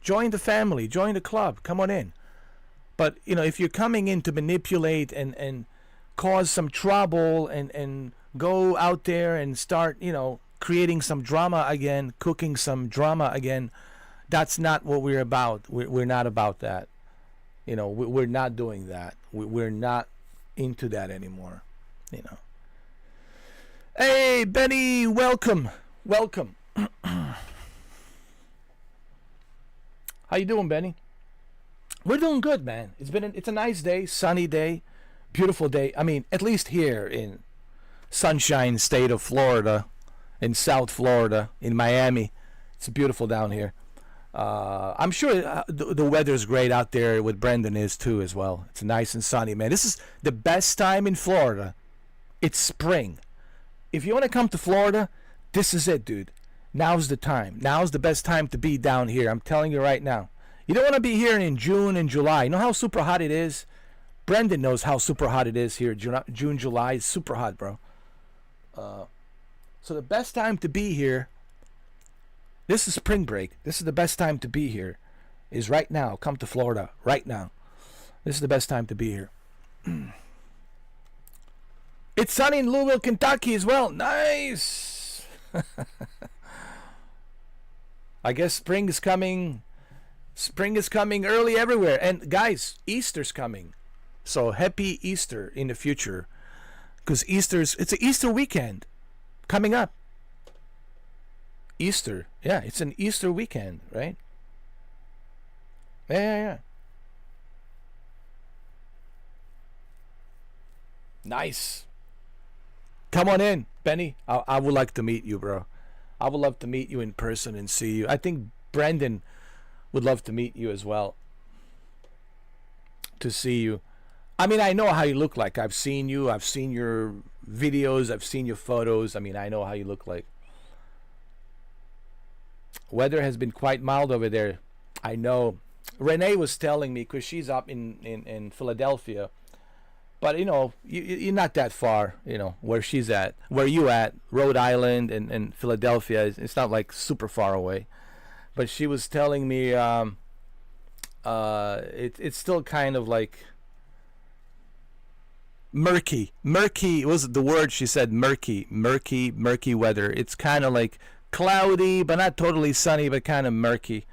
Join the family. Join the club. Come on in. But, you know, if you're coming in to manipulate and cause some trouble and go out there and start, you know, creating some drama again, cooking some drama again, that's not what we're about. We're not about that. You know, we're not doing that. We're not into that anymore. You know. Hey, Benny, welcome. Welcome. How you doing, Benny? We're doing good, man. It's a nice day, sunny day, beautiful day. I mean, at least here in Sunshine State of Florida, in South Florida, in Miami, it's beautiful down here. I'm sure the weather's great out there with Brendan is too as well. It's nice and sunny, man. This is the best time in Florida. It's spring. If you want to come to Florida, this is it, dude. Now's the time. Now's the best time to be down here. I'm telling you right now. You don't want to be here in June and July. You know how super hot it is? Brendan knows how super hot it is here. June, July is super hot, bro. So the best time to be here, this is spring break. This is the best time to be here, is right now. Come to Florida right now. This is the best time to be here. It's sunny in Louisville, Kentucky as well. Nice. I guess spring is coming. Spring is coming early everywhere. And guys, Easter's coming. So happy Easter in the future. Because it's an Easter weekend coming up. Easter. Yeah, it's an Easter weekend, right? Yeah. Nice. Come on in, Benny. I would like to meet you, bro. I would love to meet you in person and see you. I think Brendan would love to meet you as well. To see you. I mean, I know how you look like. I've seen you. I've seen your videos. I've seen your photos. I mean, I know how you look like. Weather has been quite mild over there. I know. Renee was telling me, because she's up in Philadelphia. But, you know, you're not that far, you know, where she's at. Where you at, Rhode Island and Philadelphia, it's not like super far away. But she was telling me it's still kind of like murky was the word she said. Murky weather. It's kind of like cloudy but not totally sunny, but kind of murky.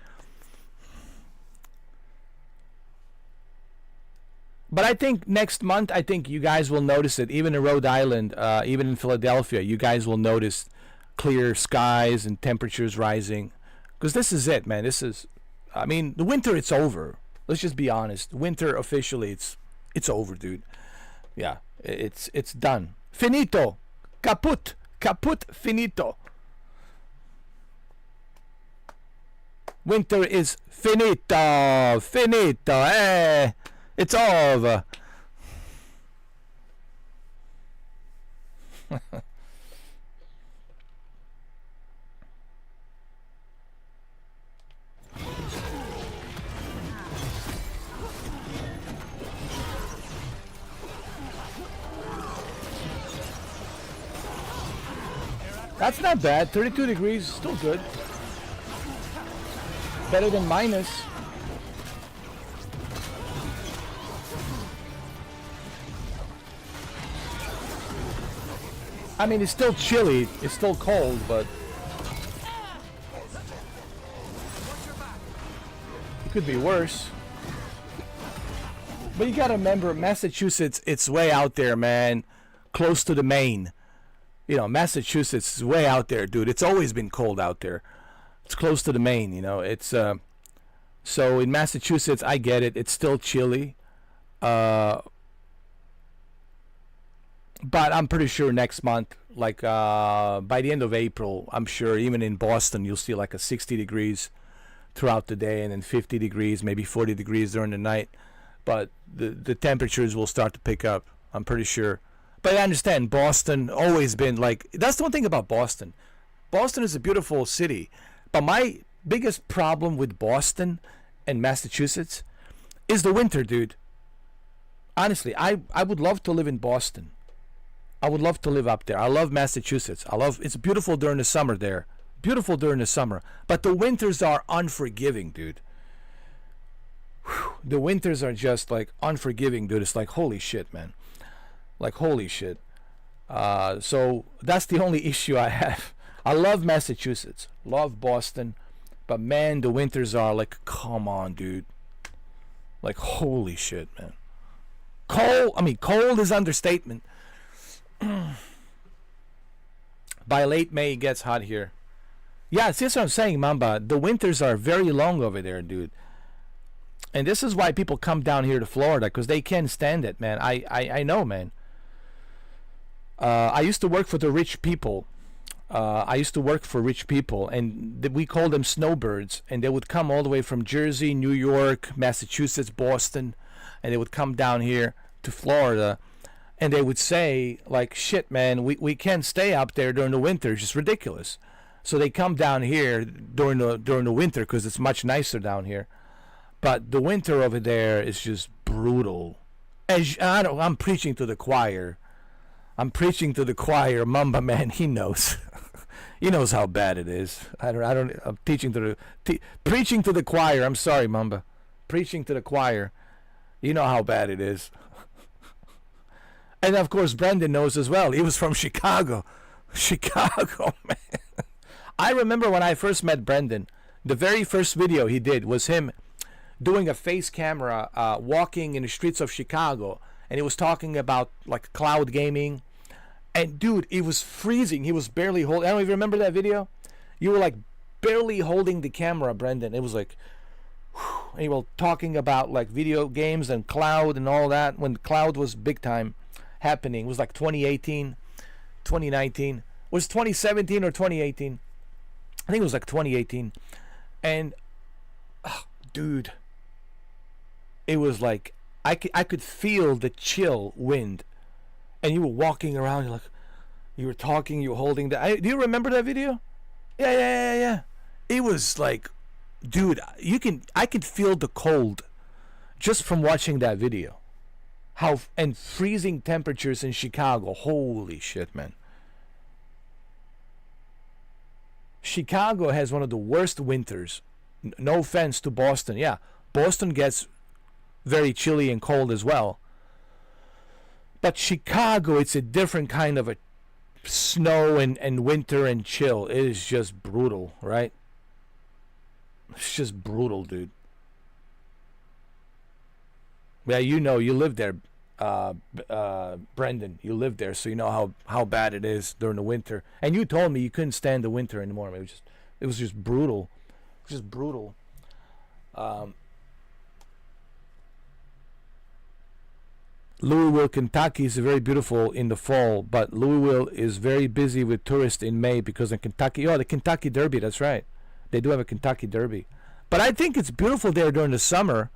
But I think next month, I think you guys will notice it. Even in Rhode Island, even in Philadelphia, you guys will notice clear skies and temperatures rising. Because this is it, man. This is, I mean, the winter, it's over. Let's just be honest. Winter officially, it's over, dude. Yeah, it's done. Finito. Caput, finito. Winter is finito, finito. Eh, it's over. That's not bad. 32 degrees, still good. Better than minus. I mean, it's still chilly. It's still cold, but it could be worse. But you gotta remember, Massachusetts, it's way out there, man. Close to the Maine. You know, Massachusetts is way out there, dude. It's always been cold out there. It's close to the Maine, you know. It's so in Massachusetts, I get it. It's still chilly. But I'm pretty sure next month, like by the end of April, I'm sure even in Boston, you'll see like a 60 degrees throughout the day and then 50 degrees, maybe 40 degrees during the night. But the temperatures will start to pick up. I'm pretty sure. But I understand Boston always been like, that's the one thing about Boston. Boston is a beautiful city. But my biggest problem with Boston and Massachusetts is the winter, dude. Honestly, I would love to live in Boston. I would love to live up there. I love Massachusetts. It's beautiful during the summer there. Beautiful during the summer. But the winters are unforgiving, dude. Whew. The winters are just like unforgiving, dude. It's like, holy shit, man. Like, holy shit. So that's the only issue I have. I love Massachusetts. Love Boston. But man, the winters are like, come on, dude. Like, holy shit, man. Cold is understatement. By late May, it gets hot here. Yeah, see, that's what I'm saying, Mamba. The winters are very long over there, dude. And this is why people come down here to Florida, because they can't stand it, man. I know, man. I used to work for the rich people. I used to work for rich people, and we called them snowbirds. And they would come all the way from Jersey, New York, Massachusetts, Boston, and they would come down here to Florida. And they would say, like, shit, man, we can't stay up there during the winter. It's just ridiculous. So they come down here during the winter because it's much nicer down here. But the winter over there is just brutal. I'm preaching to the choir. I'm preaching to the choir. Mamba, man, he knows. He knows how bad it is. I'm preaching to the choir. I'm sorry, Mamba. Preaching to the choir. You know how bad it is. And of course, Brendan knows as well. He was from Chicago. Chicago, man. I remember when I first met Brendan, the very first video he did was him doing a face camera, walking in the streets of Chicago. And he was talking about like cloud gaming. And dude, it was freezing. He was barely holding. I don't even remember that video. You were like barely holding the camera, Brendan. It was like, whew, and you were talking about like video games and cloud and all that when cloud was big time happening. It was like 2018, 2019. Was 2017 or 2018? I think it was like 2018. And dude, it was like I could feel the chill wind. And you were walking around, you're like, you were talking, you were holding that. Do you remember that video? Yeah. It was like, dude, I could feel the cold just from watching that video. And freezing temperatures in Chicago. Holy shit, man. Chicago has one of the worst winters. No offense to Boston. Yeah, Boston gets very chilly and cold as well. But Chicago, it's a different kind of a snow and winter and chill. It is just brutal, right? It's just brutal, dude. Yeah, you know, you live there, Brendan. You live there, so you know how bad it is during the winter. And you told me you couldn't stand the winter anymore. It was just brutal. Just brutal. Louisville, Kentucky is very beautiful in the fall, but Louisville is very busy with tourists in May because in Kentucky, the Kentucky Derby, that's right. They do have a Kentucky Derby. But I think it's beautiful there during the summer.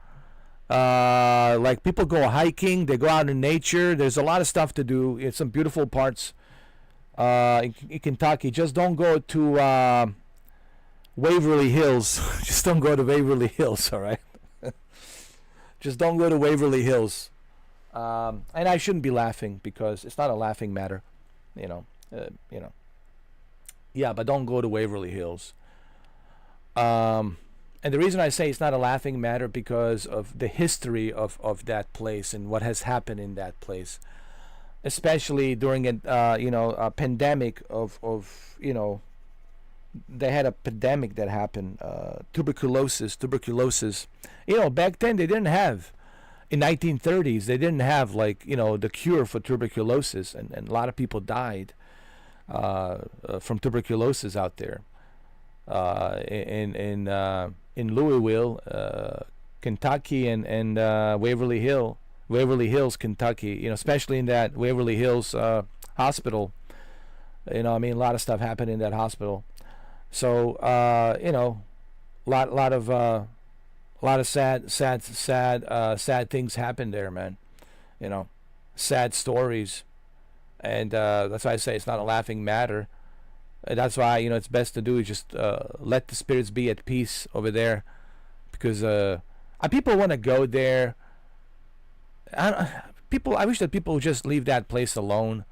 Like people go hiking, they go out in nature. There's a lot of stuff to do. It's some beautiful parts in Kentucky. Just don't go to Waverly Hills. Just don't go to Waverly Hills, all right? Just don't go to Waverly Hills. And I shouldn't be laughing because it's not a laughing matter, you know. Yeah, but don't go to Waverly Hills. And the reason I say it's not a laughing matter because of the history of that place and what has happened in that place, especially during a pandemic of they had a pandemic that happened, tuberculosis. Back then they didn't have, in 1930s they didn't have the cure for tuberculosis, and a lot of people died from tuberculosis out there. In Louisville, Kentucky, and Waverly Hills, Kentucky. Especially in that Waverly Hills hospital. A lot of stuff happened in that hospital. So lot of sad things happened there, man. Sad stories, and that's why I say it's not a laughing matter. That's why it's best to do is just let the spirits be at peace over there, because people want to go there. I wish that people would just leave that place alone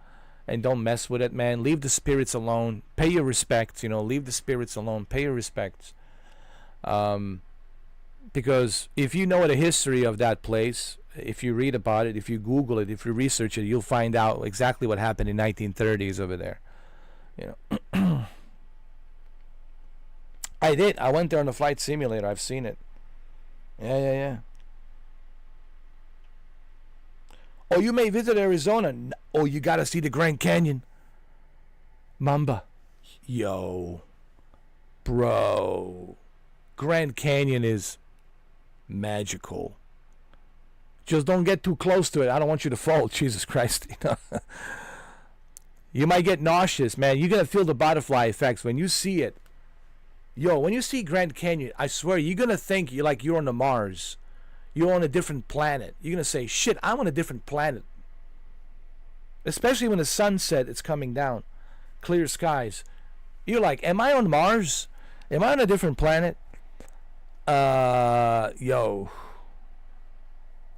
and don't mess with it, man. Leave the spirits alone. Pay your respects. Leave the spirits alone. Pay your respects. Because if you know the history of that place, if you read about it, if you Google it, if you research it, you'll find out exactly what happened in 1930s over there. I did. I went there on a flight simulator. I've seen it. Yeah. Oh, you may visit Arizona. Oh, you gotta see the Grand Canyon. Mamba. Yo. Bro. Grand Canyon is magical. Just don't get too close to it. I don't want you to fall. Jesus Christ. You might get nauseous, man. You're gonna feel the butterfly effects when you see it. Yo, when you see Grand Canyon, I swear you're gonna think you're on the Mars. You're on a different planet. You're gonna say, shit, I'm on a different planet. Especially when the sunset is coming down. Clear skies. You're like, am I on Mars? Am I on a different planet? Yo.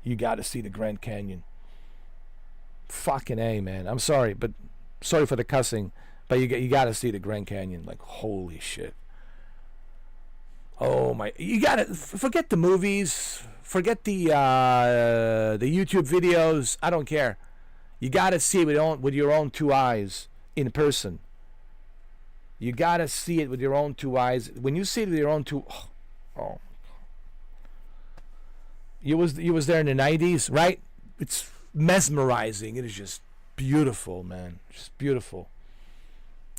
You gotta see the Grand Canyon. Fucking A, man. I'm sorry, but sorry for the cussing, but you gotta see the Grand Canyon. Like, holy shit. Oh my, you gotta forget the movies, forget the YouTube videos. I don't care. You gotta see it with your own two eyes in person. You gotta see it with your own two eyes. When you see it with your own two, oh. You was there in the 90s, right? It's mesmerizing. It is just beautiful, man. Just beautiful.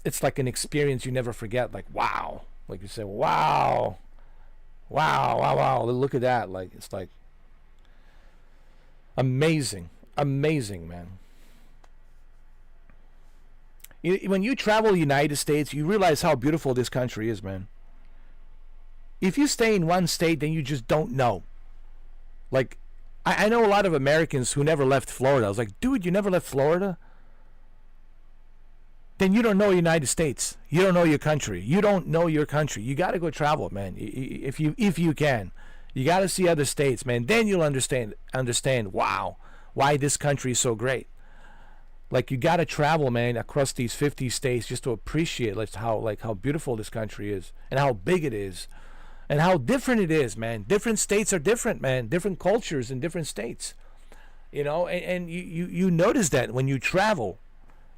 It's like an experience you never forget. Like, wow. Like you say, wow. Wow. Look at that. Like, it's like amazing, man. When you travel the United States, you realize how beautiful this country is, man. If you stay in one state, then you just don't know. Like, I know a lot of Americans who never left Florida. I was like, dude, you never left Florida? Then you don't know the United States. You don't know your country. You don't know your country. You got to go travel, man. If you can, you got to see other states, man. Then you'll understand. Wow, why this country is so great. Like, you got to travel, man, across these 50 states just to appreciate how beautiful this country is and how big it is and how different it is, man. Different states are different, man. Different cultures in different states, And you notice that when you travel.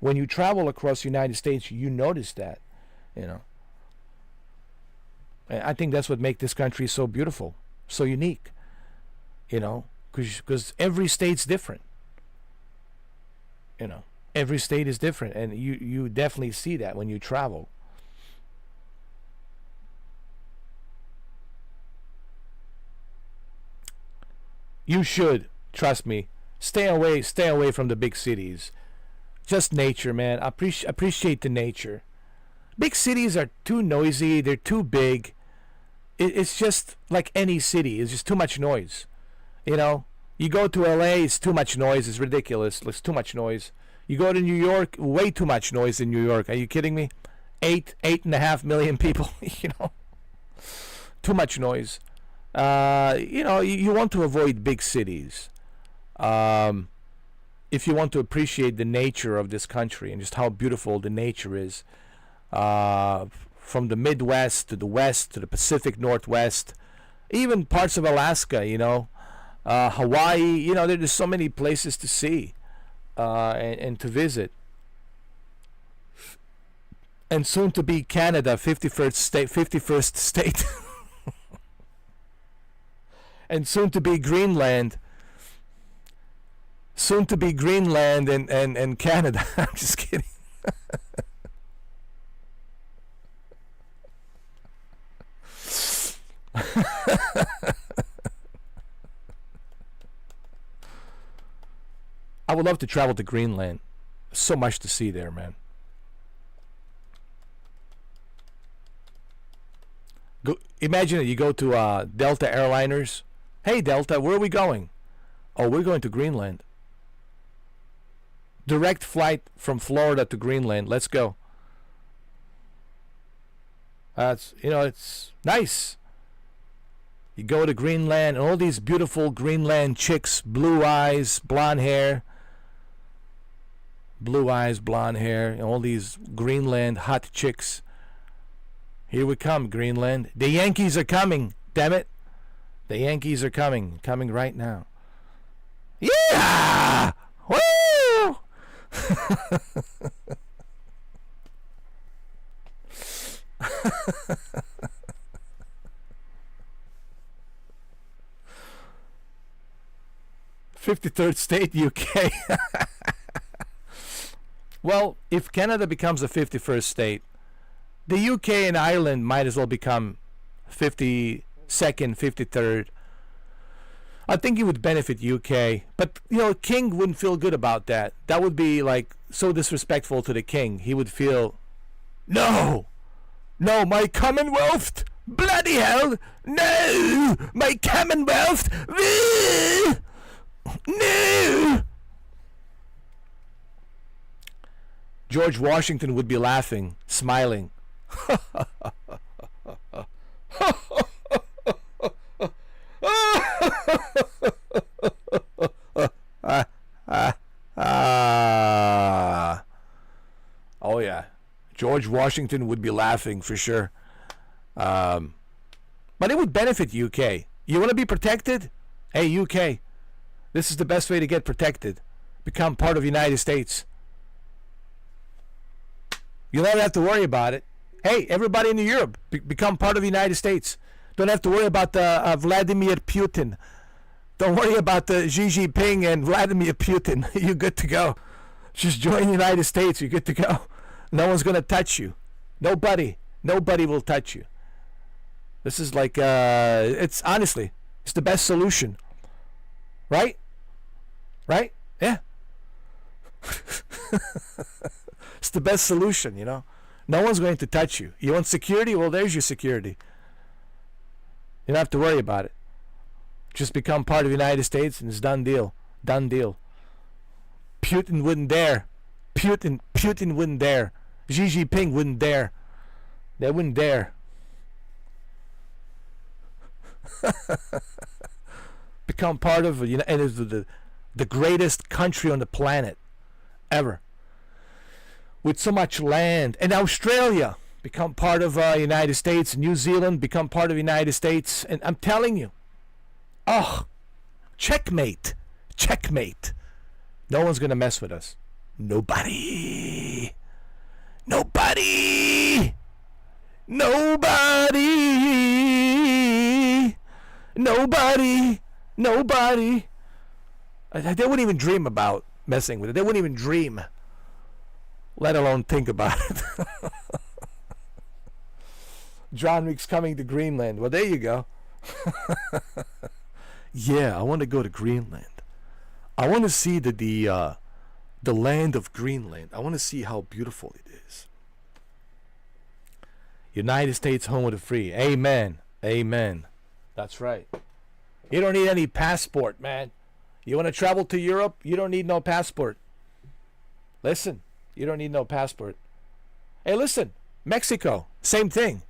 When you travel across the United States, you notice that, And I think that's what makes this country so beautiful, so unique, because every state's different. Every state is different, and you definitely see that when you travel. You should, trust me, stay away from the big cities. Just nature, man. Appreciate the nature. Big cities are too noisy. They're too big. it's just like any city. It's just too much noise. You know, you go to LA, it's too much noise. It's ridiculous. It's too much noise. You go to New York, way too much noise in New York. Are you kidding me? 8.5 million people. You know, too much noise. You know, you want to avoid big cities. If you want to appreciate the nature of this country and just how beautiful the nature is, from the Midwest to the West to the Pacific Northwest, even parts of Alaska, you know, Hawaii, you know, there's so many places to see and to visit. And soon to be Canada, 51st state. And soon to be Greenland. Soon to be Greenland and Canada. I'm just kidding. I would love to travel to Greenland. So much to see there, man. Imagine it, you go to Delta Airliners. Hey Delta, where are we going? Oh, we're going to Greenland. Direct flight from Florida to Greenland. Let's go. It's nice. You go to Greenland, and all these beautiful Greenland chicks, blue eyes, blonde hair, and all these Greenland hot chicks. Here we come, Greenland. The Yankees are coming, damn it. The Yankees are coming right now. Yeah! Woo! 53rd state, UK. Well, if Canada becomes the 51st state, the UK and Ireland might as well become 52nd, 53rd. I think it would benefit UK, but you know, King wouldn't feel good about that. That would be like so disrespectful to the King. He would feel, no, my Commonwealth, bloody hell, no, my Commonwealth, no. George Washington would be laughing, smiling. Oh yeah, George Washington would be laughing for sure. But it would benefit UK. You want to be protected? Hey UK, this is the best way to get protected. Become part of the United States. You'll never have to worry about it. Hey, everybody in Europe, become part of the United States. Don't have to worry about Vladimir Putin. Don't worry about the Xi Jinping and Vladimir Putin. You're good to go. Just join the United States. You're good to go. No one's going to touch you. Nobody will touch you. This is like, it's honestly, it's the best solution. Right? Right? Yeah. It's the best solution, you know. No one's going to touch you. You want security? Well, there's your security. You don't have to worry about it. Just become part of the United States and it's done deal. Done deal. Putin wouldn't dare. Putin wouldn't dare. Xi Jinping wouldn't dare. They wouldn't dare. Become part of, you know, and it's the greatest country on the planet ever. With so much land. And Australia become part of United States. New Zealand become part of United States. And I'm telling you, oh, checkmate. Checkmate. No one's going to mess with us. Nobody. Nobody. Nobody. Nobody. Nobody. They wouldn't even dream about messing with it. They wouldn't even dream. Let alone think about it. John Wick's coming to Greenland. Well, there you go. Yeah, I want to go to Greenland. I want to see the land of Greenland. I want to see how beautiful it is. United States, home of the free. Amen. Amen. That's right. You don't need any passport, man. You want to travel to Europe? You don't need no passport. Listen, you don't need no passport. Hey, listen, Mexico, same thing.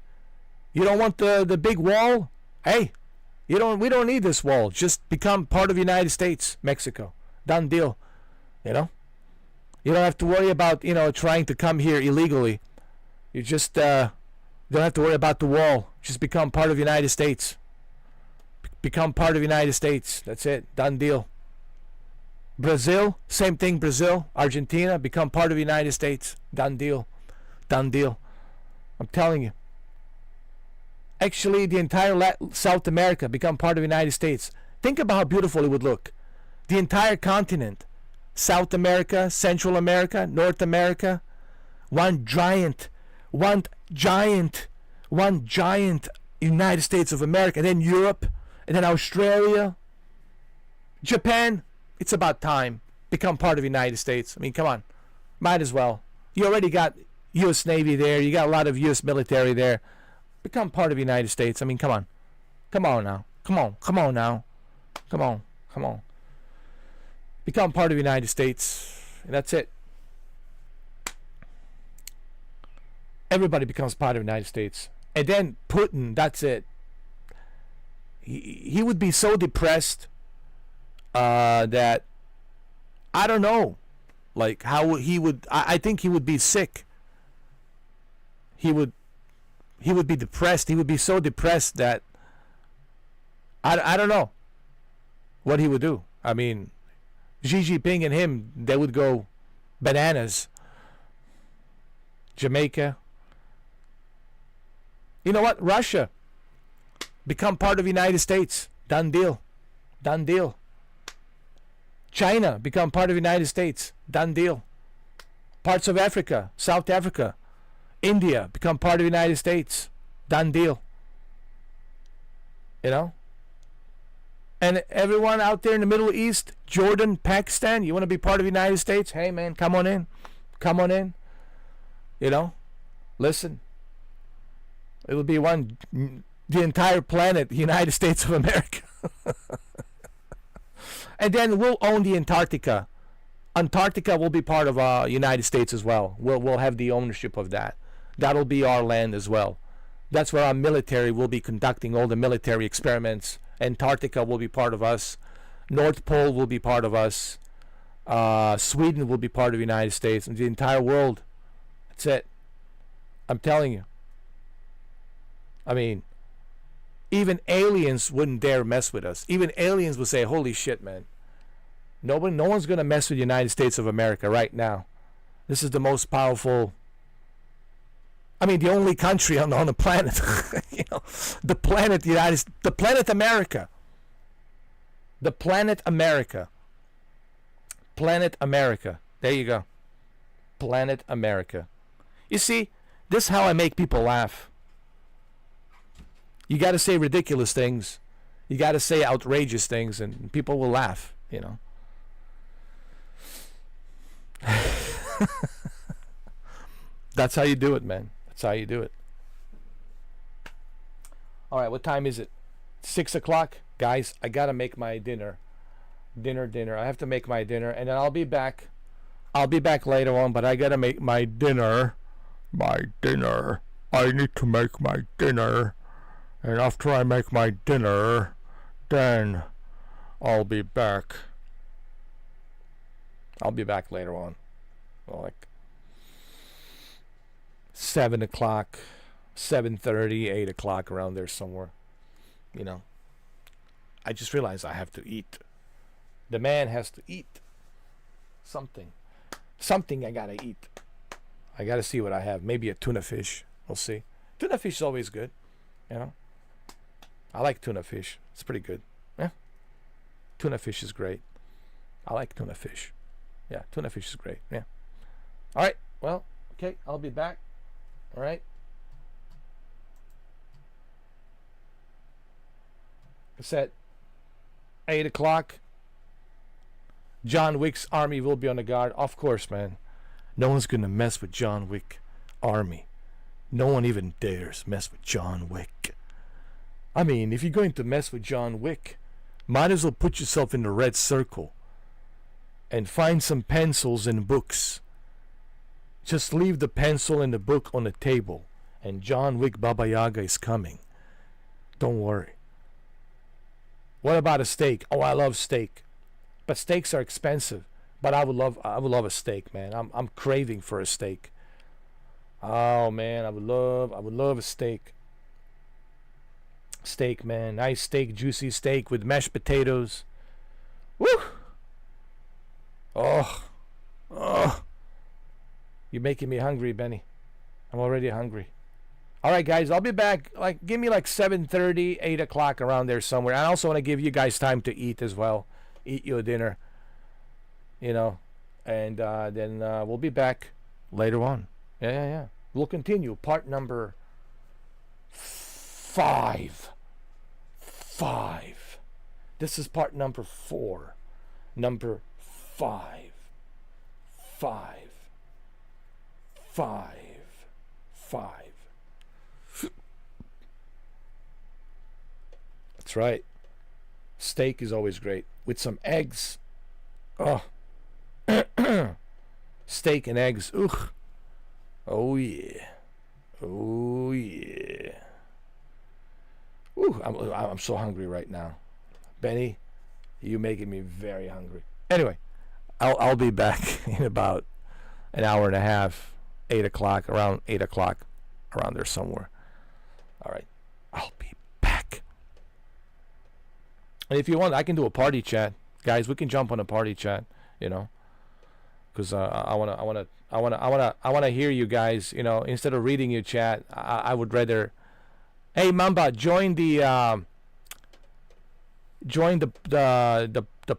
You don't want the big wall? Hey, we don't need this wall. Just become part of the United States, Mexico. Done deal. You know? You don't have to worry about, trying to come here illegally. You just don't have to worry about the wall. Just become part of the United States. Become part of the United States. That's it. Done deal. Brazil, same thing. Brazil, Argentina, become part of the United States. Done deal. Done deal. I'm telling you. Actually, the entire South America become part of the United States. Think about how beautiful it would look. The entire continent. South America, Central America, North America. One giant United States of America. And then Europe. And then Australia. Japan. It's about time. Become part of the United States. I mean, come on. Might as well. You already got U.S. Navy there. You got a lot of U.S. military there. Become part of the United States. I mean, come on. Come on now. Come on now. Come on. Become part of the United States. And that's it. Everybody becomes part of the United States. And then Putin, that's it. He would be so depressed that I don't know, like how he would. I think he would be sick. He would be depressed. He would be so depressed that I don't know what he would do. I mean, Xi Jinping and him, they would go bananas. Jamaica. You know what? Russia. Become part of the United States. Done deal. Done deal. China. Become part of the United States. Done deal. Parts of Africa. South Africa. India. Become part of the United States. Done deal. You know? And everyone out there in the Middle East, Jordan, Pakistan, you want to be part of the United States? Hey, man, come on in. Come on in. You know? Listen. It'll be the entire planet, the United States of America. And then we'll own the Antarctica. Antarctica will be part of United States as well. We'll have the ownership of that. That'll be our land as well. That's where our military will be conducting all the military experiments. Antarctica will be part of us. North Pole will be part of us. Sweden will be part of the United States and the entire world. That's it. I'm telling you. I mean, even aliens wouldn't dare mess with us. Even aliens would say, holy shit, man. No one's going to mess with the United States of America right now. This is the most powerful, I mean, the only country on the planet. You know, the planet America. The planet America. Planet America. There you go. Planet America. You see, this is how I make people laugh. You got to say ridiculous things. You got to say outrageous things, and people will laugh, you know. That's how you do it, man. That's how you do it. All right, what time is it? 6 o'clock? Guys, I got to make my dinner. Dinner. I have to make my dinner, and then I'll be back. I'll be back later on, but I got to make my dinner. I need to make my dinner. And after I make my dinner, then I'll be back. I'll be back later on. Well, like 7 o'clock, 7:30, 8 o'clock, around there somewhere. You know. I just realized I have to eat. The man has to eat. Something I gotta eat. I gotta see what I have. Maybe a tuna fish. We'll see. Tuna fish is always good. You know. I like tuna fish. It's pretty good. Yeah. Tuna fish is great. I like tuna fish. Yeah, tuna fish is great. Yeah. All right. Well, okay. I'll be back. All right. It's at 8 o'clock. John Wick's army will be on the guard. Of course, man. No one's going to mess with John Wick army. No one even dares mess with John Wick. I mean, if you're going to mess with John Wick, might as well put yourself in the red circle and find some pencils and books. Just leave the pencil and the book on the table, and John Wick Baba Yaga is coming. Don't worry. What about a steak? Oh, I love steak, but steaks are expensive. But I would love a steak, man. I'm craving for a steak. Oh man, I would love a steak. Steak, man. Nice steak, juicy steak with mashed potatoes. Woo! Oh. You're making me hungry, Benny. I'm already hungry. All right, guys, I'll be back. Like, give me like 7:30, 8 o'clock around there somewhere. I also want to give you guys time to eat as well. Eat your dinner. You know, and then we'll be back later on. Yeah. We'll continue part number 5. This is part number 4. Number 5. That's right. Steak is always great with some eggs. Oh. Steak and eggs. Ugh. Oh yeah. Ooh, I'm so hungry right now. Benny, you're making me very hungry. Anyway, I'll be back in about an hour and a half. 8 o'clock, around 8 o'clock, around there somewhere. All right, I'll be back. And if you want, I can do a party chat, guys. We can jump on a party chat, you know, because I wanna hear you guys. You know, instead of reading your chat, I would rather. Hey, Mamba, join the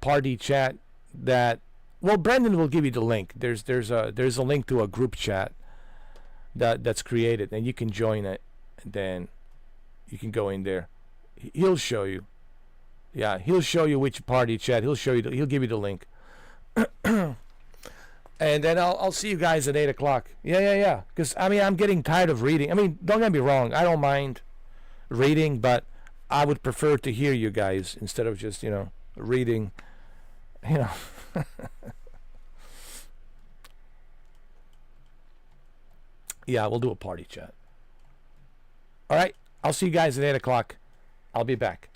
party chat. That, well, Brendan will give you the link. There's a link to a group chat that's created, and you can join it, and then you can go in there. He'll show you. Yeah, he'll show you which party chat. He'll show you. He'll give you the link. And then I'll see you guys at 8 o'clock. Yeah. Because I mean, I'm getting tired of reading. I mean, don't get me wrong. I don't mind reading, but I would prefer to hear you guys instead of just, you know, reading. You know. Yeah, we'll do a party chat. All right. I'll see you guys at 8 o'clock. I'll be back.